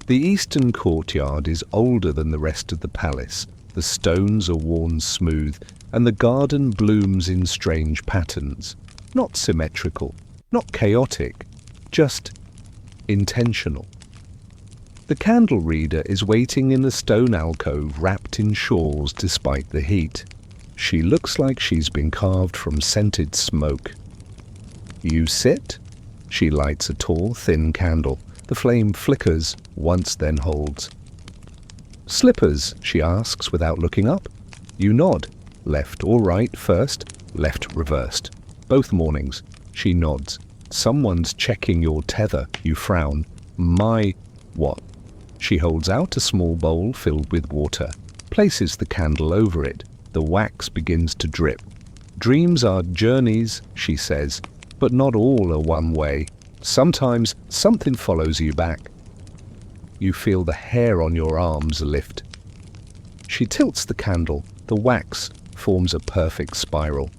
The eastern courtyard is older than the rest of the palace. The stones are worn smooth, and the garden blooms in strange patterns. Not symmetrical, not chaotic, just intentional. The candle reader is waiting in the stone alcove wrapped in shawls despite the heat. She looks like she's been carved from scented smoke. You sit. She lights a tall, thin candle. The flame flickers, once then holds. Slippers, she asks without looking up. You nod. Left or right first, left reversed. Both mornings. She nods. Someone's checking your tether. You frown. My what? She holds out a small bowl filled with water, places the candle over it. The wax begins to drip. Dreams are journeys, she says, but not all are one way. Sometimes something follows you back. You feel the hair on your arms lift. She tilts the candle. The wax forms a perfect spiral.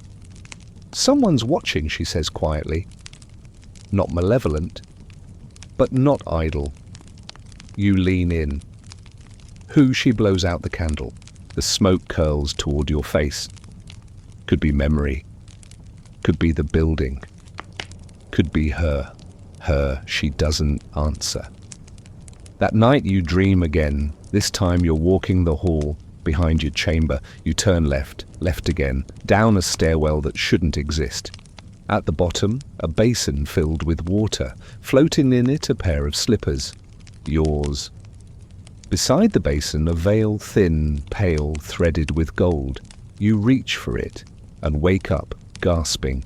Someone's watching, she says quietly. Not malevolent, but not idle. You lean in. Who? She blows out the candle. The smoke curls toward your face. Could be memory. Could be the building. Could be her. Her, she doesn't answer. That night you dream again. This time you're walking the hall. Behind your chamber, you turn left, left again, down a stairwell that shouldn't exist. At the bottom, a basin filled with water. Floating in it, a pair of slippers. Yours. Beside the basin, a veil, thin, pale, threaded with gold. You reach for it and wake up, gasping.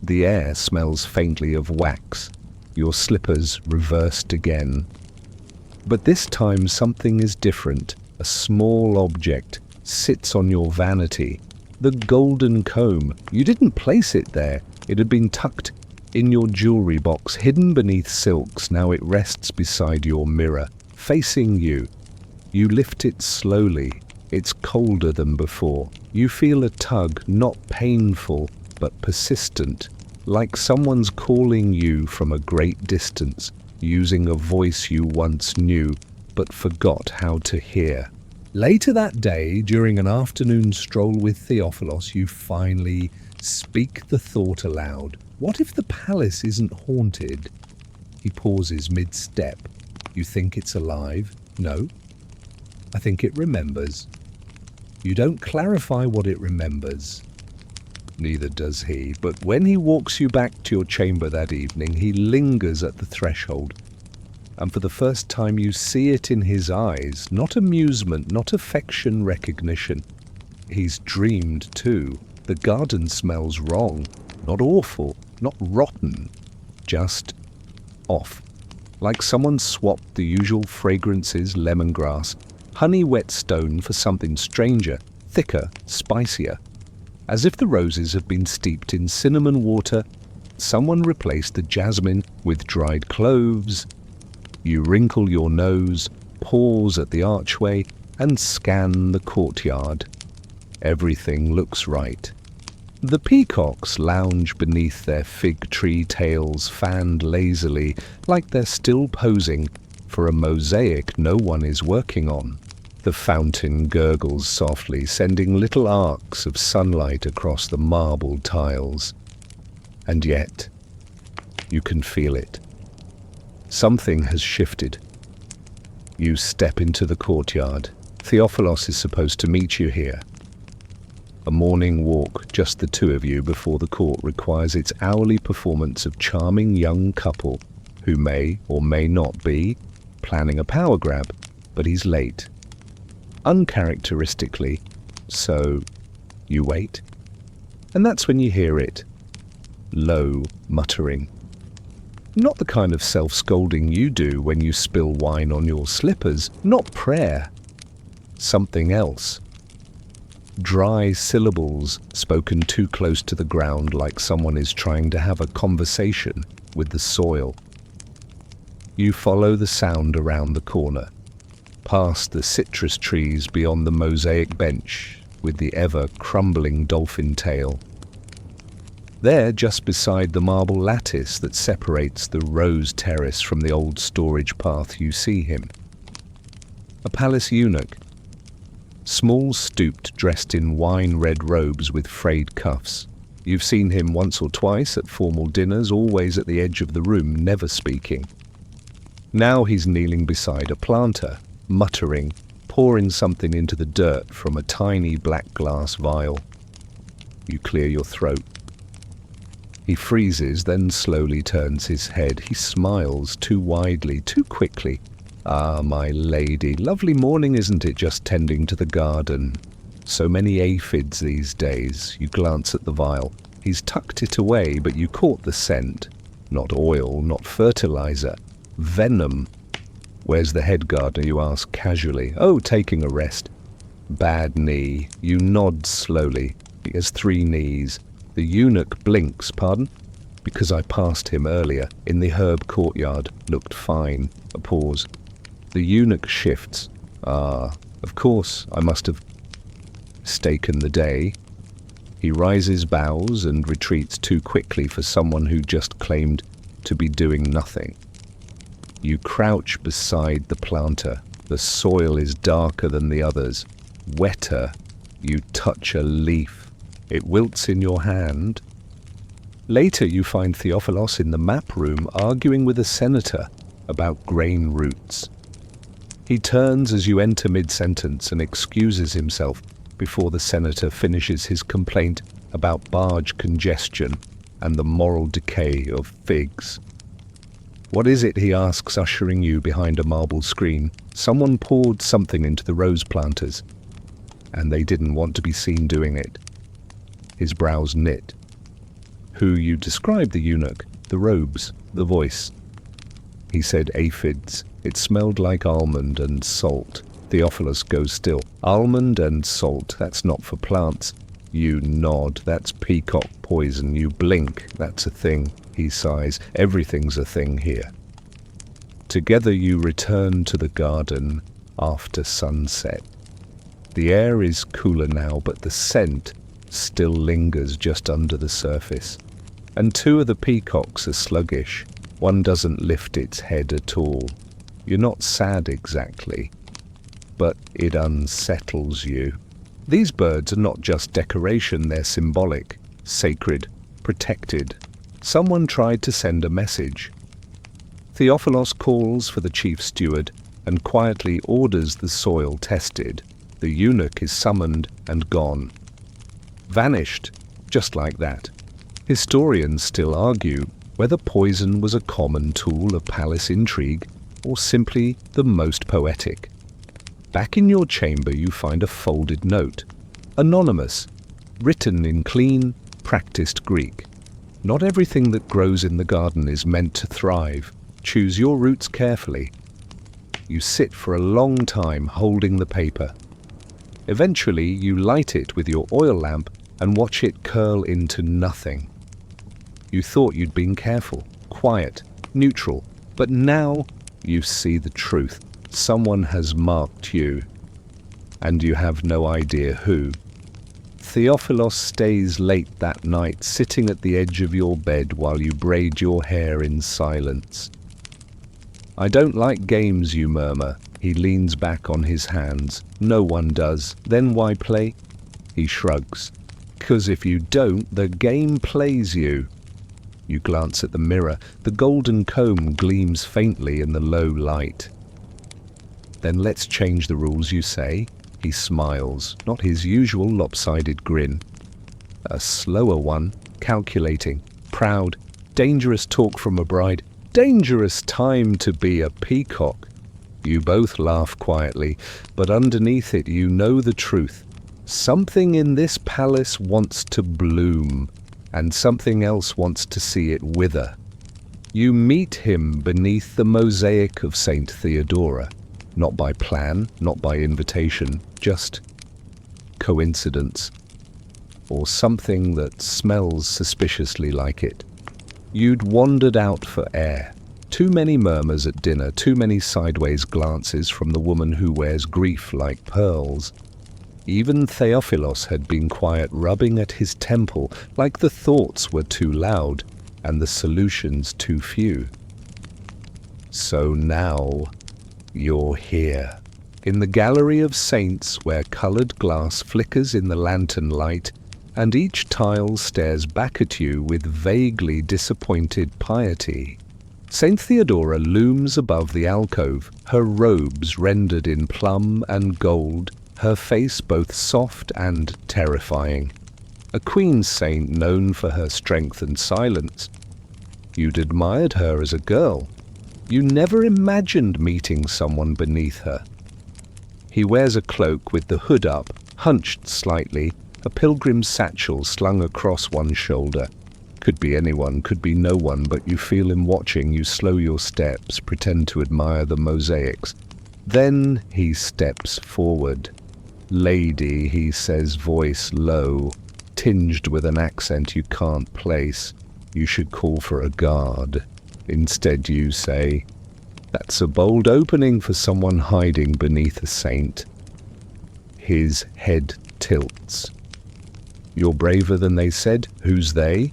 The air smells faintly of wax. Your slippers reversed again. But this time something is different. A small object sits on your vanity. The golden comb. You didn't place it there. It had been tucked in your jewelry box, hidden beneath silks. Now it rests beside your mirror, facing you. You lift it slowly. It's colder than before. You feel a tug, not painful, but persistent, like someone's calling you from a great distance, using a voice you once knew, but forgot how to hear. Later that day, during an afternoon stroll with Theophilos, you finally speak the thought aloud. What if the palace isn't haunted? He pauses mid-step. You think it's alive? No. I think it remembers. You don't clarify what it remembers. Neither does he, but when he walks you back to your chamber that evening, he lingers at the threshold. And for the first time you see it in his eyes, not amusement, not affection, recognition. He's dreamed too. The garden smells wrong, not awful, not rotten, just off. Like someone swapped the usual fragrances, lemongrass, honey whetstone for something stranger, thicker, spicier. As if the roses have been steeped in cinnamon water, someone replaced the jasmine with dried cloves. You wrinkle your nose, pause at the archway, and scan the courtyard. Everything looks right. The peacocks lounge beneath their fig tree tails, fanned lazily, like they're still posing for a mosaic no one is working on. The fountain gurgles softly, sending little arcs of sunlight across the marble tiles. And yet, you can feel it. Something has shifted. You step into the courtyard. Theophilos is supposed to meet you here. A morning walk, just the two of you before the court requires its hourly performance of charming young couple who may or may not be planning a power grab, but he's late. Uncharacteristically, So you wait, and that's when you hear it. Low muttering. Not the kind of self-scolding you do when you spill wine on your slippers, not prayer. Something else. Dry syllables spoken too close to the ground, like someone is trying to have a conversation with the soil. You follow the sound around the corner, past the citrus trees beyond the mosaic bench with the ever-crumbling dolphin tail. There, just beside the marble lattice that separates the rose terrace from the old storage path, you see him. A palace eunuch. Small, stooped, dressed in wine-red robes with frayed cuffs. You've seen him once or twice at formal dinners, always at the edge of the room, never speaking. Now he's kneeling beside a planter, muttering, pouring something into the dirt from a tiny black glass vial. You clear your throat. He freezes, then slowly turns his head. He smiles too widely, too quickly. "Ah, my lady, lovely morning, isn't it, just tending to the garden? So many aphids these days." You glance at the vial. He's tucked it away, but you caught the scent. Not oil, not fertilizer. Venom. "Where's the head gardener?" you ask casually. "Oh, taking a rest." "Bad knee." You nod slowly. He has 3 knees. The eunuch blinks. "Pardon?" "Because I passed him earlier, in the herb courtyard. Looked fine." A pause. The eunuch shifts. "Ah, of course, I must have mistaken the day." He rises, bows, and retreats too quickly for someone who just claimed to be doing nothing. You crouch beside the planter. The soil is darker than the others, wetter. You touch a leaf. It wilts in your hand. Later you find Theophilos in the map room arguing with a senator about grain routes. He turns as you enter mid-sentence and excuses himself before the senator finishes his complaint about barge congestion and the moral decay of figs. "What is it?" he asks, ushering you behind a marble screen. "Someone poured something into the rose planters, and they didn't want to be seen doing it." His brows knit. "Who?" You describe the eunuch, the robes, the voice. He said aphids. It smelled like almond and salt. Theophilus goes still. "Almond and salt, that's not for plants." You nod. "That's peacock poison." You blink. "That's a thing." He sighs. "Everything's a thing here." Together you return to the garden after sunset. The air is cooler now, but the scent still lingers just under the surface. And 2 of the peacocks are sluggish. One doesn't lift its head at all. You're not sad exactly, but it unsettles you. These birds are not just decoration, they're symbolic, sacred, protected. Someone tried to send a message. Theophilos calls for the chief steward and quietly orders the soil tested. The eunuch is summoned and gone. Vanished, just like that. Historians still argue whether poison was a common tool of palace intrigue or simply the most poetic. Back in your chamber you find a folded note, anonymous, written in clean, practiced Greek. "Not everything that grows in the garden is meant to thrive. Choose your roots carefully." You sit for a long time holding the paper. Eventually you light it with your oil lamp and watch it curl into nothing. You thought you'd been careful, quiet, neutral, but now you see the truth. Someone has marked you, and you have no idea who. Theophilos stays late that night, sitting at the edge of your bed while you braid your hair in silence. "I don't like games," you murmur. He leans back on his hands. "No one does. Then why play?" He shrugs. "'Cause if you don't, the game plays you." You glance at the mirror. The golden comb gleams faintly in the low light. "Then let's change the rules," you say. He smiles, not his usual lopsided grin. A slower one, calculating, proud, dangerous talk from a bride. Dangerous time to be a peacock. You both laugh quietly, but underneath it you know the truth. Something in this palace wants to bloom, and something else wants to see it wither. You meet him beneath the mosaic of Saint Theodora, not by plan, not by invitation, just coincidence, or something that smells suspiciously like it. You'd wandered out for air. Too many murmurs at dinner, too many sideways glances from the woman who wears grief like pearls. Even Theophilos had been quiet, rubbing at his temple, like the thoughts were too loud and the solutions too few. So now you're here, in the gallery of saints where coloured glass flickers in the lantern light, and each tile stares back at you with vaguely disappointed piety. Saint Theodora looms above the alcove, her robes rendered in plum and gold, her face both soft and terrifying. A queen saint known for her strength and silence. You'd admired her as a girl. You never imagined meeting someone beneath her. He wears a cloak with the hood up, hunched slightly, a pilgrim's satchel slung across one shoulder. Could be anyone, could be no one, but you feel him watching. You slow your steps, pretend to admire the mosaics. Then he steps forward. "Lady," he says, voice low, tinged with an accent you can't place. "You should call for a guard." Instead you say, "That's a bold opening for someone hiding beneath a saint." His head tilts. "You're braver than they said. Who's they?"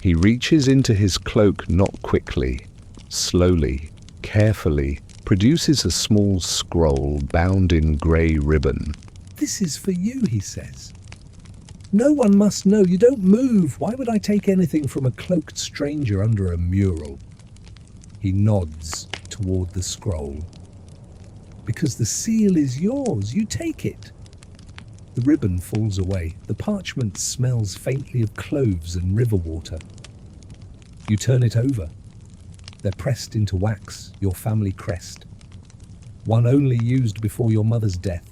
He reaches into his cloak, not quickly, slowly, carefully, produces a small scroll bound in grey ribbon. "This is for you," he says. "No one must know. You don't move. Why would I take anything from a cloaked stranger under a mural?" He nods toward the scroll. "Because the seal is yours. You take it." The ribbon falls away. The parchment smells faintly of cloves and river water. You turn it over. They're pressed into wax, your family crest. One only used before your mother's death,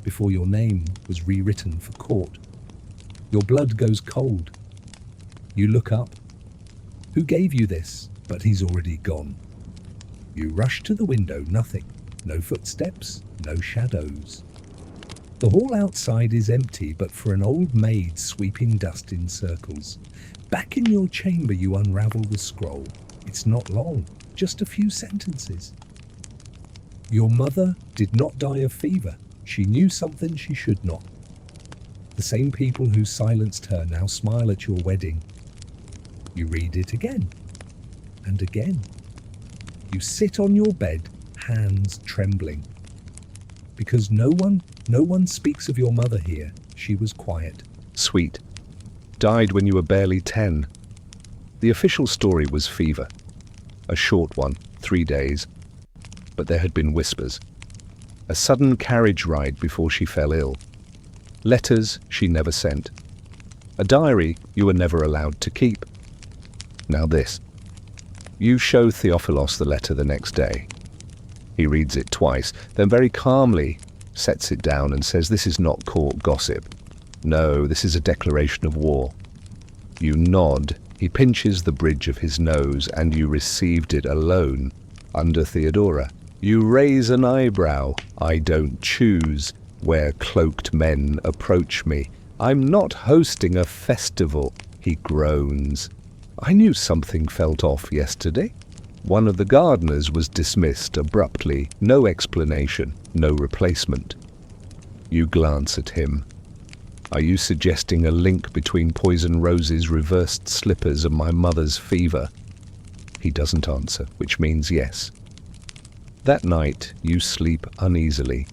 before your name was rewritten for court. Your blood goes cold. You look up. Who gave you this? But he's already gone. You rush to the window, nothing. No footsteps, no shadows. The hall outside is empty, but for an old maid sweeping dust in circles. Back in your chamber you unravel the scroll. It's not long, just a few sentences. Your mother did not die of fever. She knew something she should not. The same people who silenced her now smile at your wedding. You read it again and again. You sit on your bed, hands trembling. Because no one speaks of your mother here. She was quiet. Sweet. Died when you were barely 10. The official story was fever. A short one, 3 days. But there had been whispers. A sudden carriage ride before she fell ill. Letters she never sent. A diary you were never allowed to keep. Now this. You show Theophilos the letter the next day. He reads it twice, then very calmly sets it down and says, "This is not court gossip. No, this is a declaration of war." You nod. He pinches the bridge of his nose, and you received it alone, under Theodora. You raise an eyebrow. "I don't choose where cloaked men approach me. I'm not hosting a festival," he groans. "I knew something felt off yesterday." One of the gardeners was dismissed abruptly. No explanation, no replacement. You glance at him. Are you suggesting a link between Poison Rose's reversed slippers and my mother's fever? He doesn't answer, which means yes. That night, you sleep uneasily.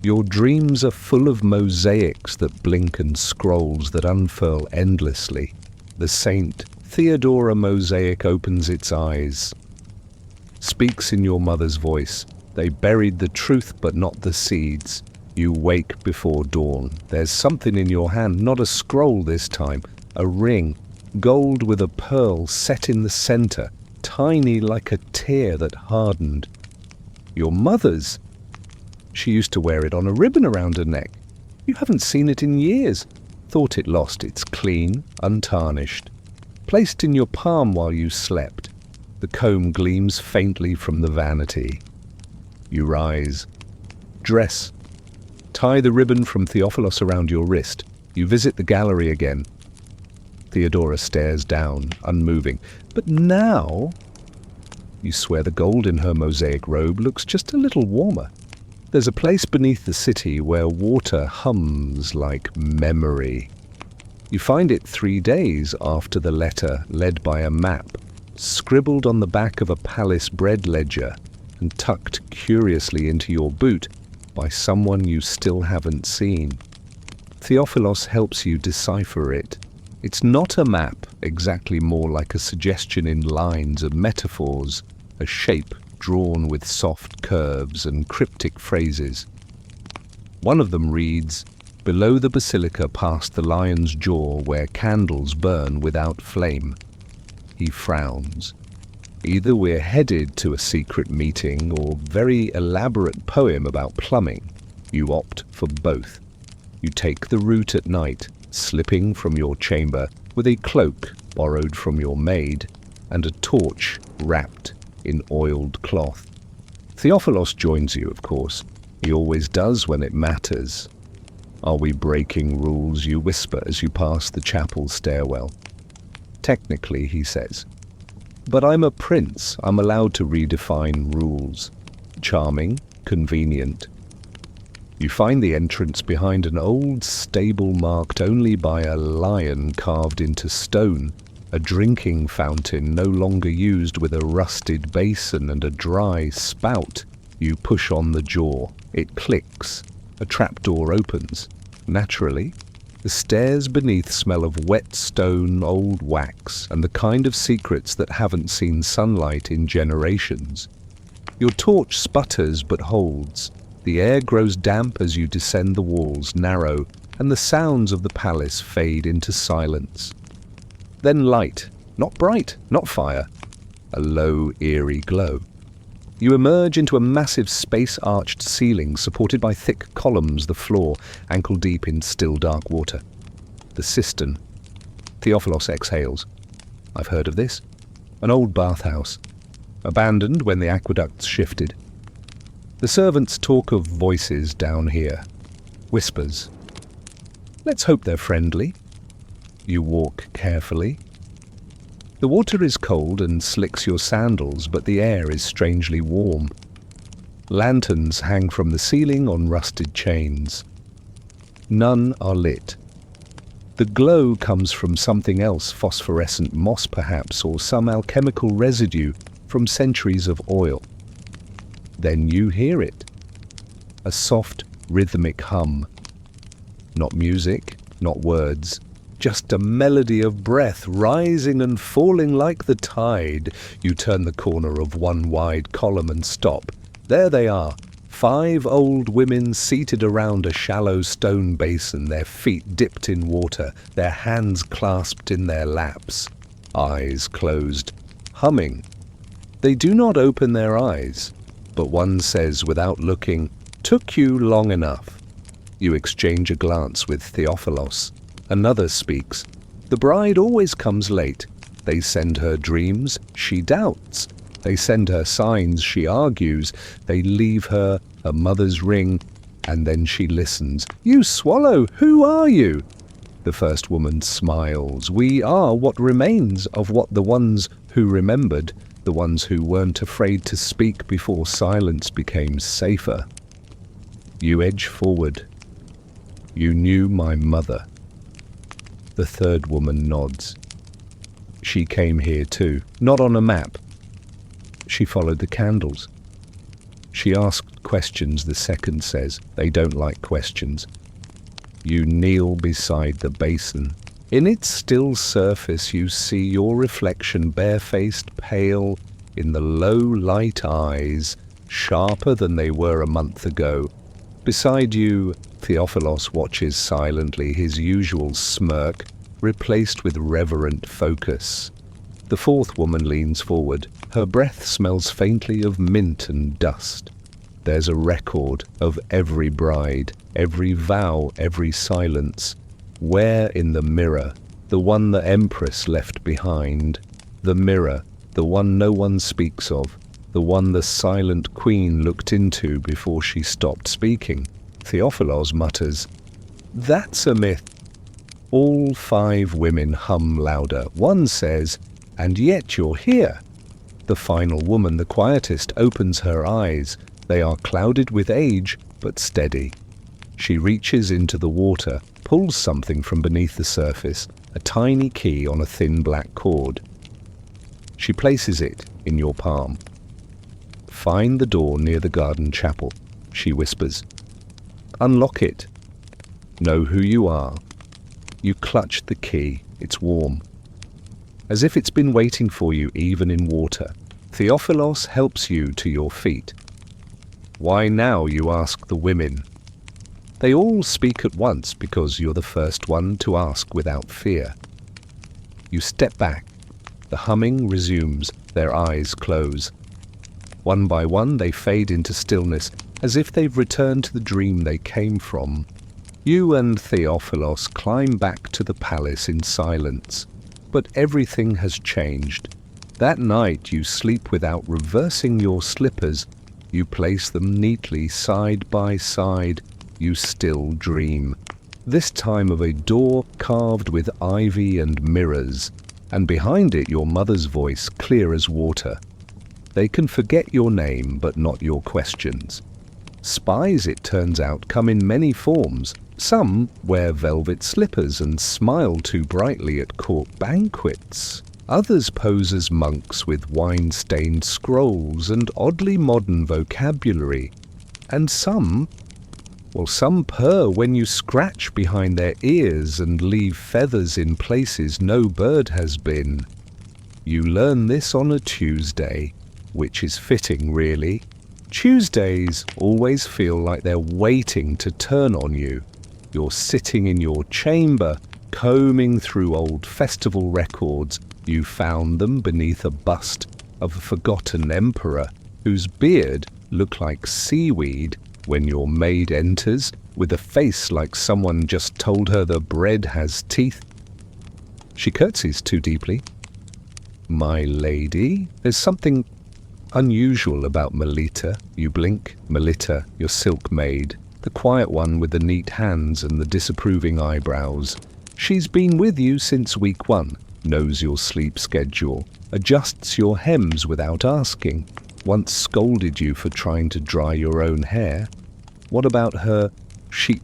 Your dreams are full of mosaics that blink and scrolls that unfurl endlessly. The Saint Theodora mosaic opens its eyes, speaks in your mother's voice. They buried the truth but not the seeds. You wake before dawn. There's something in your hand, not a scroll this time, a ring, gold with a pearl set in the center, tiny like a tear that hardened. Your mother's. She used to wear it on a ribbon around her neck. You haven't seen it in years. Thought it lost its clean, untarnished. Placed in your palm while you slept. The comb gleams faintly from the vanity. You rise. Dress. Tie the ribbon from Theophilos around your wrist. You visit the gallery again. Theodora stares down, unmoving. But now, you swear the gold in her mosaic robe looks just a little warmer. There's a place beneath the city where water hums like memory. You find it 3 days after the letter led by a map, scribbled on the back of a palace bread ledger and tucked curiously into your boot by someone you still haven't seen. Theophilos helps you decipher it. It's not a map, exactly, more like a suggestion in lines of metaphors, a shape drawn with soft curves and cryptic phrases. One of them reads, "Below the basilica past the lion's jaw where candles burn without flame." He frowns. Either we're headed to a secret meeting or very elaborate poem about plumbing. You opt for both. You take the route at night, slipping from your chamber with a cloak borrowed from your maid and a torch wrapped in oiled cloth. Theophilos joins you, of course. He always does when it matters. "Are we breaking rules?" you whisper as you pass the chapel stairwell. "Technically," he says. "But I'm a prince. I'm allowed to redefine rules." Charming, convenient. You find the entrance behind an old stable marked only by a lion carved into stone, a drinking fountain no longer used with a rusted basin and a dry spout. You push on the jaw. It clicks. A trapdoor opens. Naturally, the stairs beneath smell of wet stone, old wax, and the kind of secrets that haven't seen sunlight in generations. Your torch sputters but holds. The air grows damp as you descend the walls, narrow, and the sounds of the palace fade into silence. Then light, not bright, not fire, a low, eerie glow. You emerge into a massive space-arched ceiling supported by thick columns, the floor, ankle-deep in still dark water. The cistern. Theophilos exhales. I've heard of this. An old bathhouse. Abandoned when the aqueducts shifted. The servants talk of voices down here. Whispers. Let's hope they're friendly. You walk carefully. The water is cold and slicks your sandals, but the air is strangely warm. Lanterns hang from the ceiling on rusted chains. None are lit. The glow comes from something else, phosphorescent moss perhaps, or some alchemical residue from centuries of oil. Then you hear it. A soft, rhythmic hum. Not music, not words. Just a melody of breath rising and falling like the tide. You turn the corner of one wide column and stop. There they are, 5 old women seated around a shallow stone basin, their feet dipped in water, their hands clasped in their laps, eyes closed, humming. They do not open their eyes, but one says without looking, "Took you long enough." You exchange a glance with Theophilos. Another speaks. The bride always comes late. They send her dreams, she doubts. They send her signs, she argues. They leave her a mother's ring, and then she listens. "You swallow, who are you?" The first woman smiles. "We are what remains of what the ones who remembered, the ones who weren't afraid to speak before silence became safer." You edge forward. "You knew my mother." The third woman nods. "She came here too, not on a map. She followed the candles. She asked questions," the second says. "They don't like questions." You kneel beside the basin. In its still surface you see your reflection, barefaced, pale, in the low light eyes, sharper than they were a month ago. Beside you, Theophilos watches silently, his usual smirk replaced with reverent focus. The fourth woman leans forward. Her breath smells faintly of mint and dust. There's a record of every bride, every vow, every silence. Where in the mirror, the one the Empress left behind, the mirror, the one no one speaks of, the one the silent queen looked into before she stopped speaking. Theophilos mutters, "That's a myth." All 5 women hum louder. One says, "And yet you're here." The final woman, the quietest, opens her eyes. They are clouded with age, but steady. She reaches into the water, pulls something from beneath the surface, a tiny key on a thin black cord. She places it in your palm. "Find the door near the garden chapel," she whispers. "Unlock it. Know who you are." You clutch the key. It's warm, as if it's been waiting for you even in water. Theophilos helps you to your feet. "Why now?" you ask the women. They all speak at once because you're the first one to ask without fear. You step back. The humming resumes. Their eyes close. One by one they fade into stillness, as if they've returned to the dream they came from. You and Theophilos climb back to the palace in silence. But everything has changed. That night you sleep without reversing your slippers. You place them neatly side by side. You still dream. This time of a door carved with ivy and mirrors, and behind it your mother's voice clear as water. They can forget your name, but not your questions. Spies, it turns out, come in many forms. Some wear velvet slippers and smile too brightly at court banquets. Others pose as monks with wine-stained scrolls and oddly modern vocabulary. And some purr when you scratch behind their ears and leave feathers in places no bird has been. You learn this on a Tuesday, which is fitting, really. Tuesdays always feel like they're waiting to turn on you. You're sitting in your chamber, combing through old festival records. You found them beneath a bust of a forgotten emperor whose beard looked like seaweed when your maid enters with a face like someone just told her the bread has teeth. She curtsies too deeply. "My lady, there's something unusual about Melita." You blink. Melita, your silk maid, the quiet one with the neat hands and the disapproving eyebrows. She's been with you since week 1, knows your sleep schedule, adjusts your hems without asking, once scolded you for trying to dry your own hair. What about her? She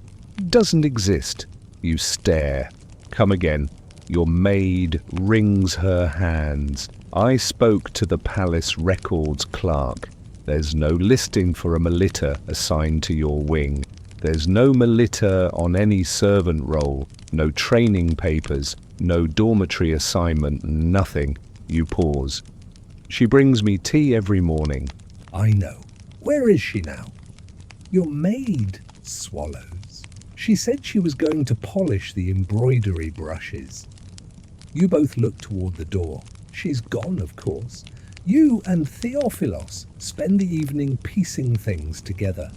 doesn't exist. You stare. Come again. Your maid wrings her hands. "I spoke to the palace records clerk. There's no listing for a Melita assigned to your wing. There's no Melita on any servant roll, no training papers, no dormitory assignment, nothing." You pause. "She brings me tea every morning." "I know. Where is she now?" "Your maid swallows. She said she was going to polish the embroidery brushes." You both look toward the door. She's gone, of course. You and Theophilos spend the evening piecing things together.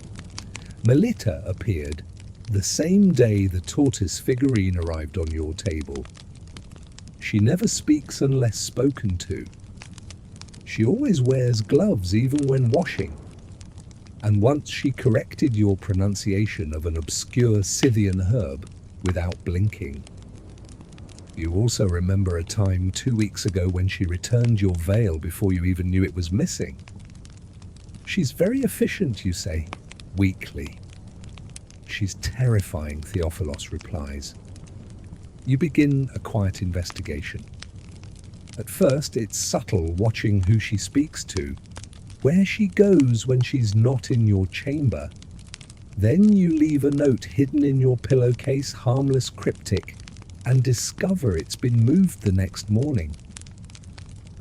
Melita appeared the same day the tortoise figurine arrived on your table. She never speaks unless spoken to. She always wears gloves even when washing. And once she corrected your pronunciation of an obscure Scythian herb without blinking. You also remember a time 2 weeks ago when she returned your veil before you even knew it was missing. She's very efficient, you say, weakly. She's terrifying, Theophilos replies. You begin a quiet investigation. At first, it's subtle, watching who she speaks to, where she goes when she's not in your chamber. Then you leave a note hidden in your pillowcase, harmless, cryptic, and discover it's been moved the next morning.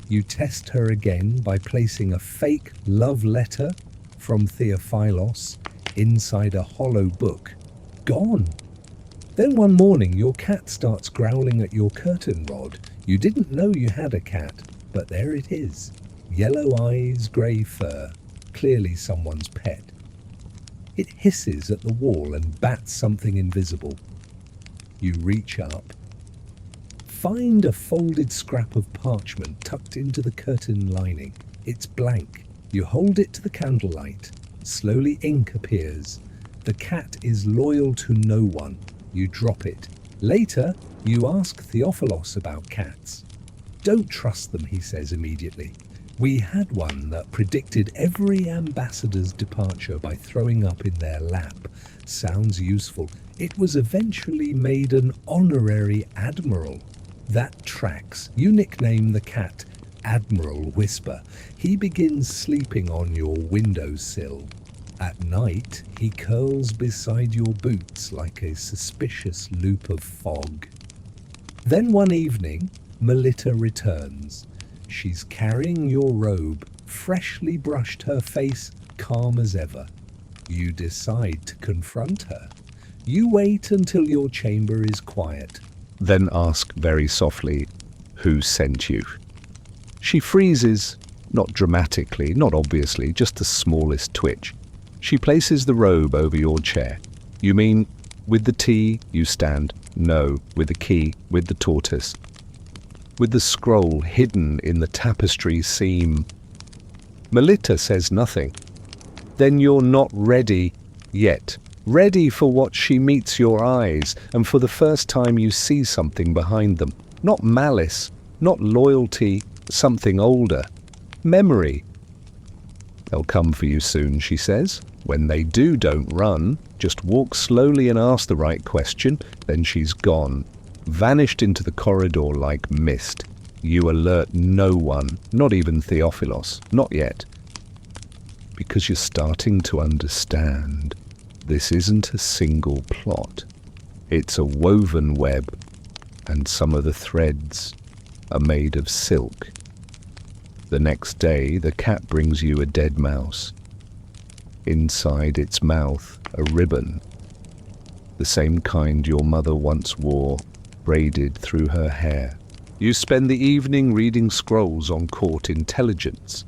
You test her again by placing a fake love letter from Theophilos inside a hollow book. Gone. Then one morning your cat starts growling at your curtain rod. You didn't know you had a cat, but there it is. Yellow eyes, grey fur, clearly someone's pet. It hisses at the wall and bats something invisible. You reach up. Find a folded scrap of parchment tucked into the curtain lining. It's blank. You hold it to the candlelight. Slowly ink appears. The cat is loyal to no one. You drop it. Later, you ask Theophilos about cats. Don't trust them, he says immediately. We had one that predicted every ambassador's departure by throwing up in their lap. Sounds useful. It was eventually made an honorary admiral. That tracks. You nickname the cat Admiral Whisper. He begins sleeping on your windowsill. At night, he curls beside your boots like a suspicious loop of fog. Then one evening, Melita returns. She's carrying your robe, freshly brushed her face, calm as ever. You decide to confront her. You wait until your chamber is quiet. Then ask very softly, "Who sent you?" She freezes, not dramatically, not obviously, just the smallest twitch. She places the robe over your chair. "You mean with the tea?" You stand. "No, with the key, with the tortoise. With the scroll hidden in the tapestry seam." Melita says nothing. "Then you're not ready yet. Ready for what she meets your eyes, and for the first time you see something behind them. Not malice, not loyalty, something older. Memory. They'll come for you soon," she says. "When they do, don't run. Just walk slowly and ask the right question." Then she's gone, vanished into the corridor like mist. You alert no one, not even Theophilos, not yet. Because you're starting to understand. This isn't a single plot. It's a woven web, and some of the threads are made of silk. The next day, the cat brings you a dead mouse. Inside its mouth, a ribbon. The same kind your mother once wore, braided through her hair. You spend the evening reading scrolls on court intelligence.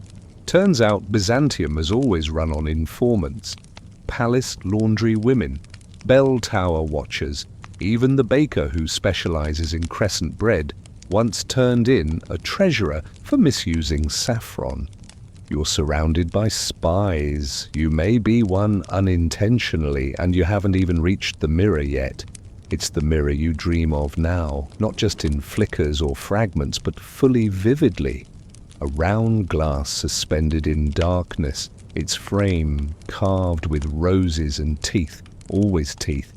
Turns out Byzantium has always run on informants. Palace laundry women, bell tower watchers, even the baker who specializes in crescent bread once turned in a treasurer for misusing saffron. You're surrounded by spies. You may be one unintentionally, and you haven't even reached the mirror yet. It's the mirror you dream of now, not just in flickers or fragments, but fully vividly. A round glass suspended in darkness, its frame carved with roses and teeth, always teeth.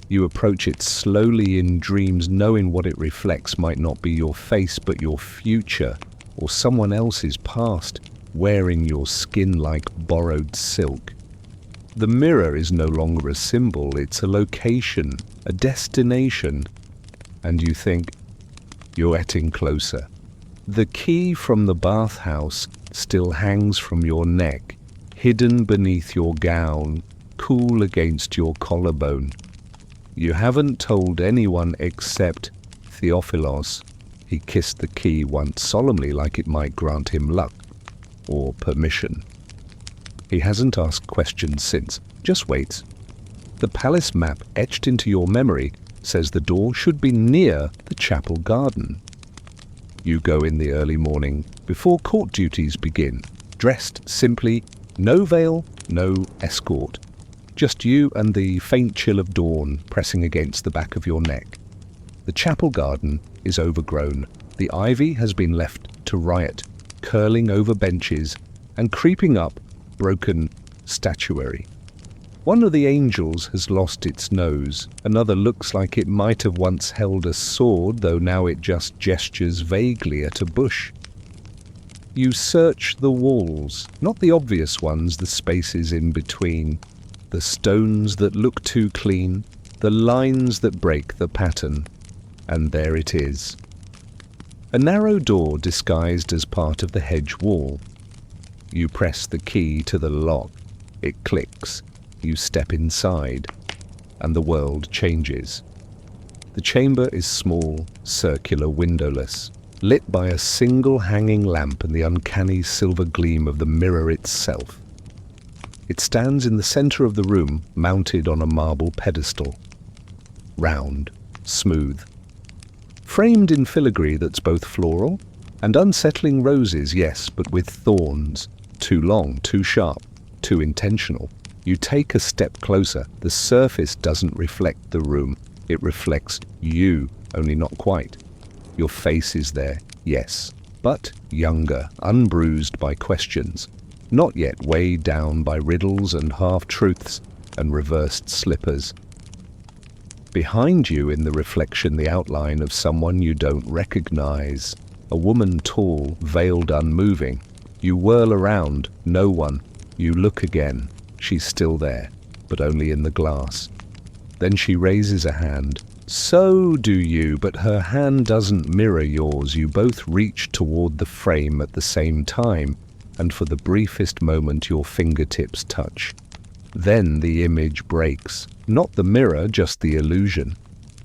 You approach it slowly in dreams, knowing what it reflects might not be your face, but your future, or someone else's past, wearing your skin like borrowed silk. The mirror is no longer a symbol, it's a location, a destination, and you think, you're getting closer. The key from the bathhouse still hangs from your neck, hidden beneath your gown, cool against your collarbone. You haven't told anyone except Theophilos. He kissed the key once solemnly, like it might grant him luck or permission. He hasn't asked questions since, just waits. The palace map etched into your memory says the door should be near the chapel garden. You go in the early morning, before court duties begin, dressed simply, no veil, no escort. Just you and the faint chill of dawn pressing against the back of your neck. The chapel garden is overgrown. The ivy has been left to riot, curling over benches and creeping up broken statuary. One of the angels has lost its nose. Another looks like it might have once held a sword, though now it just gestures vaguely at a bush. You search the walls, not the obvious ones, the spaces in between, the stones that look too clean, the lines that break the pattern, and there it is. A narrow door disguised as part of the hedge wall. You press the key to the lock. It clicks. You step inside, and the world changes. The chamber is small, circular, windowless, lit by a single hanging lamp and the uncanny silver gleam of the mirror itself. It stands in the center of the room, mounted on a marble pedestal. Round, smooth. Framed in filigree that's both floral and unsettling roses, yes, but with thorns. Too long, too sharp, too intentional. You take a step closer. The surface doesn't reflect the room. It reflects you, only not quite. Your face is there, yes, but younger, unbruised by questions, not yet weighed down by riddles and half-truths and reversed slippers. Behind you in the reflection, the outline of someone you don't recognize. A woman tall, veiled, unmoving. You whirl around, no one. You look again. She's still there, but only in the glass. Then she raises a hand. So do you, but her hand doesn't mirror yours. You both reach toward the frame at the same time, and for the briefest moment your fingertips touch. Then the image breaks. Not the mirror, just the illusion.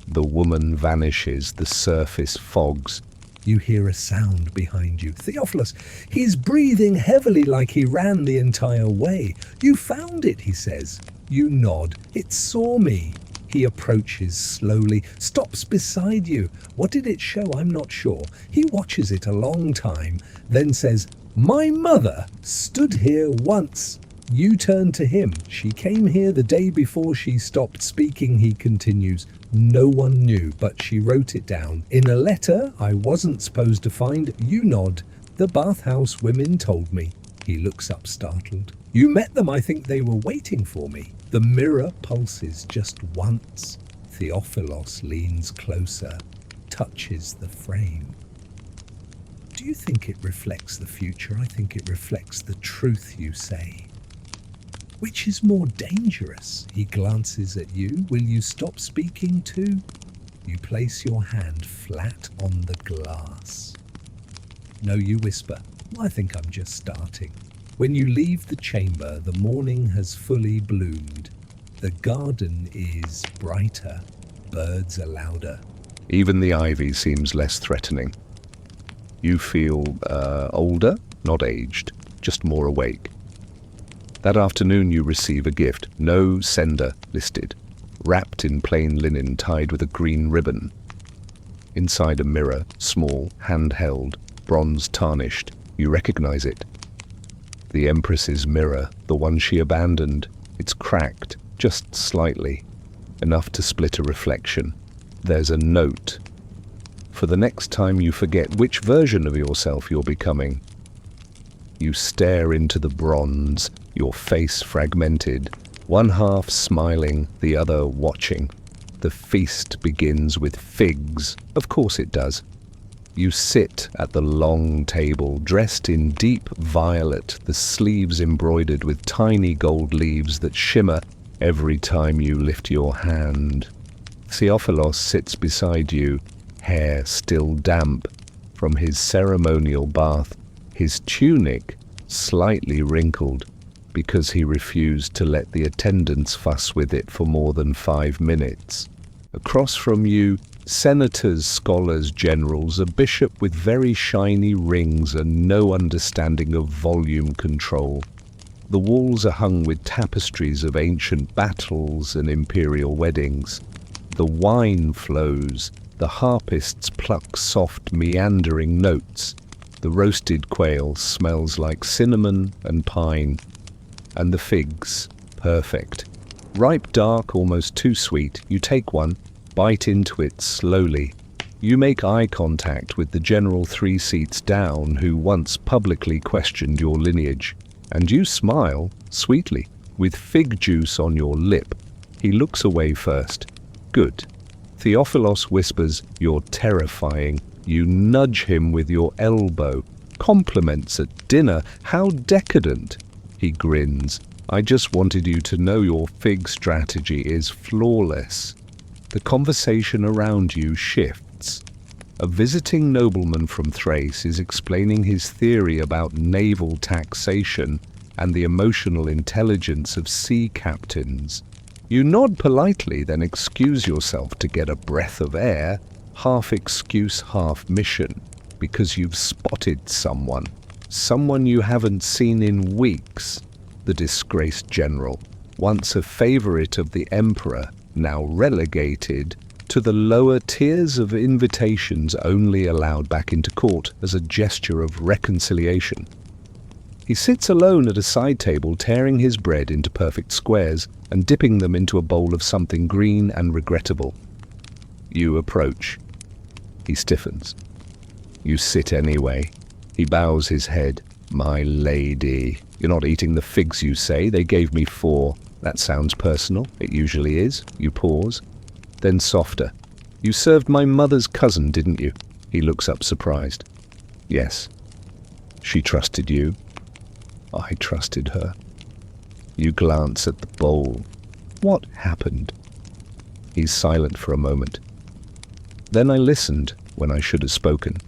The woman vanishes, the surface fogs. You hear a sound behind you. Theophilus, he's breathing heavily like he ran the entire way. You found it, he says. You nod. It saw me. He approaches slowly, stops beside you. What did it show? I'm not sure. He watches it a long time, then says, "My mother stood here once." You turn to him. "She came here the day before she stopped speaking," he continues. "No one knew, but she wrote it down. In a letter I wasn't supposed to find." You nod. "The bathhouse women told me." He looks up startled. "You met them. I think they were waiting for me." The mirror pulses just once. Theophilos leans closer, touches the frame. "Do you think it reflects the future?" "I think it reflects the truth you say." "Which is more dangerous?" He glances at you. "Will you stop speaking too?" You place your hand flat on the glass. "No," you whisper. "I think I'm just starting." When you leave the chamber, the morning has fully bloomed. The garden is brighter. Birds are louder. Even the ivy seems less threatening. You feel older, not aged, just more awake. That afternoon you receive a gift, no sender listed, wrapped in plain linen tied with a green ribbon. Inside a mirror, small, handheld, bronze tarnished. You recognize it. The Empress's mirror, the one she abandoned. It's cracked, just slightly, enough to split a reflection. There's a note. For the next time you forget which version of yourself you're becoming. You stare into the bronze, your face fragmented, one half smiling, the other watching. The feast begins with figs. Of course it does. You sit at the long table, dressed in deep violet, the sleeves embroidered with tiny gold leaves that shimmer every time you lift your hand. Theophilos sits beside you, hair still damp from his ceremonial bath, his tunic slightly wrinkled because he refused to let the attendants fuss with it for more than 5 minutes. Across from you, senators, scholars, generals, a bishop with very shiny rings and no understanding of volume control. The walls are hung with tapestries of ancient battles and imperial weddings. The wine flows, the harpists pluck soft meandering notes. The roasted quail smells like cinnamon and pine. And the figs, perfect. Ripe, dark, almost too sweet. You take one, bite into it slowly. You make eye contact with the general 3 seats down who once publicly questioned your lineage. And you smile, sweetly, with fig juice on your lip. He looks away first. Good. Theophilos whispers, "You're terrifying." You nudge him with your elbow. Compliments at dinner. How decadent. He grins. "I just wanted you to know your fig strategy is flawless." The conversation around you shifts. A visiting nobleman from Thrace is explaining his theory about naval taxation and the emotional intelligence of sea captains. You nod politely, then excuse yourself to get a breath of air, half excuse, half mission, because you've spotted someone you haven't seen in weeks. the disgraced general, once a favorite of the emperor, now relegated to the lower tiers of invitations only allowed back into court as a gesture of reconciliation. He sits alone at a side table, tearing his bread into perfect squares and dipping them into a bowl of something green and regrettable. You approach. He stiffens. You sit anyway. He bows his head. My lady, you're not eating the figs, you say. They gave me 4. That sounds personal. It usually is. You pause. Then softer. You served my mother's cousin, didn't you? He looks up surprised. Yes. She trusted you. I trusted her. You glance at the bowl. What happened? He's silent for a moment. Then I listened when I should have spoken,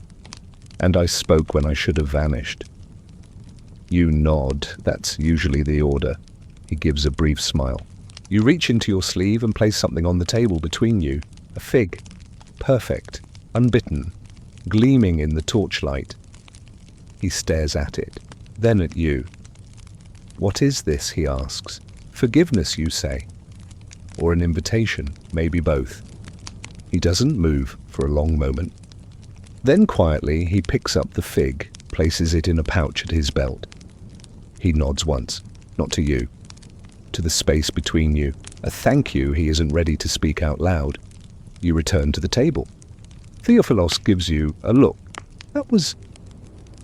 and I spoke when I should have vanished. You nod. That's usually the order. He gives a brief smile. You reach into your sleeve and place something on the table between you. A fig. Perfect. Unbitten. Gleaming in the torchlight. He stares at it. Then at you. What is this, he asks. Forgiveness, you say. Or an invitation, maybe both. He doesn't move for a long moment. Then quietly he picks up the fig, places it in a pouch at his belt. He nods once, not to you, to the space between you. A thank you he isn't ready to speak out loud. You return to the table. Theophilos gives you a look. That was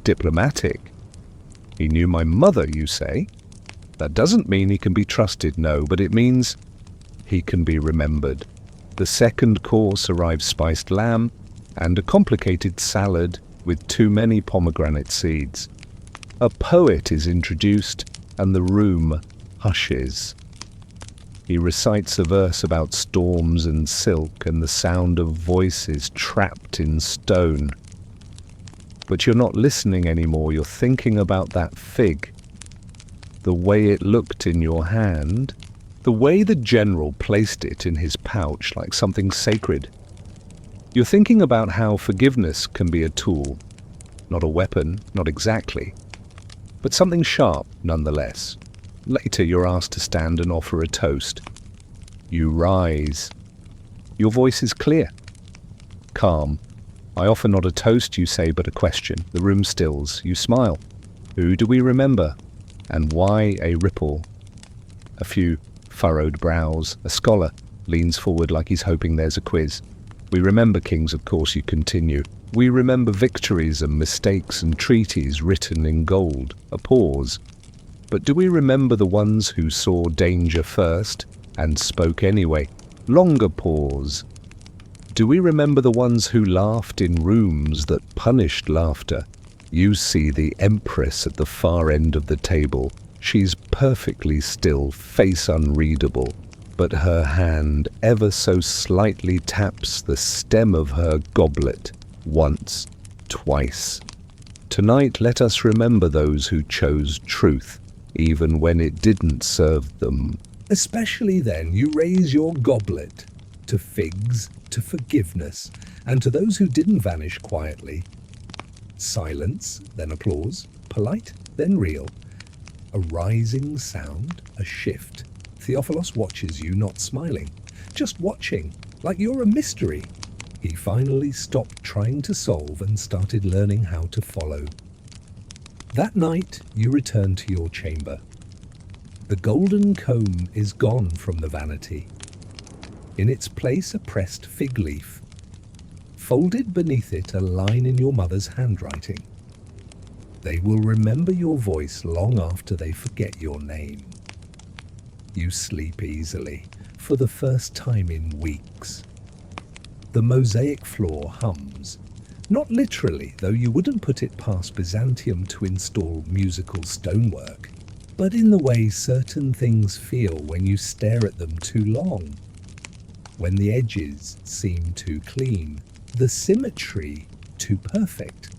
diplomatic. He knew my mother, you say. That doesn't mean he can be trusted, no, but it means he can be remembered. The second course arrives spiced lamb and a complicated salad with too many pomegranate seeds. A poet is introduced and the room hushes. He recites a verse about storms and silk and the sound of voices trapped in stone. But you're not listening anymore, you're thinking about that fig. The way it looked in your hand, the way the general placed it in his pouch like something sacred. You're thinking about how forgiveness can be a tool, not a weapon, not exactly, but something sharp nonetheless. Later you're asked to stand and offer a toast. You rise. Your voice is clear, calm. I offer not a toast, you say, but a question. The room stills. You smile. Who do we remember? And why a ripple? A few furrowed brows. A scholar leans forward like he's hoping there's a quiz. We remember kings, of course, you continue. We remember victories and mistakes and treaties written in gold. A pause. But do we remember the ones who saw danger first and spoke anyway? Longer pause. Do we remember the ones who laughed in rooms that punished laughter? You see the empress at the far end of the table. She's perfectly still, face unreadable, but her hand ever so slightly taps the stem of her goblet. Once, twice. Tonight let us remember those who chose truth, even when it didn't serve them. Especially then you raise your goblet to figs, to forgiveness, and to those who didn't vanish quietly. Silence, then applause, polite, then real. A rising sound, a shift. Theophilos watches you, not smiling, just watching, like you're a mystery. He finally stopped trying to solve and started learning how to follow. That night, you return to your chamber. The golden comb is gone from the vanity. In its place, a pressed fig leaf. Folded beneath it, a line in your mother's handwriting. They will remember your voice long after they forget your name. You sleep easily, for the first time in weeks. The mosaic floor hums. Not literally, though you wouldn't put it past Byzantium to install musical stonework, but in the way certain things feel when you stare at them too long. When the edges seem too clean, the symmetry too perfect.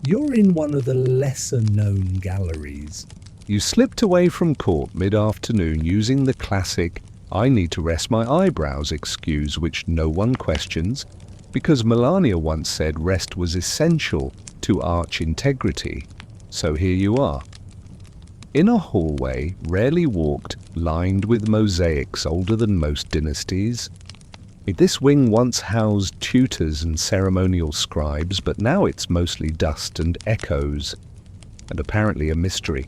You're in one of the lesser-known galleries. You slipped away from court mid-afternoon using the classic "I need to rest my eyebrows" excuse, which no one questions, because Melania once said rest was essential to arch integrity. So here you are. In a hallway, rarely walked, lined with mosaics older than most dynasties. This wing once housed tutors and ceremonial scribes, but now it's mostly dust and echoes, and apparently a mystery.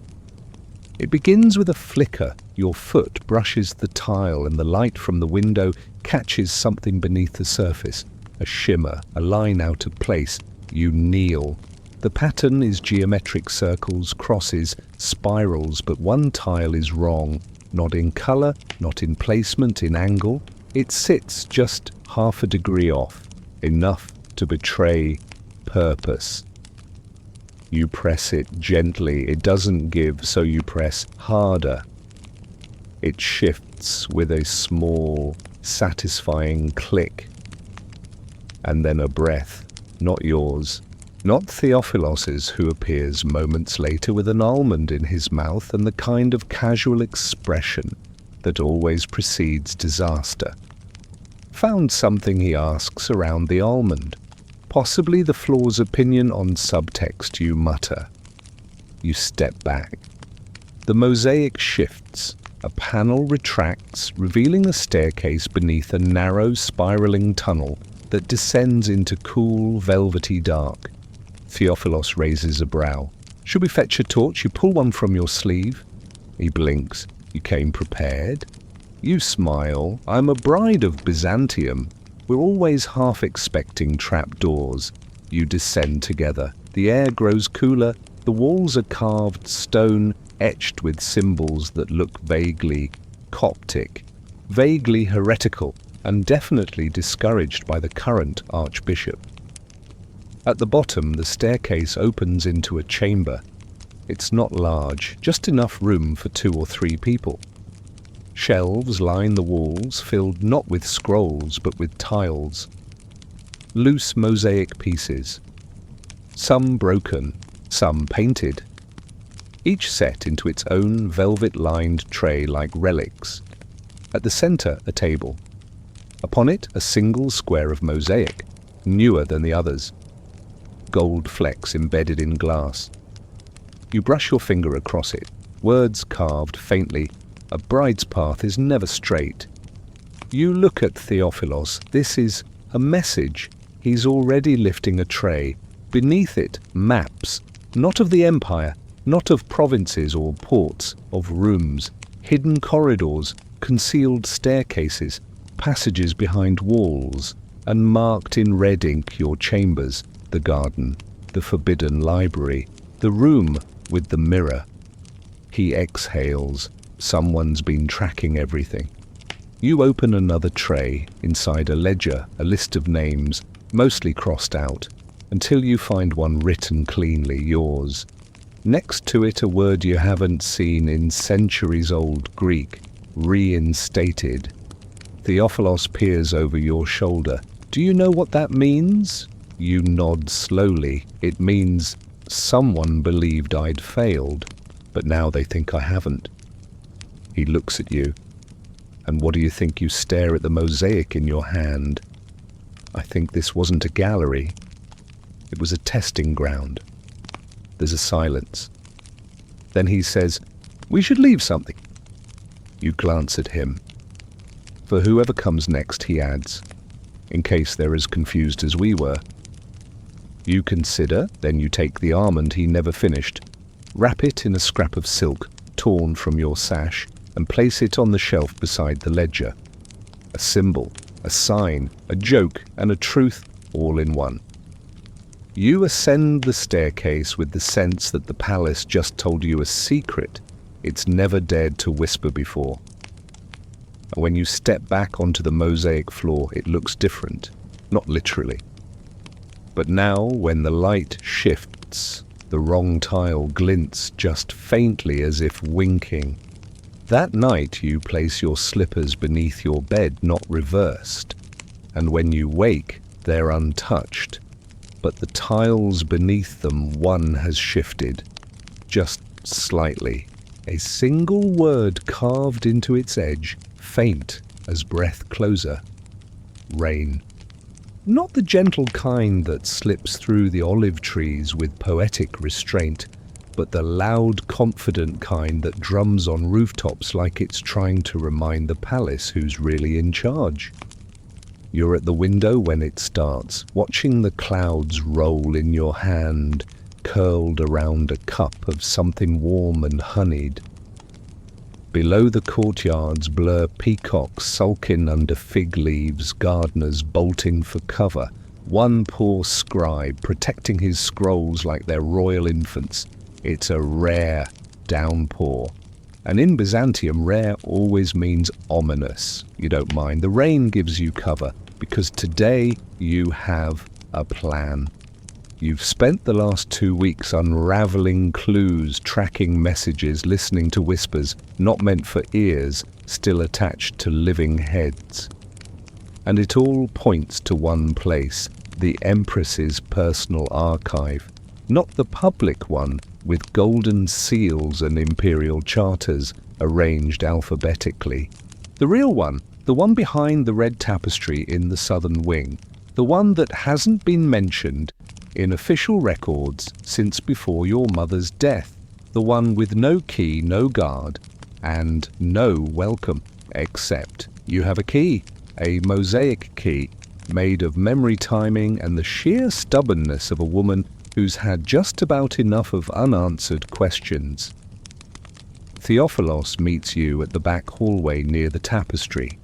It begins with a flicker. Your foot brushes the tile and the light from the window catches something beneath the surface. A shimmer, a line out of place. You kneel. The pattern is geometric circles, crosses, spirals, but one tile is wrong. Not in color, not in placement, in angle. It sits just half a degree off, enough to betray purpose. You press it gently. It doesn't give, so you press harder. It shifts with a small, satisfying click. And then a breath, not yours. Not Theophilos's, who appears moments later with an almond in his mouth and the kind of casual expression that always precedes disaster. Found something, he asks, around the almond. Possibly the floor's opinion on subtext, you mutter. You step back. The mosaic shifts. A panel retracts, revealing a staircase beneath a narrow, spiraling tunnel that descends into cool, velvety dark. Theophilos raises a brow. Should we fetch a torch? You pull one from your sleeve. He blinks. You came prepared? You smile. I'm a bride of Byzantium. We're always half expecting trapdoors. You descend together. The air grows cooler. The walls are carved stone, etched with symbols that look vaguely Coptic, vaguely heretical, and definitely discouraged by the current archbishop. At the bottom, the staircase opens into a chamber. It's not large, just enough room for 2 or 3 people. Shelves line the walls, filled not with scrolls but with tiles. Loose mosaic pieces. Some broken, some painted. Each set into its own velvet-lined tray like relics. At the center, a table. Upon it, a single square of mosaic, newer than the others. Gold flecks embedded in glass. You brush your finger across it, words carved faintly. A bride's path is never straight. You look at Theophilos. This is a message. He's already lifting a tray. Beneath it, maps, not of the empire, not of provinces or ports, of rooms, hidden corridors, concealed staircases, passages behind walls, and marked in red ink your chambers, the garden, the forbidden library, the room with the mirror. He exhales. Someone's been tracking everything. You open another tray, inside a ledger, a list of names, mostly crossed out, until you find one written cleanly, yours. Next to it, a word you haven't seen in centuries-old Greek, reinstated. Theophilos peers over your shoulder. Do you know what that means? You nod slowly. It means someone believed I'd failed, but now they think I haven't. He looks at you. And what do you think? You stare at the mosaic in your hand. I think this wasn't a gallery. It was a testing ground. There's a silence. Then he says, "We should leave something." You glance at him. For whoever comes next, he adds, in case they're as confused as we were. You consider, then you take the almond he never finished, wrap it in a scrap of silk torn from your sash, and place it on the shelf beside the ledger. A symbol, a sign, a joke, and a truth all in one. You ascend the staircase with the sense that the palace just told you a secret it's never dared to whisper before. And when you step back onto the mosaic floor, it looks different, not literally. But now, when the light shifts, the wrong tile glints just faintly as if winking. That night you place your slippers beneath your bed, not reversed, and when you wake, they're untouched. But the tiles beneath them, one has shifted, just slightly. A single word carved into its edge, faint as breath closer. Rain. Not the gentle kind that slips through the olive trees with poetic restraint, but the loud, confident kind that drums on rooftops like it's trying to remind the palace who's really in charge. You're at the window when it starts, watching the clouds roll in your hand, curled around a cup of something warm and honeyed. Below the courtyards blur peacocks sulking under fig leaves, gardeners bolting for cover, one poor scribe protecting his scrolls like they're royal infants. It's a rare downpour. And in Byzantium, rare always means ominous. You don't mind. The rain gives you cover, because today you have a plan. You've spent the last 2 weeks unraveling clues, tracking messages, listening to whispers, not meant for ears, still attached to living heads. And it all points to one place, the Empress's personal archive. Not the public one, with golden seals and imperial charters arranged alphabetically. The real one, the one behind the red tapestry in the southern wing, the one that hasn't been mentioned in official records since before your mother's death, the one with no key, no guard, and no welcome, except you have a key, a mosaic key, made of memory timing and the sheer stubbornness of a woman who's had just about enough of unanswered questions. Theophilos meets you at the back hallway near the tapestry.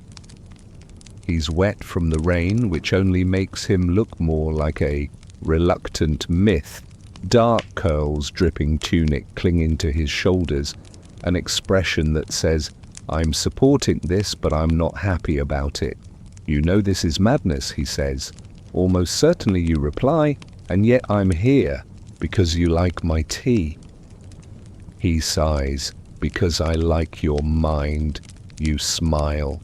He's wet from the rain, which only makes him look more like a reluctant myth, dark curls dripping tunic clinging to his shoulders, an expression that says, "I'm supporting this, but I'm not happy about it." "You know this is madness," he says. "Almost certainly," you reply, "and yet I'm here because you like my tea." He sighs, "Because I like your mind." You smile.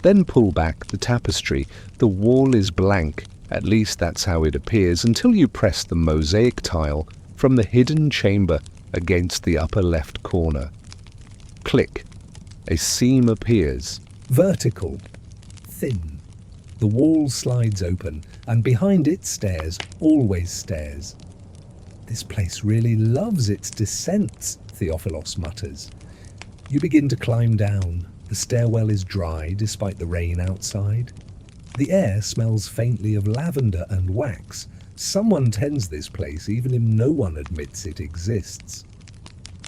Then pull back the tapestry. The wall is blank, at least that's how it appears, until you press the mosaic tile from the hidden chamber against the upper left corner. Click. A seam appears. Vertical, thin. The wall slides open, and behind it stairs, always stairs. "This place really loves its descents," Theophilos mutters. You begin to climb down. The stairwell is dry despite the rain outside. The air smells faintly of lavender and wax. Someone tends this place even if no one admits it exists.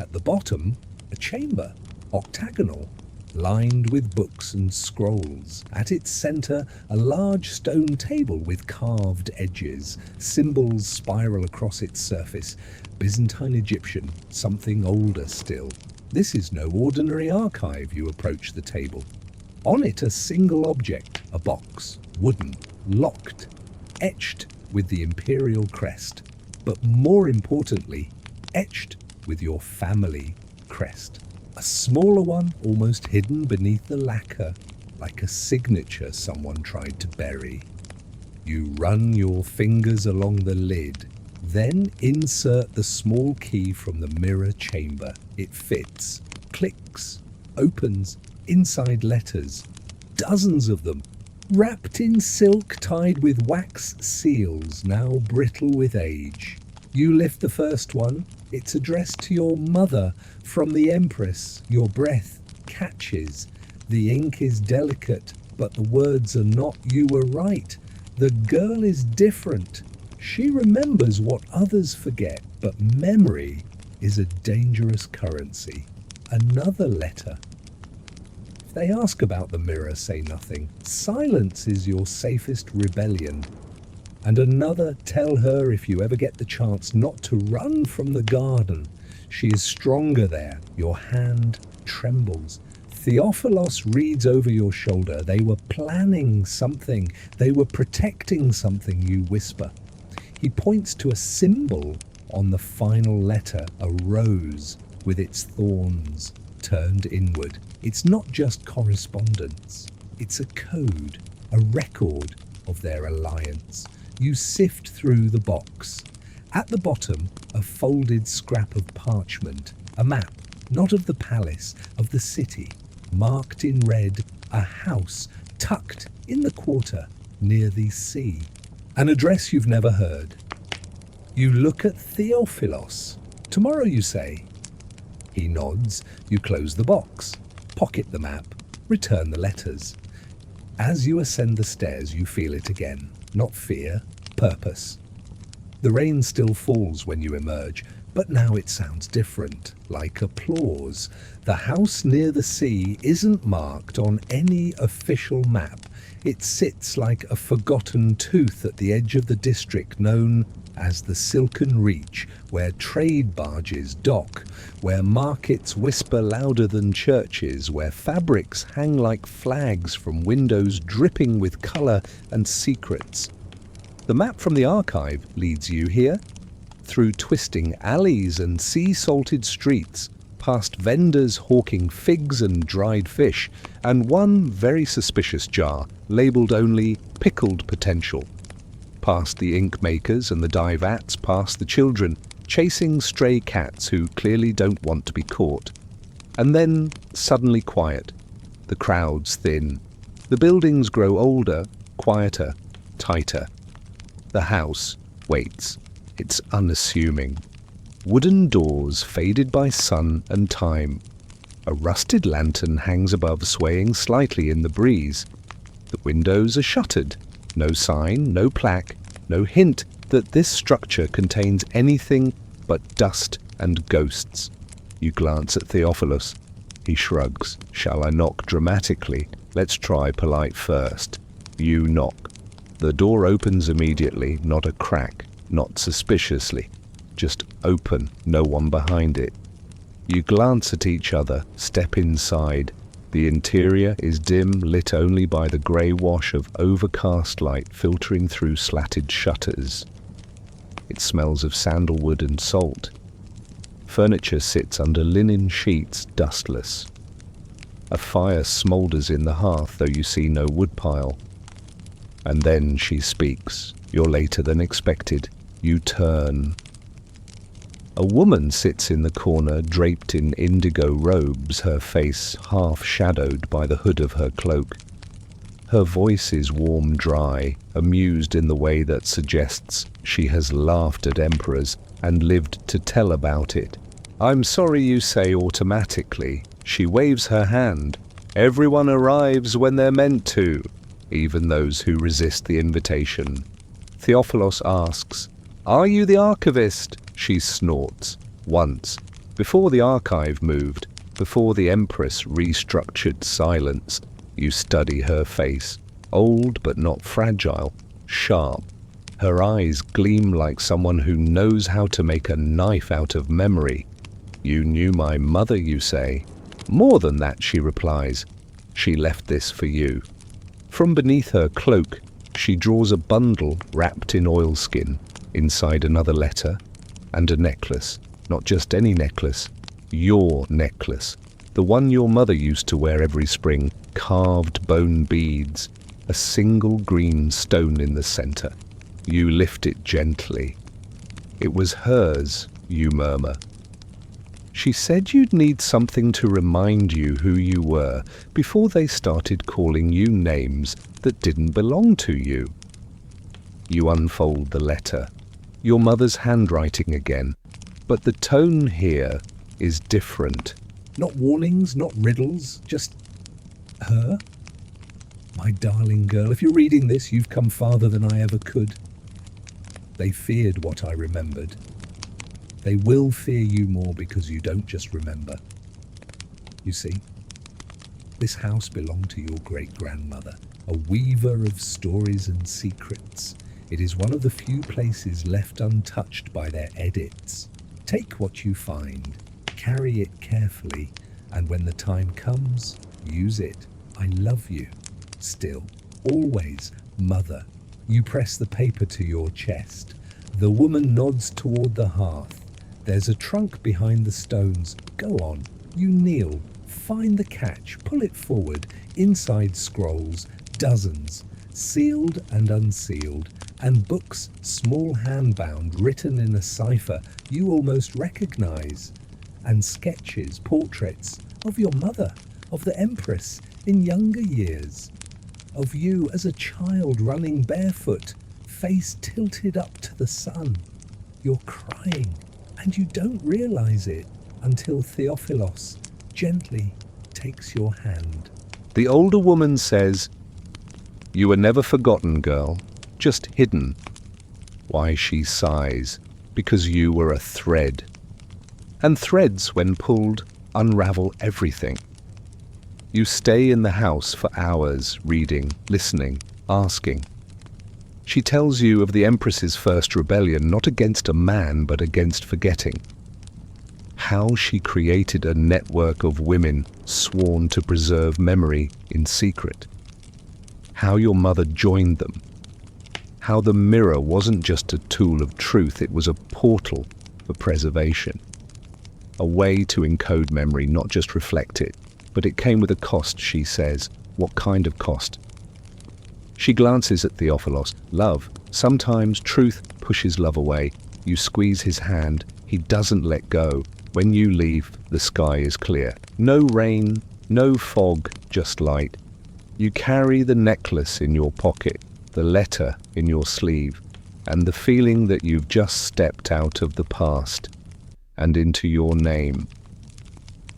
At the bottom, a chamber, octagonal, lined with books and scrolls. At its center, a large stone table with carved edges. Symbols spiral across its surface. Byzantine Egyptian, something older still. This is no ordinary archive. You approach the table. On it, a single object, a box, wooden, locked, etched with the imperial crest, but more importantly, etched with your family crest. A smaller one, almost hidden beneath the lacquer, like a signature someone tried to bury. You run your fingers along the lid, then insert the small key from the mirror chamber. It fits, clicks, opens. Inside letters, dozens of them, wrapped in silk tied with wax seals, now brittle with age. You lift the first one. It's addressed to your mother from the Empress. Your breath catches. The ink is delicate, but the words are not "you were right." The girl is different. She remembers what others forget, but memory is a dangerous currency. Another letter. If they ask about the mirror, say nothing. Silence is your safest rebellion. And another, tell her if you ever get the chance not to run from the garden. She is stronger there. Your hand trembles. Theophilos reads over your shoulder. They were planning something. They were protecting something, you whisper. He points to a symbol on the final letter, a rose with its thorns turned inward. It's not just correspondence. It's a code, a record of their alliance. You sift through the box. At the bottom, a folded scrap of parchment, a map, not of the palace, of the city, marked in red, a house tucked in the quarter near the sea. An address you've never heard. You look at Theophilos. Tomorrow, you say. He nods. You close the box, pocket the map, return the letters. As you ascend the stairs, you feel it again. Not fear, purpose. The rain still falls when you emerge, but now it sounds different, like applause. The house near the sea isn't marked on any official map. It sits like a forgotten tooth at the edge of the district known as the Silken Reach, where trade barges dock, where markets whisper louder than churches, where fabrics hang like flags from windows dripping with colour and secrets. The map from the archive leads you here, through twisting alleys and sea-salted streets, past vendors hawking figs and dried fish, and one very suspicious jar, labelled only Pickled Potential. Past the ink makers and the dye vats, past the children, chasing stray cats who clearly don't want to be caught. And then, suddenly quiet. The crowds thin. The buildings grow older, quieter, tighter. The house waits. It's unassuming. Wooden doors faded by sun and time. A rusted lantern hangs above, swaying slightly in the breeze. The windows are shuttered. No sign, no plaque, no hint that this structure contains anything but dust and ghosts. You glance at Theophilus. He shrugs. Shall I knock dramatically? Let's try polite first. You knock. The door opens immediately, not a crack, not suspiciously. Just open, no one behind it. You glance at each other, step inside. The interior is dim, lit only by the grey wash of overcast light filtering through slatted shutters. It smells of sandalwood and salt. Furniture sits under linen sheets, dustless. A fire smoulders in the hearth, though you see no woodpile. And then she speaks. You're later than expected. You turn. A woman sits in the corner, draped in indigo robes, her face half shadowed by the hood of her cloak. Her voice is warm, dry, amused in the way that suggests she has laughed at emperors and lived to tell about it. I'm sorry, you say automatically. She waves her hand. Everyone arrives when they're meant to, even those who resist the invitation. Theophilos asks, Are you the archivist? She snorts. Once, before the archive moved, before the Empress restructured silence, you study her face, old but not fragile, sharp. Her eyes gleam like someone who knows how to make a knife out of memory. You knew my mother, you say. More than that, she replies. She left this for you. From beneath her cloak, she draws a bundle wrapped in oilskin, inside another letter, and a necklace. Not just any necklace, your necklace. The one your mother used to wear every spring, carved bone beads, a single green stone in the center. You lift it gently. It was hers, you murmur. She said you'd need something to remind you who you were before they started calling you names that didn't belong to you. You unfold the letter. Your mother's handwriting again, but the tone here is different. Not warnings, not riddles, just her. My darling girl, if you're reading this, you've come farther than I ever could. They feared what I remembered. They will fear you more because you don't just remember. You see, this house belonged to your great-grandmother, a weaver of stories and secrets. It is one of the few places left untouched by their edits. Take what you find, carry it carefully, and when the time comes, use it. I love you. Still, always, Mother. You press the paper to your chest. The woman nods toward the hearth. There's a trunk behind the stones. Go on. You kneel. Find the catch. Pull it forward. Inside scrolls. Dozens. Sealed and unsealed. And books, small handbound, written in a cipher you almost recognize. And sketches, portraits of your mother, of the Empress in younger years. Of you as a child running barefoot, face tilted up to the sun. You're crying. and you don't realize it until Theophilos gently takes your hand. The older woman says, "You were never forgotten, girl, just hidden." Why, she sighs, because you were a thread. And threads, when pulled, unravel everything. You stay in the house for hours, reading, listening, asking. She tells you of the Empress's first rebellion, not against a man, but against forgetting. How she created a network of women sworn to preserve memory in secret. How your mother joined them. How the mirror wasn't just a tool of truth, it was a portal for preservation. A way to encode memory, not just reflect it. But it came with a cost, she says. What kind of cost? She glances at Theophilos. Love. Sometimes truth pushes love away. You squeeze his hand. He doesn't let go. When you leave, the sky is clear. No rain, no fog, just light. You carry the necklace in your pocket, the letter in your sleeve, and the feeling that you've just stepped out of the past and into your name.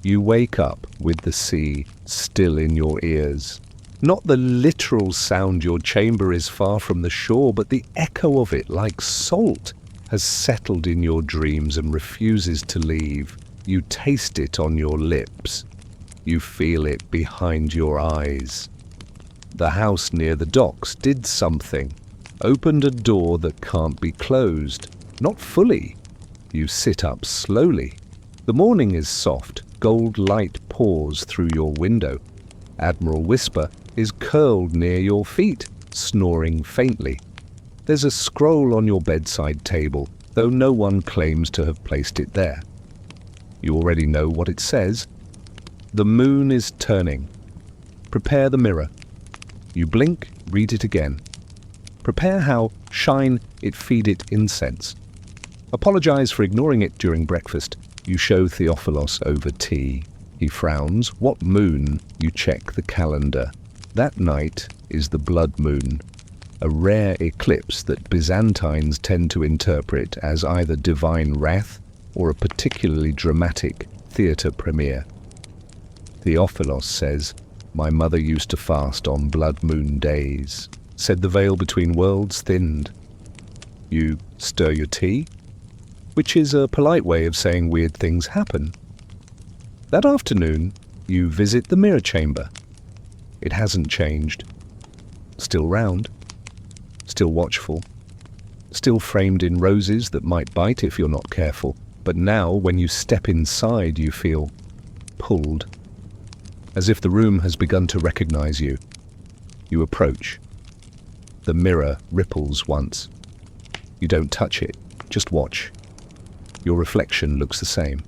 You wake up with the sea still in your ears. Not the literal sound your chamber is far from the shore, but the echo of it, like salt, has settled in your dreams and refuses to leave. You taste it on your lips. You feel it behind your eyes. The house near the docks did something. Opened a door that can't be closed. Not fully. You sit up slowly. The morning is soft. Gold light pours through your window. Admiral Whisper is curled near your feet, snoring faintly. There's a scroll on your bedside table, though no one claims to have placed it there. You already know what it says. The moon is turning. Prepare the mirror. You blink, read it again. Prepare how, shine it, feed it incense. Apologize for ignoring it during breakfast. You show Theophilos over tea. He frowns. What moon? You check the calendar. That night is the blood moon, a rare eclipse that Byzantines tend to interpret as either divine wrath or a particularly dramatic theatre premiere. Theophilos says, "My mother used to fast on blood moon days," said the veil between worlds thinned. You stir your tea, which is a polite way of saying weird things happen. That afternoon, you visit the mirror chamber. It hasn't changed. Still round, still watchful, still framed in roses that might bite if you're not careful. But now, when you step inside, you feel pulled, as if the room has begun to recognize you. You approach. The mirror ripples once. You don't touch it, just watch. Your reflection looks the same.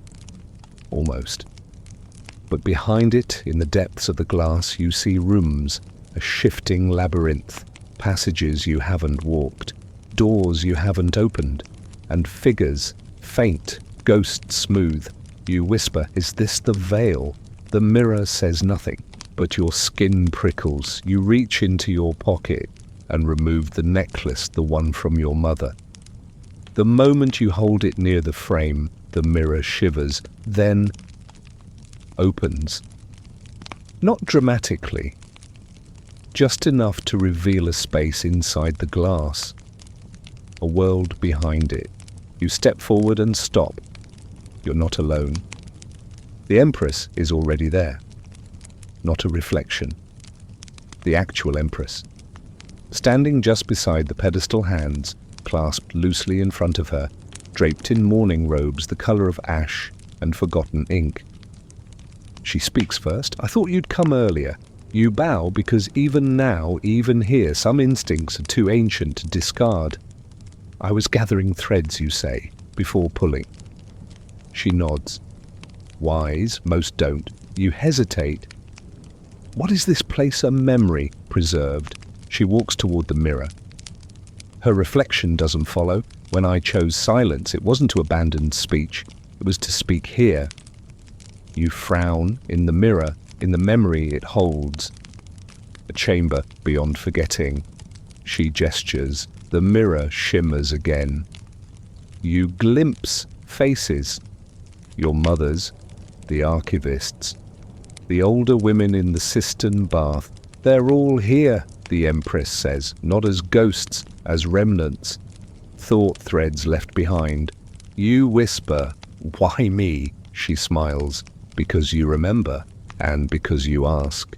Almost. But behind it, in the depths of the glass, you see rooms, a shifting labyrinth, passages you haven't walked, doors you haven't opened, and figures, faint, ghost smooth. You whisper, "Is this the veil?" The mirror says nothing, but your skin prickles. You reach into your pocket and remove the necklace, the one from your mother. The moment you hold it near the frame, the mirror shivers, then opens. Not dramatically, just enough to reveal a space inside the glass, a world behind it. You step forward and stop. You're not alone. The Empress is already there. Not a reflection. The actual Empress. Standing just beside the pedestal, hands clasped loosely in front of her, draped in mourning robes the color of ash and forgotten ink. She speaks first. "I thought you'd come earlier." You bow because even now, even here, some instincts are too ancient to discard. "I was gathering threads," you say, before pulling. She nods. Wise, most don't. You hesitate. What is this place a memory preserved? She walks toward the mirror. Her reflection doesn't follow. When I chose silence, it wasn't to abandon speech. It was to speak here. You frown. In the mirror, in the memory it holds. A chamber beyond forgetting. She gestures. The mirror shimmers again. You glimpse Faces. Your mothers, the archivist's, the older women in the cistern bath. They're all here, the Empress says, not as ghosts, as remnants. Thought threads left behind. You whisper, "Why me?" She smiles, "Because you remember, and because you ask."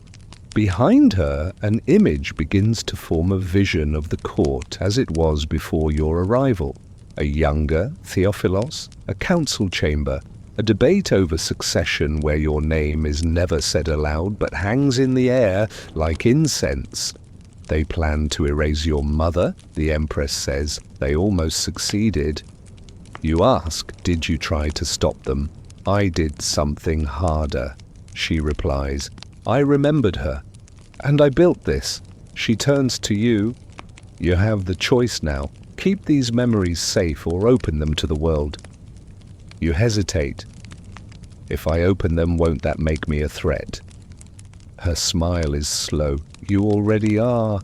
Behind her, an image begins to form a vision of the court as it was before your arrival. A younger Theophilos, a council chamber, a debate over succession where your name is never said aloud but hangs in the air like incense. They plan to erase your mother, the Empress says. They almost succeeded. You ask, did you try to stop them? I did something harder, she replies. I remembered her, and I built this. She turns to you. You have the choice now. Keep these memories safe or open them to the world. You hesitate. If I open them, won't that make me a threat? Her smile is slow. You already are.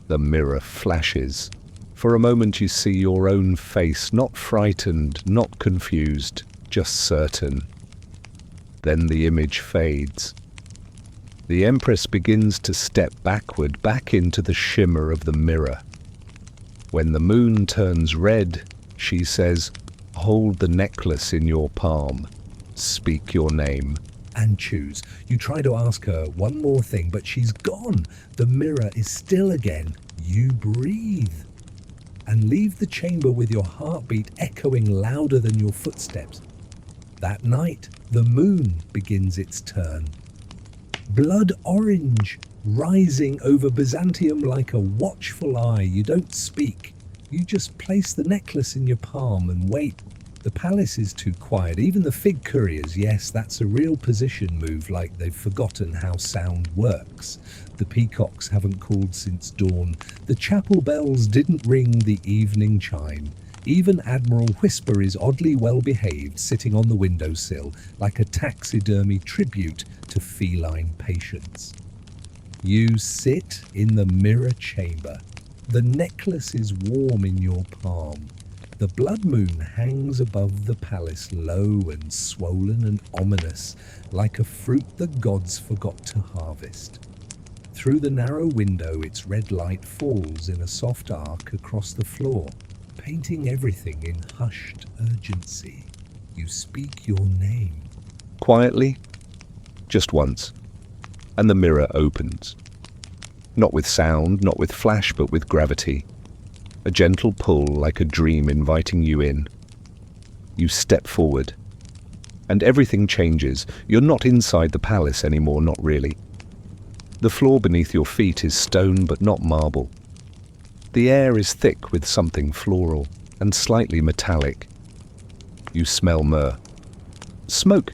The mirror flashes. For a moment you see your own face, not frightened, not confused, just certain. Then the image fades. The Empress begins to step backward, back into the shimmer of the mirror. When the moon turns red, she says, "Hold the necklace in your palm. Speak your name." And choose. You try to ask her one more thing, but she's gone. The mirror is still again. You breathe. And leave the chamber with your heartbeat echoing louder than your footsteps. That night, the moon begins its turn. Blood orange, rising over Byzantium like a watchful eye. You don't speak. You just place the necklace in your palm and wait. The palace is too quiet. Even the fig couriers, yes, that's a real position move, like they've forgotten how sound works. The peacocks haven't called since dawn. The chapel bells didn't ring the evening chime. Even Admiral Whisper is oddly well behaved, sitting on the windowsill, like a taxidermy tribute to feline patience. You sit in the mirror chamber. The necklace is warm in your palm. The blood moon hangs above the palace, low and swollen and ominous, like a fruit the gods forgot to harvest. Through the narrow window, its red light falls in a soft arc across the floor, painting everything in hushed urgency. You speak your name. Quietly, just once, and the mirror opens. Not with sound, not with flash, but with gravity. A gentle pull, like a dream inviting you in. You step forward, and everything changes. You're not inside the palace anymore, not really. The floor beneath your feet is stone, but not marble. The air is thick with something floral and slightly metallic. You smell myrrh. Smoke.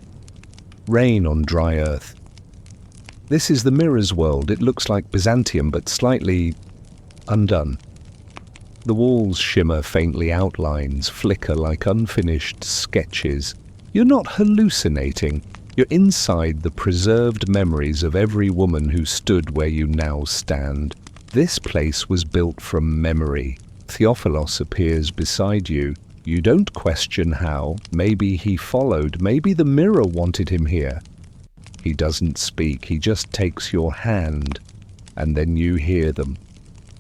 Rain on dry earth. This is the mirror's world. It looks like Byzantium, but slightly undone. The walls shimmer faintly, outlines flicker like unfinished sketches. You're not hallucinating. You're inside the preserved memories of every woman who stood where you now stand. This place was built from memory. Theophilos appears beside you. You don't question how. Maybe he followed. Maybe the mirror wanted him here. He doesn't speak. He just takes your hand. And then you hear them.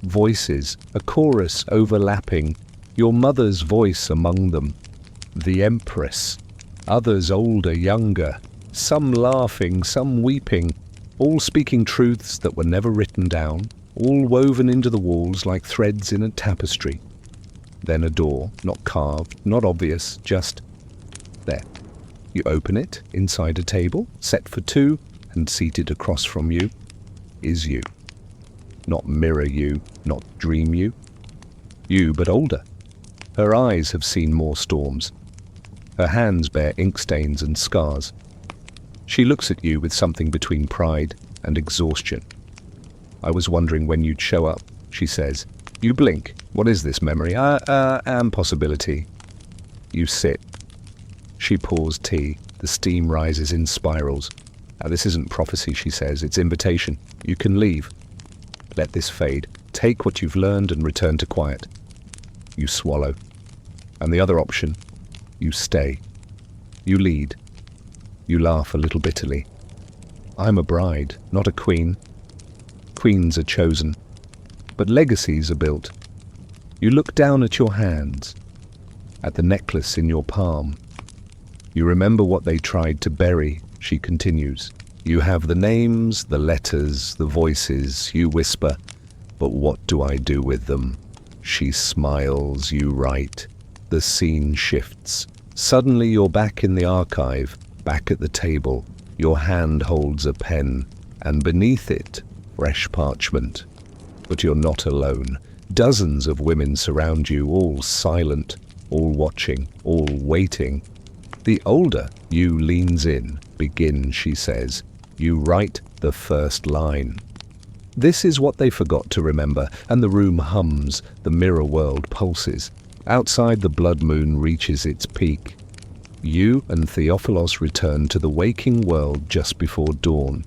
Voices, a chorus overlapping, your mother's voice among them. The Empress. Others older, younger. Some laughing, some weeping. All speaking truths that were never written down. All woven into the walls like threads in a tapestry. Then a door, not carved, not obvious, just there. You open it, inside a table, set for two, and seated across from you is you. Not mirror you, not dream you. You, but older. Her eyes have seen more storms. Her hands bear ink stains and scars. She looks at you with something between pride and exhaustion. I was wondering when you'd show up, she says. You blink. What is this memory? And possibility. You sit. She pours tea. The steam rises in spirals. This isn't prophecy, she says. It's invitation. You can leave. Let this fade. Take what you've learned and return to quiet. You swallow. And the other option? You stay. You lead. You laugh a little bitterly. I'm a bride, not a queen. Queens are chosen, but legacies are built. You look down at your hands, at the necklace in your palm. You remember what they tried to bury, she continues. You have the names, the letters, the voices. You whisper, but what do I do with them? She smiles, you write. The scene shifts. Suddenly you're back in the archive, back at the table. Your hand holds a pen, and beneath it, fresh parchment. But you're not alone. Dozens of women surround you, all silent, all watching, all waiting. The older you leans in. Begin, she says. You write the first line. This is what they forgot to remember, and the room hums, the mirror world pulses. Outside, the blood moon reaches its peak. You and Theophilos return to the waking world just before dawn.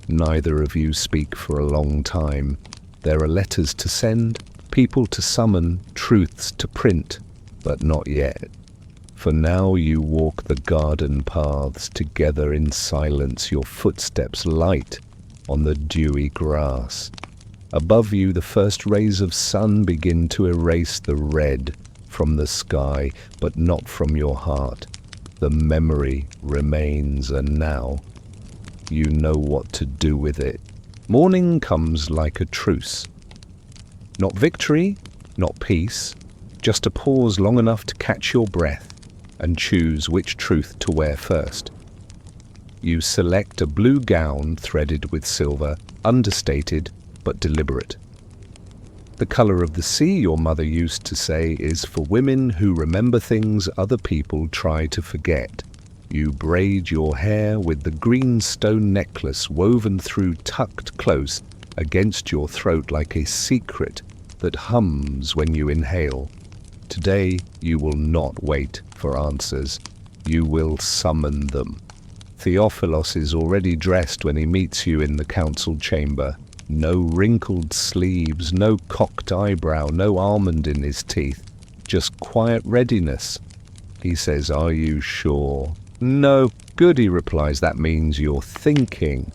Neither of you speak for a long time. There are letters to send, people to summon, truths to print, but not yet. For now you walk the garden paths together in silence, your footsteps light on the dewy grass. Above you the first rays of sun begin to erase the red from the sky, but not from your heart. The memory remains, and now you know what to do with it. Morning comes like a truce. Not victory, not peace, just a pause long enough to catch your breath and choose which truth to wear first. You select a blue gown threaded with silver, understated but deliberate. The color of the sea, your mother used to say, is for women who remember things other people try to forget. You braid your hair with the green stone necklace woven through tucked close against your throat like a secret that hums when you inhale. Today you will not wait for answers. You will summon them. Theophilos is already dressed when he meets you in the council chamber. No wrinkled sleeves, no cocked eyebrow, no almond in his teeth. Just quiet readiness. He says, "Are you sure?" "No." "Good," he replies. "That means you're thinking."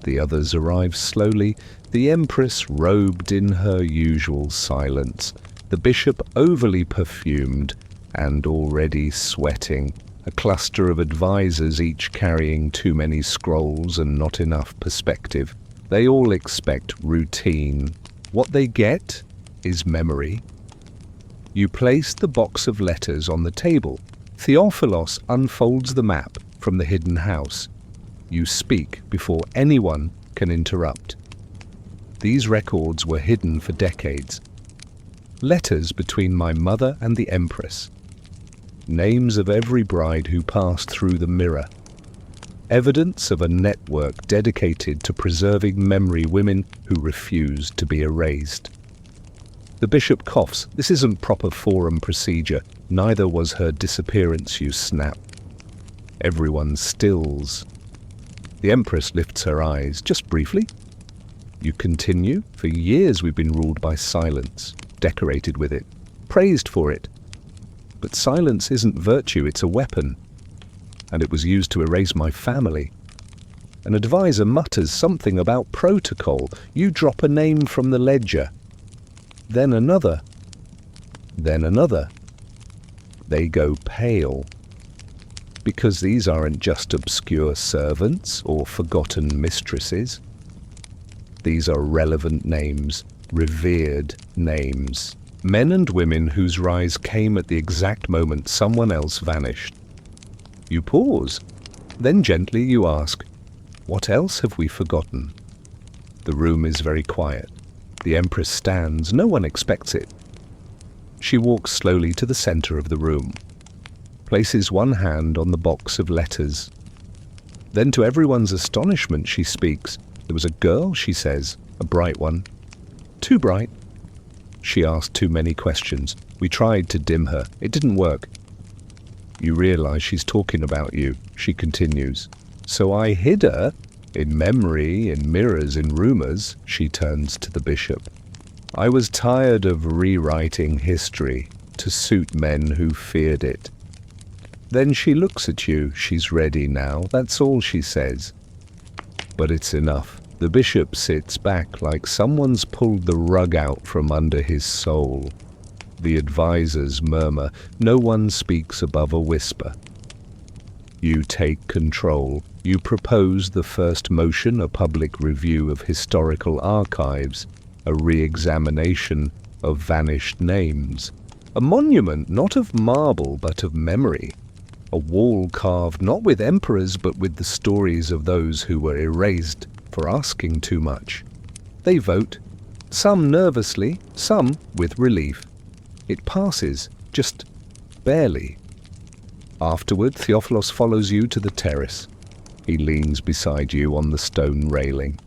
The others arrive slowly, the empress robed in her usual silence, the bishop overly perfumed and already sweating, a cluster of advisors each carrying too many scrolls and not enough perspective. They all expect routine. What they get is memory. You place the box of letters on the table. Theophilos unfolds the map from the hidden house. You speak before anyone can interrupt. These records were hidden for decades. Letters between my mother and the empress. Names of every bride who passed through the mirror. Evidence of a network dedicated to preserving memory, women who refused to be erased. The bishop coughs. This isn't proper forum procedure. Neither was her disappearance, you snap. Everyone stills. The empress lifts her eyes, just briefly. You continue. For years we've been ruled by silence, decorated with it, praised for it. But silence isn't virtue, it's a weapon. And it was used to erase my family. An advisor mutters something about protocol. You drop a name from the ledger. Then another. Then another. They go pale. Because these aren't just obscure servants or forgotten mistresses. These are relevant names, revered names. Men and women whose rise came at the exact moment someone else vanished. You pause. Then gently you ask, what else have we forgotten? The room is very quiet. The empress stands. No one expects it. She walks slowly to the center of the room, places one hand on the box of letters. Then to everyone's astonishment she speaks. There was a girl, she says, a bright one. Too bright. She asked too many questions. We tried to dim her. It didn't work. You realize she's talking about you, she continues. So I hid her, in memory, in mirrors, in rumors. She turns to the bishop. I was tired of rewriting history to suit men who feared it. Then she looks at you. She's ready now. That's all she says. But it's enough. The bishop sits back like someone's pulled the rug out from under his soul. The advisors murmur. No one speaks above a whisper. You take control. You propose the first motion, a public review of historical archives, a re-examination of vanished names, a monument not of marble but of memory, a wall carved not with emperors but with the stories of those who were erased for asking too much. They vote, some nervously, some with relief. It passes, just barely. Afterward, Theophilos follows you to the terrace. He leans beside you on the stone railing.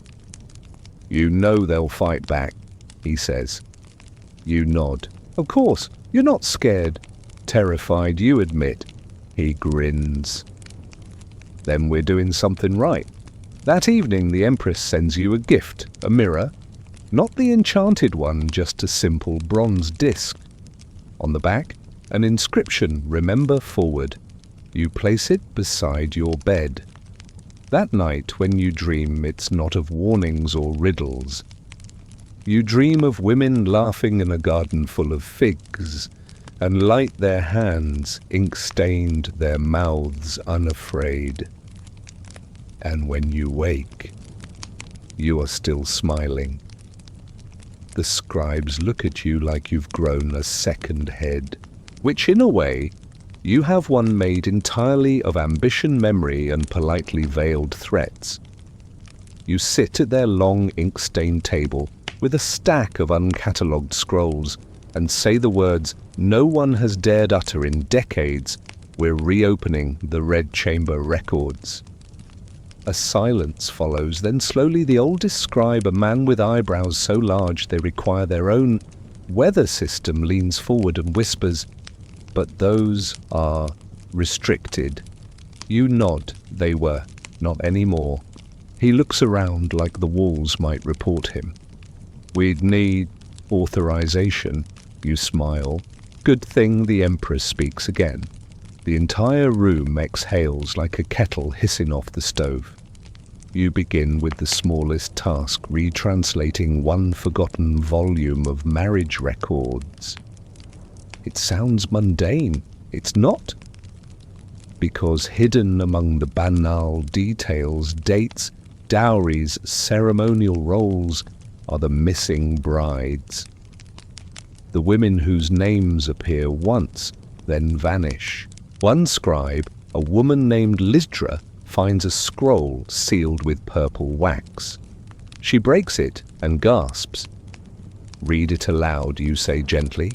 You know they'll fight back, he says. You nod. Of course, you're not scared. Terrified, you admit. He grins. Then we're doing something right. That evening the Empress sends you a gift, a mirror. Not the enchanted one, just a simple bronze disc. On the back, an inscription, remember forward. You place it beside your bed. That night, when you dream, it's not of warnings or riddles. You dream of women laughing in a garden full of figs, and light their hands, ink-stained, their mouths unafraid. And when you wake, you are still smiling. The scribes look at you like you've grown a second head, which in a way, you have one made entirely of ambition, memory, and politely veiled threats. You sit at their long ink-stained table with a stack of uncatalogued scrolls and say the words no one has dared utter in decades. We're reopening the Red Chamber records. A silence follows, then slowly the oldest scribe, a man with eyebrows so large they require their own weather system, leans forward and whispers, "But those are restricted." You nod. They were. Not anymore. He looks around like the walls might report him. We'd need authorization. You smile. Good thing the Empress speaks again. The entire room exhales like a kettle hissing off the stove. You begin with the smallest task, retranslating one forgotten volume of marriage records. It sounds mundane. It's not. Because hidden among the banal details, dates, dowries, ceremonial roles, are the missing brides. The women whose names appear once, then vanish. One scribe, a woman named Lysdra, finds a scroll sealed with purple wax. She breaks it and gasps. "Read it aloud," you say gently.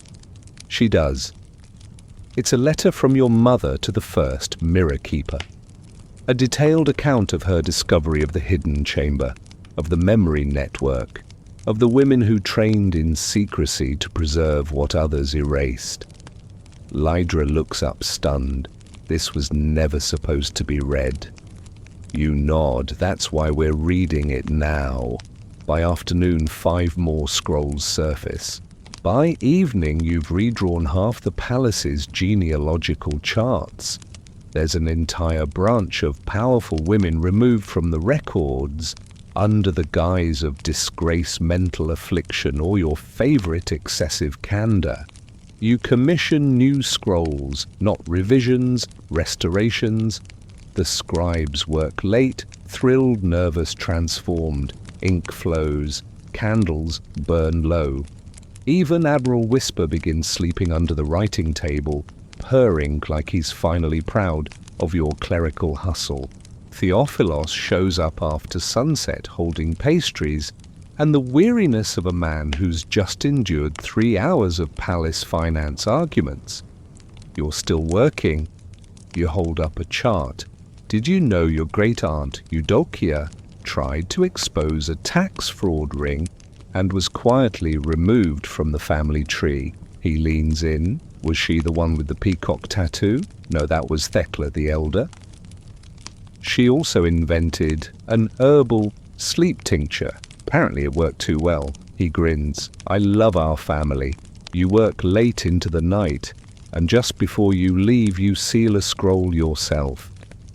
She does. It's a letter from your mother to the first mirror keeper. A detailed account of her discovery of the hidden chamber, of the memory network, of the women who trained in secrecy to preserve what others erased. Lysdra looks up stunned. This was never supposed to be read. You nod. That's why we're reading it now. By afternoon, 5 more scrolls surface. By evening, you've redrawn half the palace's genealogical charts. There's an entire branch of powerful women removed from the records under the guise of disgrace, mental affliction, or your favorite excessive candor. You commission new scrolls, not revisions, restorations. The scribes work late, thrilled, nervous, transformed. Ink flows, candles burn low. Even Admiral Whisper begins sleeping under the writing table, purring like he's finally proud of your clerical hustle. Theophilos shows up after sunset holding pastries, and the weariness of a man who's just endured 3 hours of palace finance arguments. You're still working. You hold up a chart. Did you know your great-aunt, Eudokia, tried to expose a tax fraud ring and was quietly removed from the family tree? He leans in. Was she the one with the peacock tattoo? No, that was Thecla the Elder. She also invented an herbal sleep tincture. Apparently it worked too well. He grins. I love our family. You work late into the night, and just before you leave you seal a scroll yourself.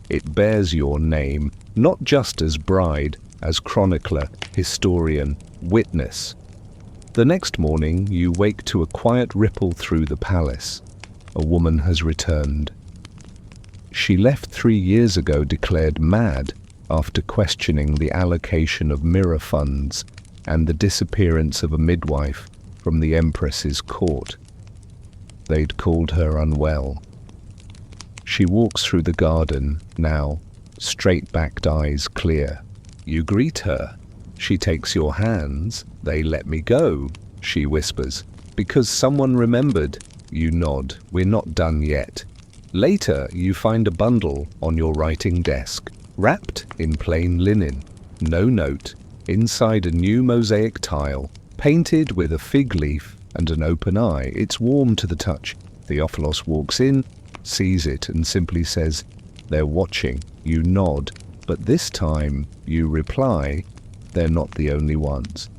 It bears your name, not just as bride, as chronicler, historian, witness. The next morning you wake to a quiet ripple through the palace. A woman has returned. She left 3 years ago declared mad after questioning the allocation of mirror funds and the disappearance of a midwife from the Empress's court. They'd called her unwell. She walks through the garden now, straight-backed eyes clear. You greet her. She takes your hands. They let me go, she whispers. Because someone remembered. You nod. We're not done yet. Later, you find a bundle on your writing desk, wrapped in plain linen. No note. Inside a new mosaic tile, painted with a fig leaf and an open eye. It's warm to the touch. Theophilos walks in, sees it, and simply says, "They're watching." You nod, but this time you reply, "They're not the only ones."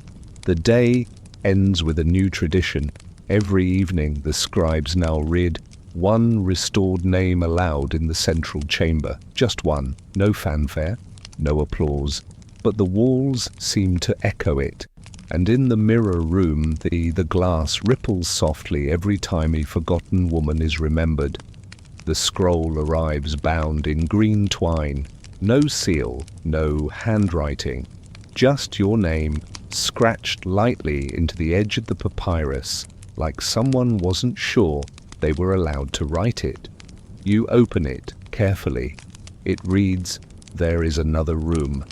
The day ends with a new tradition. Every evening the scribes now read one restored name aloud in the central chamber. Just one. No fanfare, no applause, but the walls seem to echo it, and in the mirror room the glass ripples softly every time a forgotten woman is remembered. The scroll arrives bound in green twine. No seal, no handwriting, just your name scratched lightly into the edge of the papyrus, like someone wasn't sure they were allowed to write it. You open it carefully. It reads, "There is another room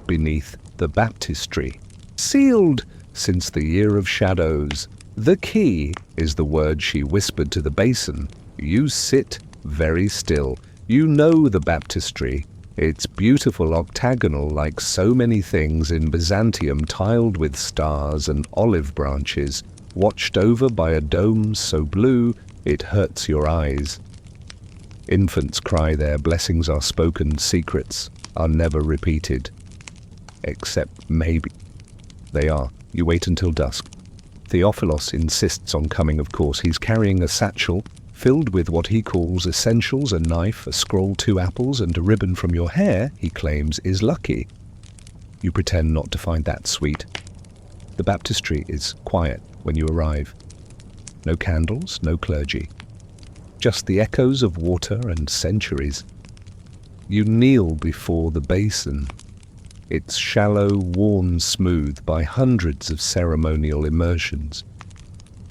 beneath the baptistry, sealed since the year of shadows." The key is the word she whispered to the basin. You sit very still. You know the baptistry. It's beautiful octagonal like so many things in Byzantium, tiled with stars and olive branches, watched over by a dome so blue it hurts your eyes. Infants cry there, blessings are spoken, secrets are never repeated. Except maybe. They are. You wait until dusk. Theophilos insists on coming, of course. He's carrying a satchel filled with what he calls essentials: a knife, a scroll, 2 apples, and a ribbon from your hair, he claims, is lucky. You pretend not to find that sweet. The baptistry is quiet when you arrive. No candles, no clergy. Just the echoes of water and centuries. You kneel before the basin. It's shallow, worn smooth by hundreds of ceremonial immersions.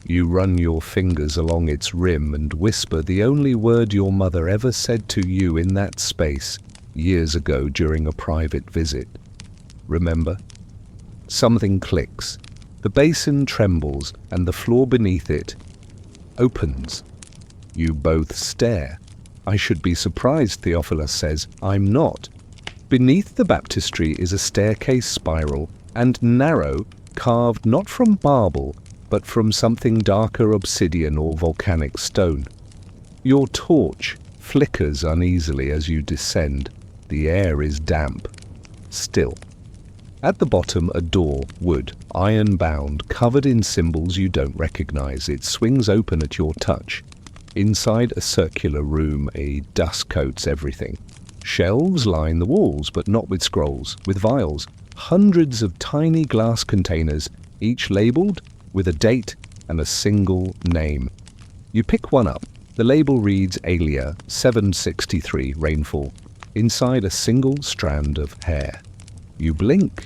You run your fingers along its rim and whisper the only word your mother ever said to you in that space years ago during a private visit. Remember? Something clicks. The basin trembles and the floor beneath it opens. You both stare. I should be surprised, Theophilus says. I'm not. Beneath the baptistry is a staircase spiral and narrow, carved not from marble, but from something darker, obsidian or volcanic stone. Your torch flickers uneasily as you descend. The air is damp. Still. At the bottom, a door, wood, iron-bound, covered in symbols you don't recognize. It swings open at your touch. Inside, a circular room. A dust coats everything. Shelves line the walls, but not with scrolls, with vials. Hundreds of tiny glass containers, each labeled with a date and a single name. You pick one up. The label reads Alia, 763, rainfall. Inside, a single strand of hair. You blink.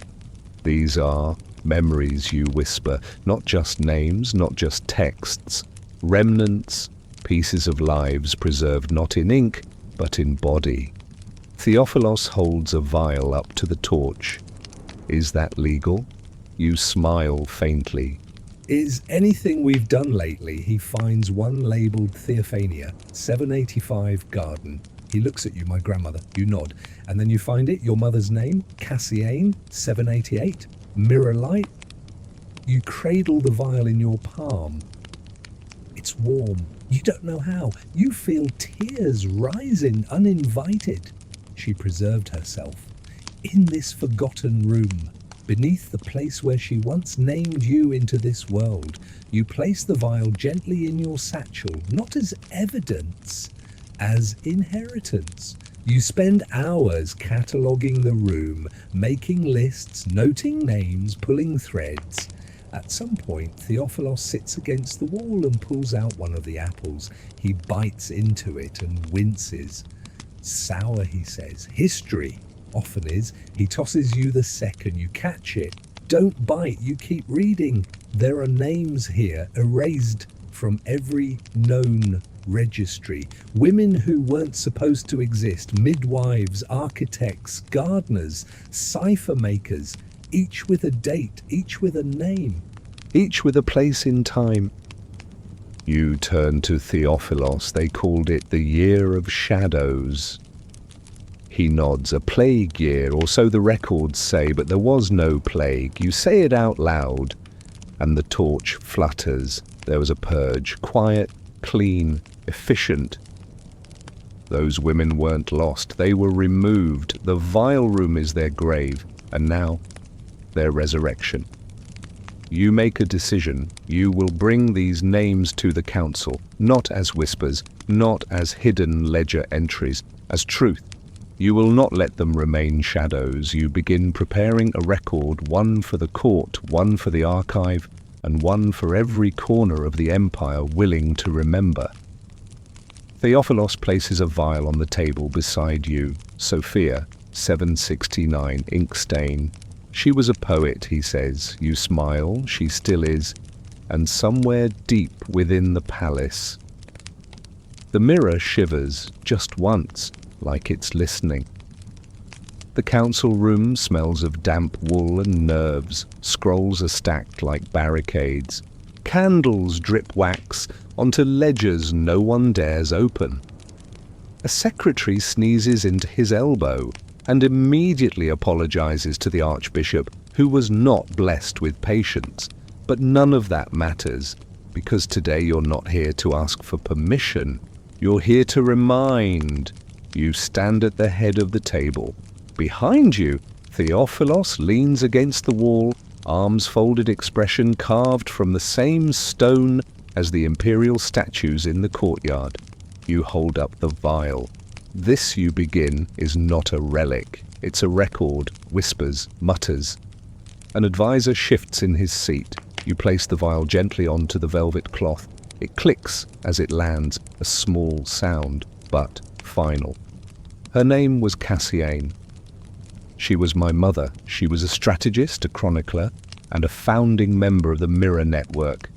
These are memories, you whisper. Not just names, not just texts. Remnants, pieces of lives preserved not in ink, but in body. Theophilos holds a vial up to the torch. Is that legal? You smile faintly. Is anything we've done lately? He finds one labelled Theophania, 785 Garden. He looks at you, my grandmother. You nod. And then you find it, your mother's name, Cassiane, 788. Mirror light. You cradle the vial in your palm. It's warm. You don't know how. You feel tears rising uninvited. She preserved herself. In this forgotten room, Beneath the place where she once named you into this world, you place the vial gently in your satchel, not as evidence, as inheritance. You spend hours cataloguing the room, making lists, noting names, pulling threads. At some point, Theophilos sits against the wall and pulls out one of the apples. He bites into it and winces. Sour, he says. History often is. He tosses you the second you catch it. Don't bite, you keep reading. There are names here erased from every known registry. Women who weren't supposed to exist, midwives, architects, gardeners, cipher makers, each with a date, each with a name. Each with a place in time. You turn to Theophilos. They called it the Year of Shadows. He nods. A plague year, or so the records say, but there was no plague. You say it out loud, and the torch flutters. There was a purge, quiet, clean, efficient. Those women weren't lost. They were removed. The vial room is their grave, and now their resurrection. You make a decision. You will bring these names to the council, not as whispers, not as hidden ledger entries, as truth. You will not let them remain shadows. You begin preparing a record, one for the court, one for the archive, and one for every corner of the empire willing to remember. Theophilos places a vial on the table beside you. Sophia, 769, ink stain. She was a poet, he says. You smile, she still is, and somewhere deep within the palace. The mirror shivers just once, like it's listening. The council room smells of damp wool and nerves. Scrolls are stacked like barricades. Candles drip wax onto ledgers no one dares open. A secretary sneezes into his elbow and immediately apologizes to the archbishop, who was not blessed with patience. But none of that matters, because today you're not here to ask for permission. You're here to remind. You stand at the head of the table. Behind you, Theophilos leans against the wall, arms folded, expression carved from the same stone as the imperial statues in the courtyard. You hold up the vial. This, you begin, is not a relic. It's a record, whispers, mutters. An advisor shifts in his seat. You place the vial gently onto the velvet cloth. It clicks as it lands, a small sound, but final. Her name was Cassiane. She was my mother. She was a strategist, a chronicler, and a founding member of the Mirror Network.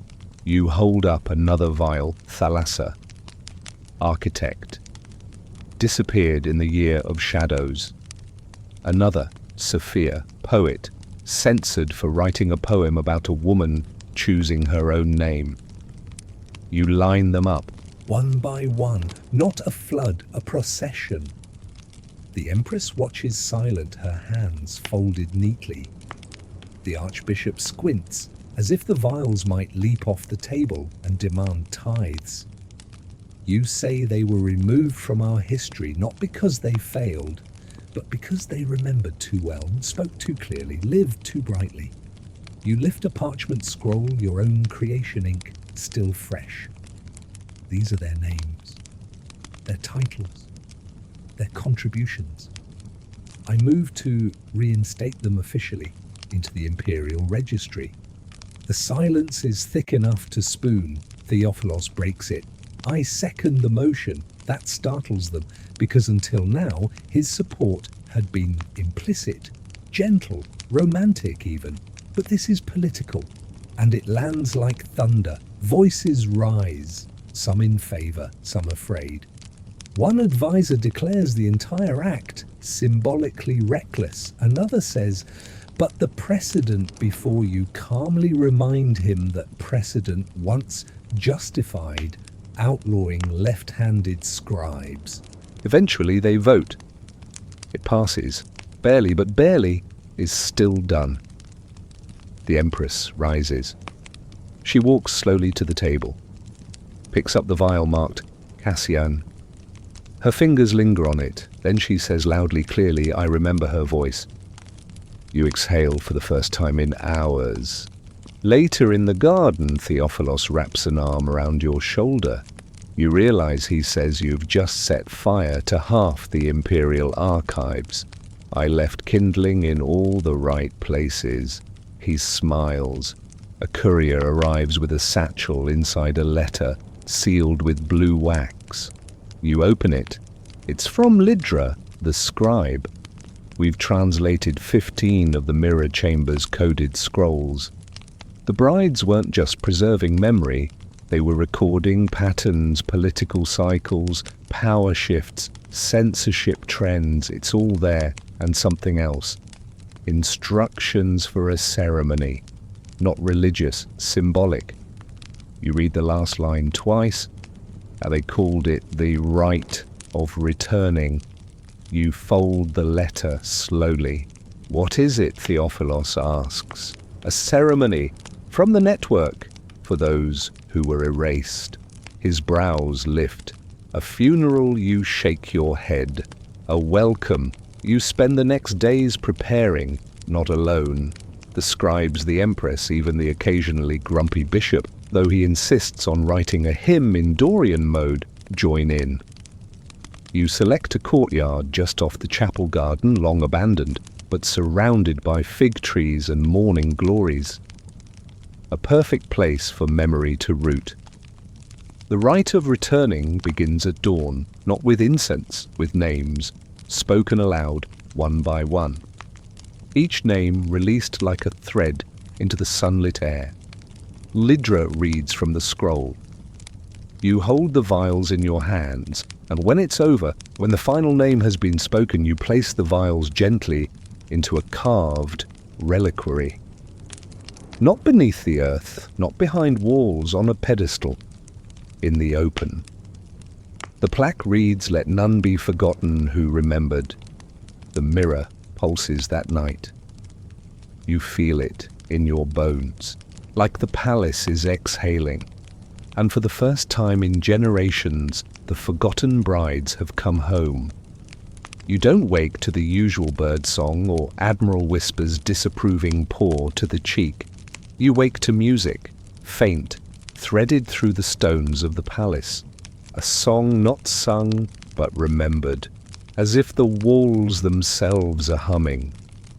You hold up another vial, Thalassa, architect. Disappeared in the Year of Shadows. Another, Sophia, poet, censored for writing a poem about a woman choosing her own name. You line them up. One by one, not a flood, a procession. The Empress watches silent, her hands folded neatly. The Archbishop squints, as if the vials might leap off the table and demand tithes. You say they were removed from our history not because they failed, but because they remembered too well, spoke too clearly, lived too brightly. You lift a parchment scroll, your own creation ink, still fresh. These are their names, their titles, their contributions. I move to reinstate them officially into the imperial registry. The silence is thick enough to spoon. Theophilos breaks it. I second the motion. That startles them, because until now his support had been implicit, gentle, romantic even. But this is political, and it lands like thunder. Voices rise, some in favor, some afraid. One advisor declares the entire act symbolically reckless. Another says, but the precedent before you calmly remind him that precedent once justified outlawing left-handed scribes. Eventually they vote. It passes. Barely, but barely, is still done. The Empress rises. She walks slowly to the table, picks up the vial marked Cassiane. Her fingers linger on it. Then she says loudly, clearly, I remember her voice. You exhale for the first time in hours. Later in the garden, Theophilos wraps an arm around your shoulder. You realize he says you've just set fire to half the imperial archives. I left kindling in all the right places. He smiles. A courier arrives with a satchel inside a letter, sealed with blue wax. You open it. It's from Lydra, the scribe. We've translated 15 of the mirror chamber's coded scrolls. The brides weren't just preserving memory, they were recording patterns, political cycles, power shifts, censorship trends. It's all there, and something else. Instructions for a ceremony. Not religious, symbolic. You read the last line twice. They called it the rite of returning. You fold the letter slowly. What is it? Theophilos asks. A ceremony from the network for those who were erased. His brows lift. A funeral, you shake your head. A welcome, you spend the next days preparing, not alone. The scribes, the empress, even the occasionally grumpy bishop, though he insists on writing a hymn in Dorian mode, join in. You select a courtyard just off the chapel garden, long abandoned, but surrounded by fig trees and morning glories. A perfect place for memory to root. The rite of returning begins at dawn, not with incense, with names, spoken aloud, one by one. Each name released like a thread into the sunlit air. Lydra reads from the scroll. You hold the vials in your hands, and when it's over, when the final name has been spoken, you place the vials gently into a carved reliquary. Not beneath the earth, not behind walls, on a pedestal, in the open. The plaque reads, "Let none be forgotten who remembered." The mirror pulses that night. You feel it in your bones, like the palace is exhaling. And for the first time in generations, the forgotten brides have come home. You don't wake to the usual bird song or Admiral Whisper's disapproving paw to the cheek. You wake to music, faint, threaded through the stones of the palace. A song not sung, but remembered, as if the walls themselves are humming.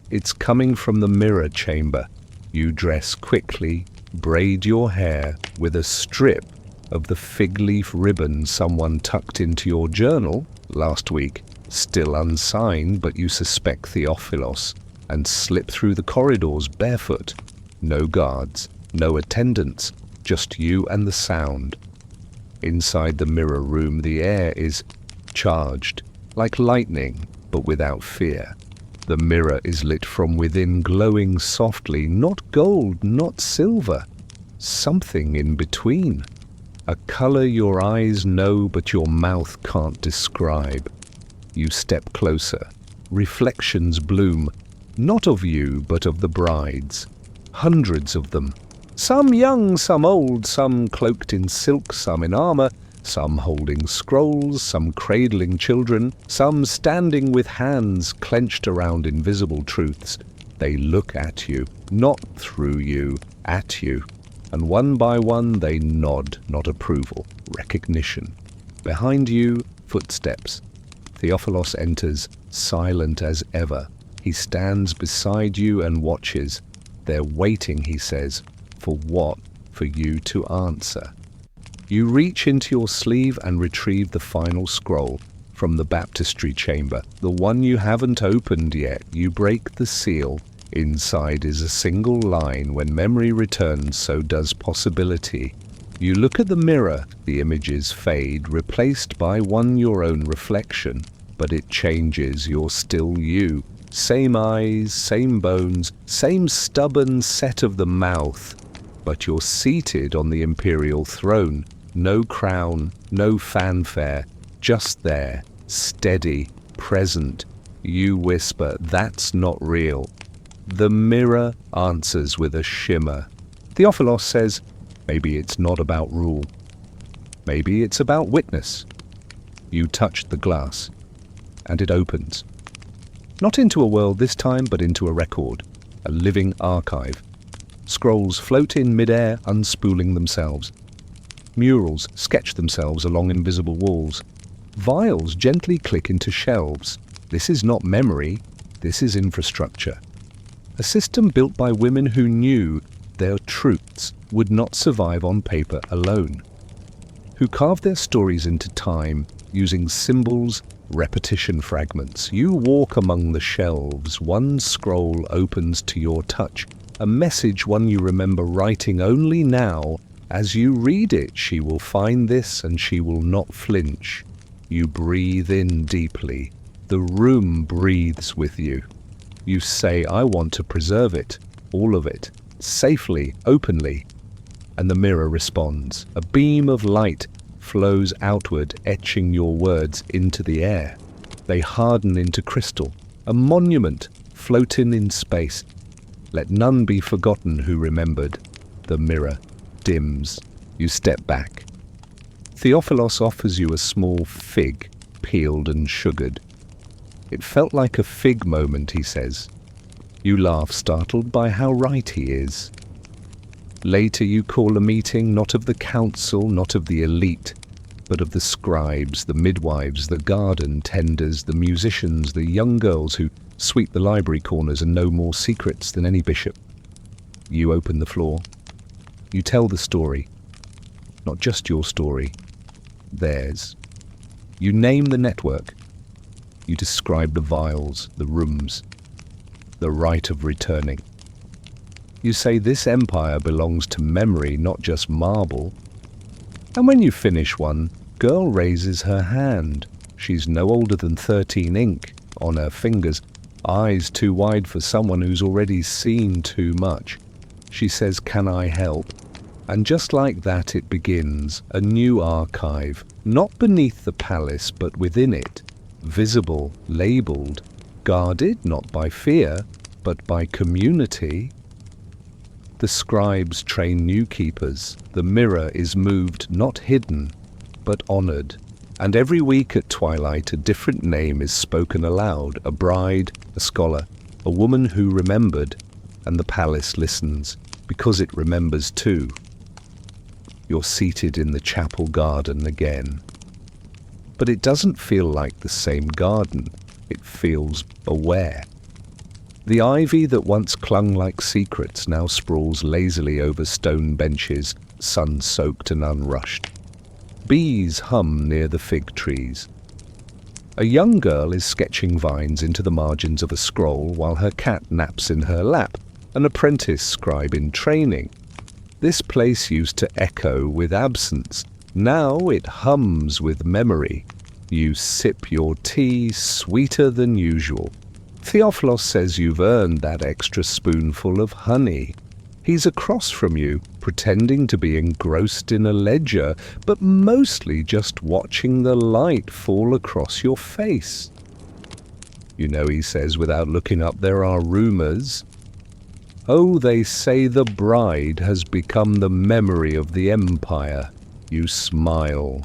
It's coming from the mirror chamber. You dress quickly, braid your hair with a strip of the fig leaf ribbon someone tucked into your journal last week, still unsigned, but you suspect Theophilos, and slip through the corridors barefoot. No guards, no attendants, just you and the sound. Inside the mirror room, the air is charged, like lightning, but without fear. The mirror is lit from within, glowing softly, not gold, not silver, something in between. A color your eyes know, but your mouth can't describe. You step closer. Reflections bloom, not of you, but of the brides. Hundreds of them. Some young, some old, some cloaked in silk, some in armor, some holding scrolls, some cradling children, some standing with hands clenched around invisible truths. They look at you, not through you, at you. And one by one they nod, not approval, recognition. Behind you, footsteps. Theophilos enters, silent as ever. He stands beside you and watches. They're waiting, he says. For what? For you to answer. You reach into your sleeve and retrieve the final scroll from the baptistry chamber, the one you haven't opened yet. You break the seal. Inside is a single line. When memory returns, so does possibility. You look at the mirror. The images fade, replaced by one your own reflection. But it changes. You're still you. Same eyes, same bones, same stubborn set of the mouth. But you're seated on the imperial throne. No crown, no fanfare, just there, steady, present. You whisper, "That's not real." The mirror answers with a shimmer. Theophilos says, maybe it's not about rule. Maybe it's about witness. You touch the glass, and it opens. Not into a world this time, but into a record, a living archive. Scrolls float in mid-air, unspooling themselves. Murals sketch themselves along invisible walls. Vials gently click into shelves. This is not memory, this is infrastructure. A system built by women who knew their truths would not survive on paper alone. Who carved their stories into time using symbols, repetition fragments. You walk among the shelves, one scroll opens to your touch, a message one you remember writing only now. As you read it, she will find this and she will not flinch. You breathe in deeply. The room breathes with you. You say, I want to preserve it, all of it, safely, openly. And the mirror responds. A beam of light flows outward, etching your words into the air. They harden into crystal, a monument floating in space. Let none be forgotten who remembered. The mirror dims. You step back. Theophilos offers you a small fig, peeled and sugared. It felt like a fig moment, he says. You laugh, startled by how right he is. Later you call a meeting, not of the council, not of the elite, but of the scribes, the midwives, the garden tenders, the musicians, the young girls who sweep the library corners and know more secrets than any bishop. You open the floor. You tell the story. Not just your story, theirs. You name the network. You describe the vials, the rooms, the right of returning. You say this empire belongs to memory, not just marble. And when you finish one, girl raises her hand. She's no older than 13, ink on her fingers, eyes too wide for someone who's already seen too much. She says, can I help? And just like that it begins, a new archive, not beneath the palace but within it, visible, labelled, guarded not by fear but by community. The scribes train new keepers. The mirror is moved, not hidden, but honoured. And every week at twilight a different name is spoken aloud, a bride, a scholar, a woman who remembered, and the palace listens, because it remembers too. You're seated in the chapel garden again. But it doesn't feel like the same garden. It feels aware. The ivy that once clung like secrets now sprawls lazily over stone benches, sun-soaked and unrushed. Bees hum near the fig trees. A young girl is sketching vines into the margins of a scroll while her cat naps in her lap, an apprentice scribe in training. This place used to echo with absence. Now it hums with memory. You sip your tea sweeter than usual. Theophilos says you've earned that extra spoonful of honey. He's across from you, pretending to be engrossed in a ledger, but mostly just watching the light fall across your face. You know, he says without looking up, there are rumours. Oh, they say the bride has become the memory of the empire. You smile.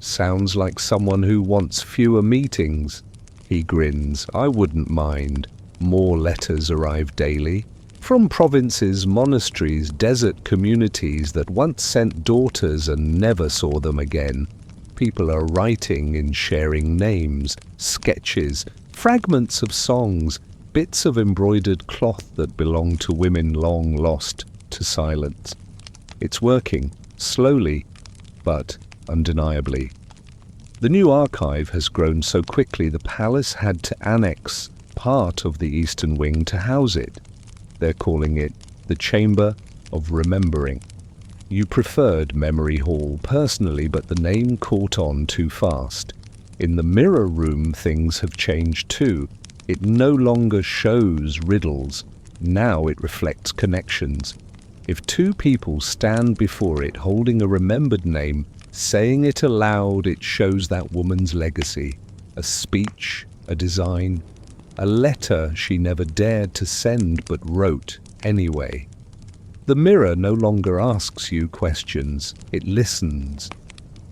Sounds like someone who wants fewer meetings. He grins. I wouldn't mind. More letters arrive daily. From provinces, monasteries, desert communities that once sent daughters and never saw them again. People are writing and sharing names, sketches, fragments of songs, bits of embroidered cloth that belong to women long lost to silence. It's working, slowly, but undeniably. The new archive has grown so quickly the palace had to annex part of the eastern wing to house it. They're calling it the Chamber of Remembering. You preferred Memory Hall personally, but the name caught on too fast. In the mirror room things have changed too. It no longer shows riddles. Now it reflects connections. If two people stand before it holding a remembered name, saying it aloud, it shows that woman's legacy. A speech, a design, a letter she never dared to send but wrote anyway. The mirror no longer asks you questions. It listens.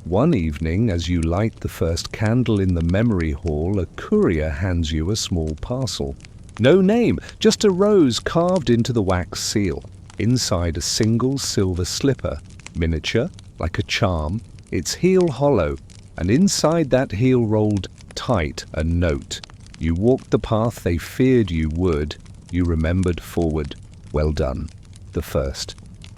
One evening, as you light the first candle in the memory hall, a courier hands you a small parcel. No name, just a rose carved into the wax seal. Inside a single silver slipper, miniature, like a charm, its heel hollow, and inside that heel rolled tight a note. You walked the path they feared you would. You remembered forward. Well done. The first.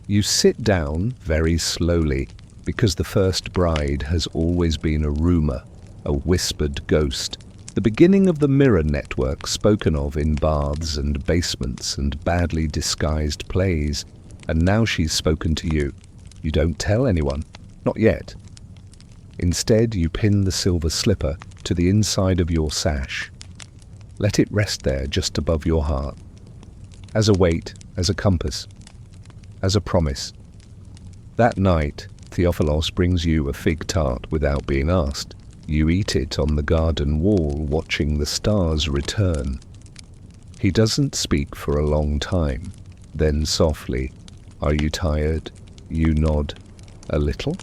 You sit down very slowly, because the first bride has always been a rumor, a whispered ghost, the beginning of the mirror network spoken of in baths and basements and badly disguised plays. And now she's spoken to you. You don't tell anyone. Not yet. Instead, you pin the silver slipper to the inside of your sash. Let it rest there just above your heart. As a weight, as a compass, as a promise. That night, Theophilos brings you a fig tart without being asked. You eat it on the garden wall, watching the stars return. He doesn't speak for a long time. Then softly, "Are you tired?" You nod. "A little?"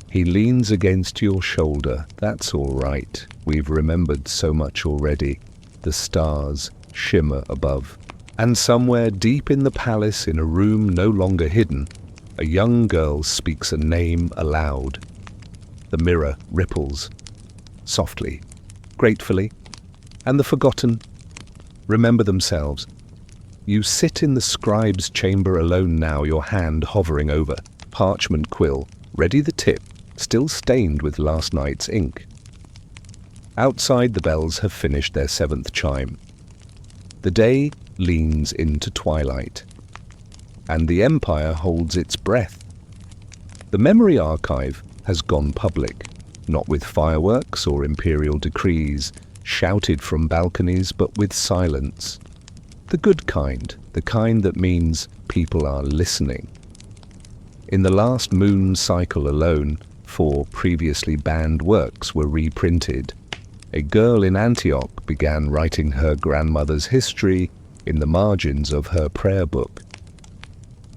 He leans against your shoulder. "That's all right. We've remembered so much already." The stars shimmer above. And somewhere deep in the palace, in a room no longer hidden, a young girl speaks a name aloud. The mirror ripples, softly, gratefully, and the forgotten remember themselves. You sit in the scribe's chamber alone now, your hand hovering over parchment quill, ready the tip, still stained with last night's ink. Outside, the bells have finished their 7th chime. The day leans into twilight, and the empire holds its breath. The memory archive has gone public, not with fireworks or imperial decrees, shouted from balconies, but with silence. The good kind, the kind that means people are listening. In the last moon cycle alone, 4 previously banned works were reprinted. A girl in Antioch began writing her grandmother's history in the margins of her prayer book.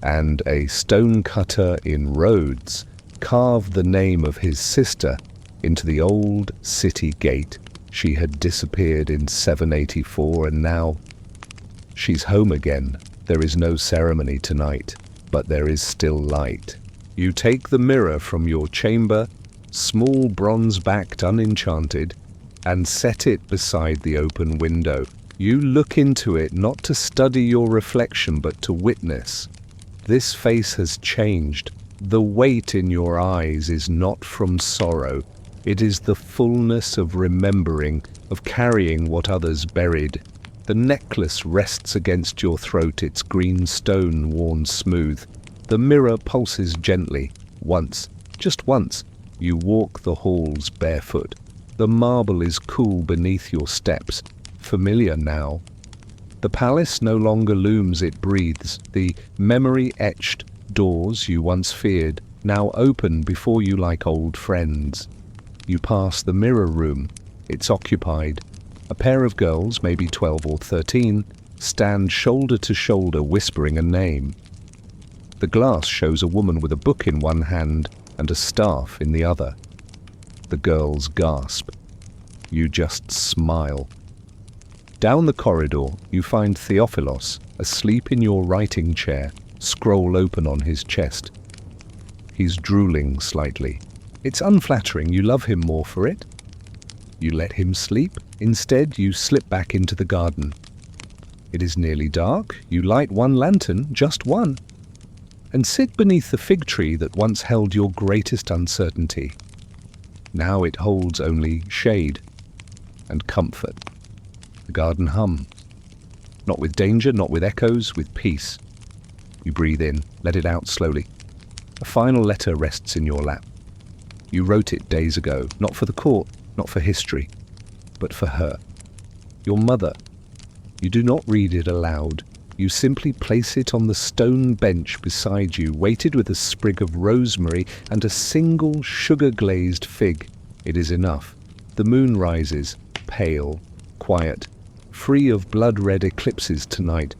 And a stonecutter in Rhodes carved the name of his sister into the old city gate. She had disappeared in 784, and now she's home again. There is no ceremony tonight, but there is still light. You take the mirror from your chamber, small bronze-backed, unenchanted, and set it beside the open window. You look into it not to study your reflection, but to witness. This face has changed. The weight in your eyes is not from sorrow. It is the fullness of remembering, of carrying what others buried. The necklace rests against your throat, its green stone worn smooth. The mirror pulses gently. Once, just once, you walk the halls barefoot. The marble is cool beneath your steps, familiar now. The palace no longer looms, it breathes. The memory-etched doors you once feared now open before you like old friends. You pass the mirror room. It's occupied. A pair of girls, maybe 12 or 13, stand shoulder to shoulder whispering a name. The glass shows a woman with a book in one hand and a staff in the other. The girls gasp. You just smile. Down the corridor, you find Theophilos, asleep in your writing chair, scroll open on his chest. He's drooling slightly. It's unflattering. You love him more for it. You let him sleep. Instead, you slip back into the garden. It is nearly dark. You light one lantern, just one, and sit beneath the fig tree that once held your greatest uncertainty. Now it holds only shade and comfort. The garden hum. Not with danger, not with echoes, with peace. You breathe in, let it out slowly. A final letter rests in your lap. You wrote it days ago, not for the court, not for history, but for her. Your mother. You do not read it aloud. You simply place it on the stone bench beside you, weighted with a sprig of rosemary and a single sugar-glazed fig. It is enough. The moon rises, pale, quiet, free of blood-red eclipses tonight.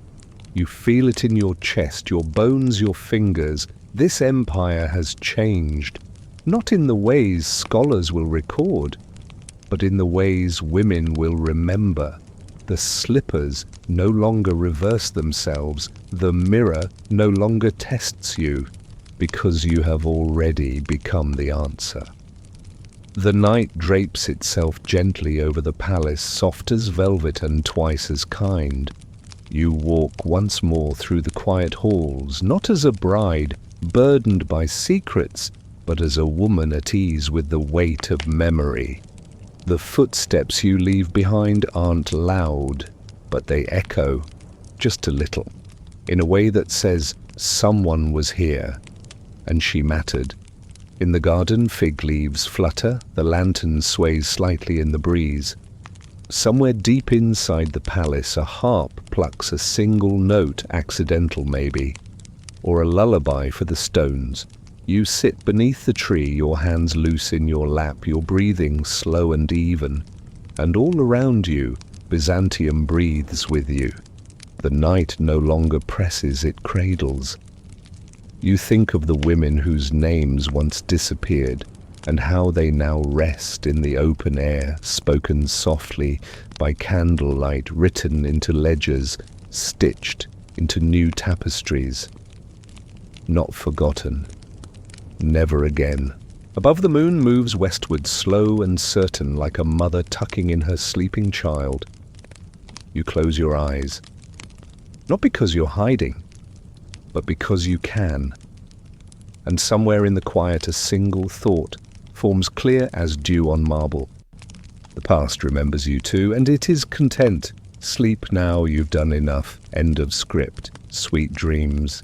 You feel it in your chest, your bones, your fingers. This empire has changed. not in the ways scholars will record, but in the ways women will remember. The slippers no longer reverse themselves, the mirror no longer tests you, because you have already become the answer. The night drapes itself gently over the palace, soft as velvet and twice as kind. You walk once more through the quiet halls, not as a bride, burdened by secrets, but as a woman at ease with the weight of memory. The footsteps you leave behind aren't loud, but they echo, just a little, in a way that says someone was here, and she mattered. In the garden, fig leaves flutter, the lantern sways slightly in the breeze. Somewhere deep inside the palace, a harp plucks a single note, accidental maybe, or a lullaby for the stones. You sit beneath the tree, your hands loose in your lap, your breathing slow and even, and all around you, Byzantium breathes with you. The night no longer presses, it cradles. You think of the women whose names once disappeared, and how they now rest in the open air, spoken softly by candlelight, written into ledgers, stitched into new tapestries. Not forgotten. Never again. Above the moon moves westward, slow and certain, like a mother tucking in her sleeping child. You close your eyes. Not because you're hiding, but because you can. And somewhere in the quiet a single thought forms clear as dew on marble. The past remembers you too, and it is content. Sleep now, you've done enough. End of script. Sweet dreams.